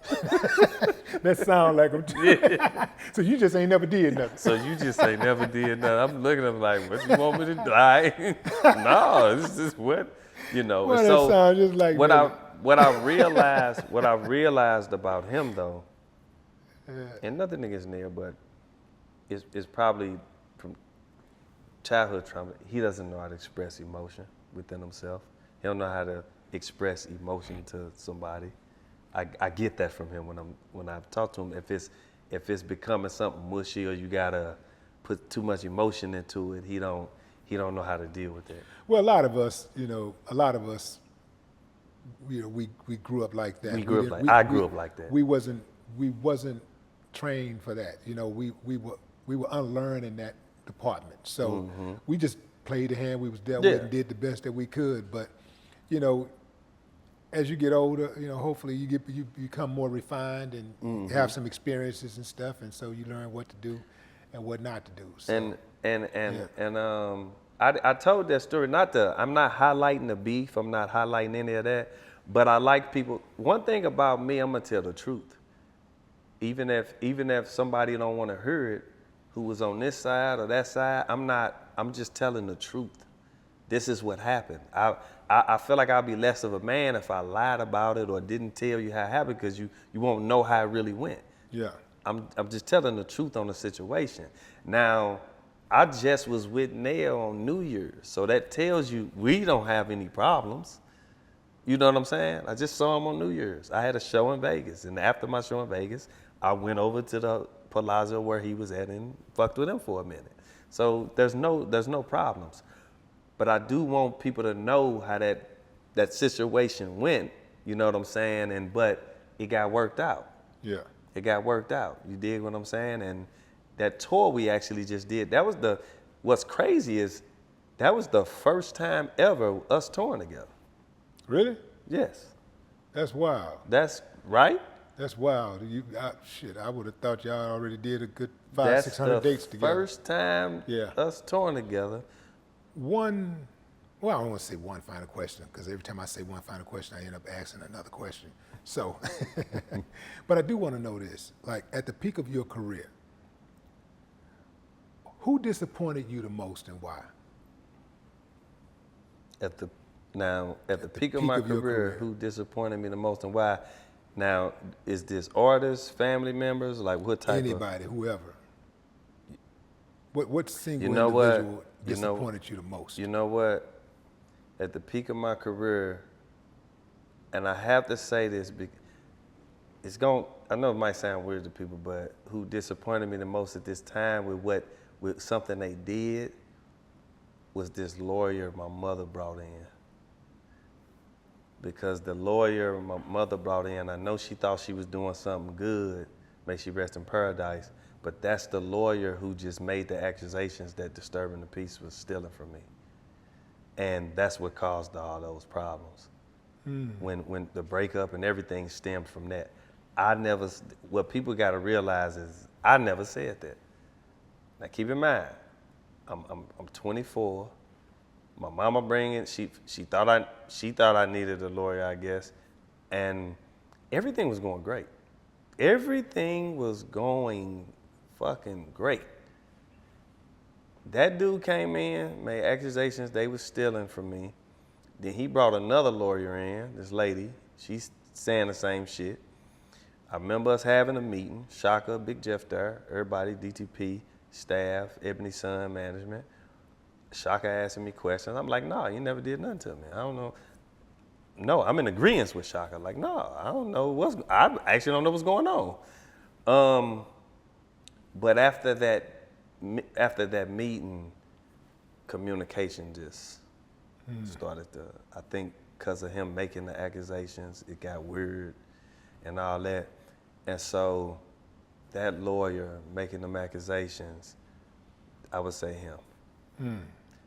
That sound like him. Yeah. So you just ain't never did nothing. So you just ain't never did nothing. I'm looking at him like, "What you want me to do?" No, this is what, you know. Well, so that sound just like what I realized about him though. And nothing against Neil, but it's probably from childhood trauma. He doesn't know how to express emotion within himself. He don't know how to express emotion to somebody. I get that from him when I've talked to him. if it's becoming something mushy or you gotta put too much emotion into it, he don't know how to deal with that. Well, a lot of us, we grew up like that. We grew up like I grew up like that. We wasn't trained for that. We were unlearned in that department. So we just played the hand we was dealt with and did the best that we could. But as you get older, hopefully you become more refined and have some experiences and stuff, and so you learn what to do and what not to do. So, I told that story. I'm not highlighting the beef. I'm not highlighting any of that. But I like people. One thing about me, I'm gonna tell the truth. Even if somebody don't want to hear it, who was on this side or that side, I'm just telling the truth. This is what happened. I feel like I'll be less of a man if I lied about it or didn't tell you how it happened, because you won't know how it really went. Yeah. I'm just telling the truth on the situation. Now, I just was with Nell on New Year's, so that tells you we don't have any problems. You know what I'm saying? I just saw him on New Year's. I had a show in Vegas, and after my show in Vegas, I went over to the Palazzo where he was at and fucked with him for a minute. So there's no problems. But I do want people to know how that situation went. You know what I'm saying? But it got worked out. Yeah. It got worked out. You dig what I'm saying? And that tour we actually just did, what's crazy is that was the first time ever us touring together. Really? Yes. That's wild. That's right? That's wild. I would have thought y'all already did a good 500-600 dates together. First time us touring together. I don't want to say one final question, because every time I say one final question, I end up asking another question. So, but I do want to know this. Like, at the peak of your career, who disappointed you the most and why? At the peak of my career, who disappointed me the most and why? Now, is this artists, family members, like what type Anybody, whoever. What single individual disappointed you the most? You know what? At the peak of my career, and I have to say this, I know it might sound weird to people, but who disappointed me the most at this time with something they did was this lawyer my mother brought in. Because the lawyer my mother brought in, I know she thought she was doing something good, may she rest in paradise, but that's the lawyer who just made the accusations that Disturbing the Peace was stealing from me. And that's what caused all those problems. When the breakup and everything stemmed from that. What people gotta realize is I never said that. Now keep in mind, I'm 24. My mama she thought I needed a lawyer, I guess, and everything was going great. Everything was going fucking great. That dude came in, made accusations they was stealing from me. Then he brought another lawyer in, this lady. She's saying the same shit. I remember us having a meeting, Shaka, Big Jeff there, everybody, DTP, staff, Ebony Sun Management. Shaka asking me questions. I'm like, no, you never did nothing to me. I don't know. No, I'm in agreement with Shaka. Like, no, I don't know I actually don't know what's going on. But after that meeting, communication just started to, I think because of him making the accusations, it got weird and all that. And so that lawyer making them accusations, I would say him.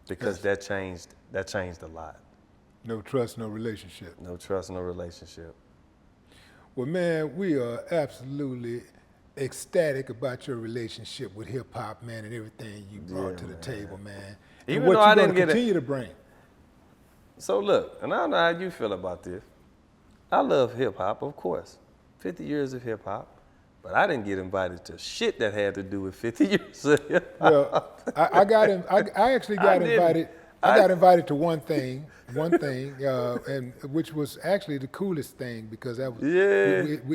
Because that changed a lot. No trust, no relationship. No trust, no relationship. Well, man, we are absolutely ecstatic about your relationship with hip hop, man, and everything you brought to the table, man. Even and what though I you're didn't going to get continue to bring. So look, and I don't know how you feel about this. I love hip hop, of course. 50 years of hip hop. But I didn't get invited to shit that had to do with 50 years of hip hop. Well, I actually got invited. I got invited to one thing, and which was actually the coolest thing, because that was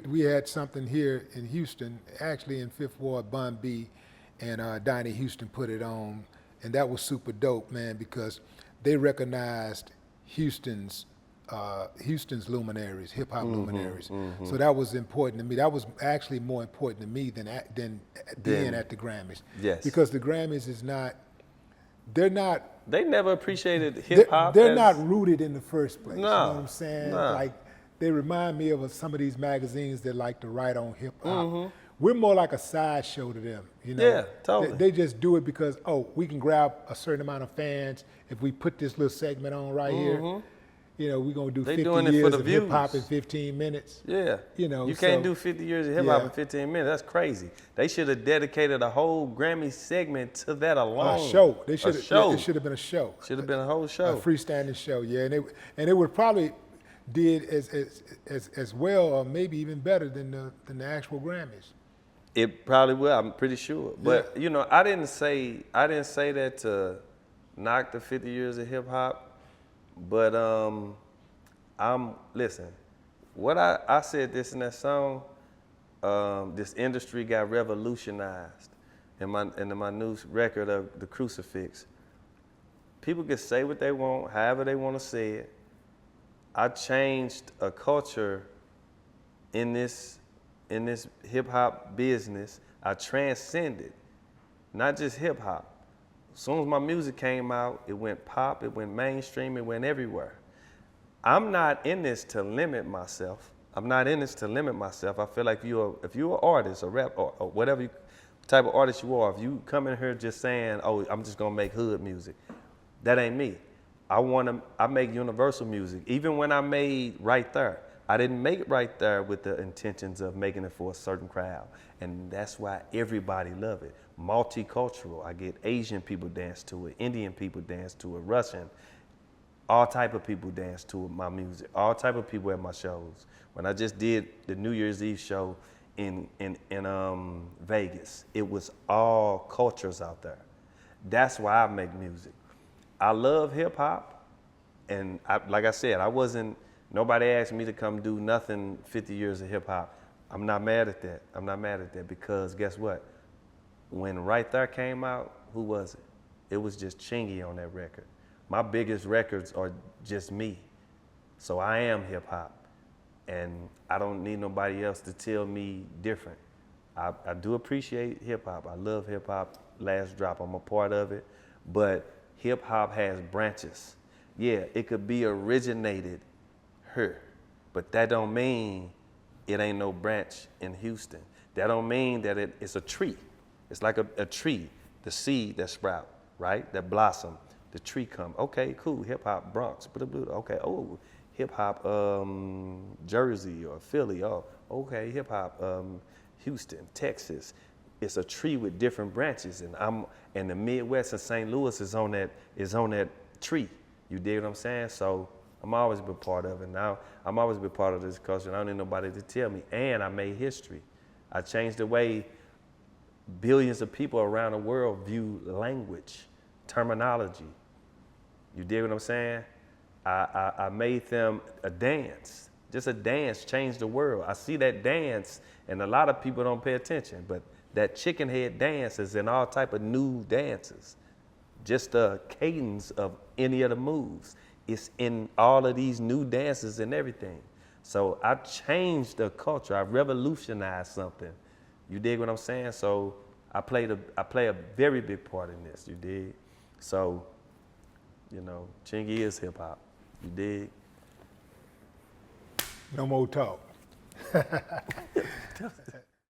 we had something here in Houston, actually in Fifth Ward, Bun B, and Donnie Houston put it on, and that was super dope, man, because they recognized Houston's Houston's luminaries, hip hop luminaries. So that was important to me. That was actually more important to me than being at the Grammys. Yes. Because the Grammys is not. They're not. They never appreciated hip hop. They're not rooted in the first place. No, you know what I'm saying? no. Like they remind me of some of these magazines that like to write on hip hop. We're more like a sideshow to them. You know? Yeah, totally. They just do it because we can grab a certain amount of fans if we put this little segment on right here. You know, we're gonna do 50 years of hip hop in 15 minutes. Yeah. You know, you can't do 50 years of hip hop in 15 minutes. That's crazy. They should have dedicated a whole Grammy segment to that alone. A show. They should have. show. It should have been a show. Should have been a whole show. A freestanding show. Yeah, and it would probably did as well or maybe even better than the actual Grammys. It probably will. I'm pretty sure. But you know, I didn't say that to knock the 50 years of hip hop. But listen, what I said this in that song, this industry got revolutionized in my new record of The Crucifix. People can say what they want, however they want to say it. I changed a culture in this hip hop business. I transcended, not just hip hop. As soon as my music came out, it went pop, it went mainstream, it went everywhere. I'm not in this to limit myself. I feel like if you're an artist, a rap, or whatever type of artist you are, if you come in here just saying, oh, I'm just gonna make hood music, that ain't me. I make universal music. Even when I made Right There, I didn't make it Right There with the intentions of making it for a certain crowd. And that's why everybody love it. Multicultural. I get Asian people dance to it, Indian people dance to it, Russian. All type of people dance to my music. All type of people at my shows. When I just did the New Year's Eve show in Vegas, it was all cultures out there. That's why I make music. I love hip hop, and like I said, nobody asked me to come do nothing 50 years of hip hop. I'm not mad at that. Because guess what? When Right There came out, who was it? It was just Chingy on that record. My biggest records are just me. So I am hip hop. And I don't need nobody else to tell me different. I do appreciate hip hop. I love hip hop. Last Drop, I'm a part of it. But hip hop has branches. Yeah, it could be originated here, but that don't mean it ain't no branch in Houston. That don't mean that it's a tree. It's like a tree, the seed that sprout, right? That blossom, the tree come. Okay, cool, hip hop Bronx. Okay, oh, hip hop Jersey or Philly. Oh, okay, hip hop Houston, Texas. It's a tree with different branches, and the Midwest and St. Louis is on that tree. You dig what I'm saying? So I'm always been part of it. Now I'm always been part of this culture, and I don't need nobody to tell me. And I made history. I changed the way billions of people around the world view language, terminology. You dig what I'm saying? I made them a dance. Just a dance changed the world. I see that dance, and a lot of people don't pay attention, but that chicken head dance is in all type of new dances. Just the cadence of any of the moves. It's in all of these new dances and everything. So I changed the culture. I revolutionized something. You dig what I'm saying? So I play a very big part in this. You dig? So, you know, Chingy is hip hop. You dig? No more talk.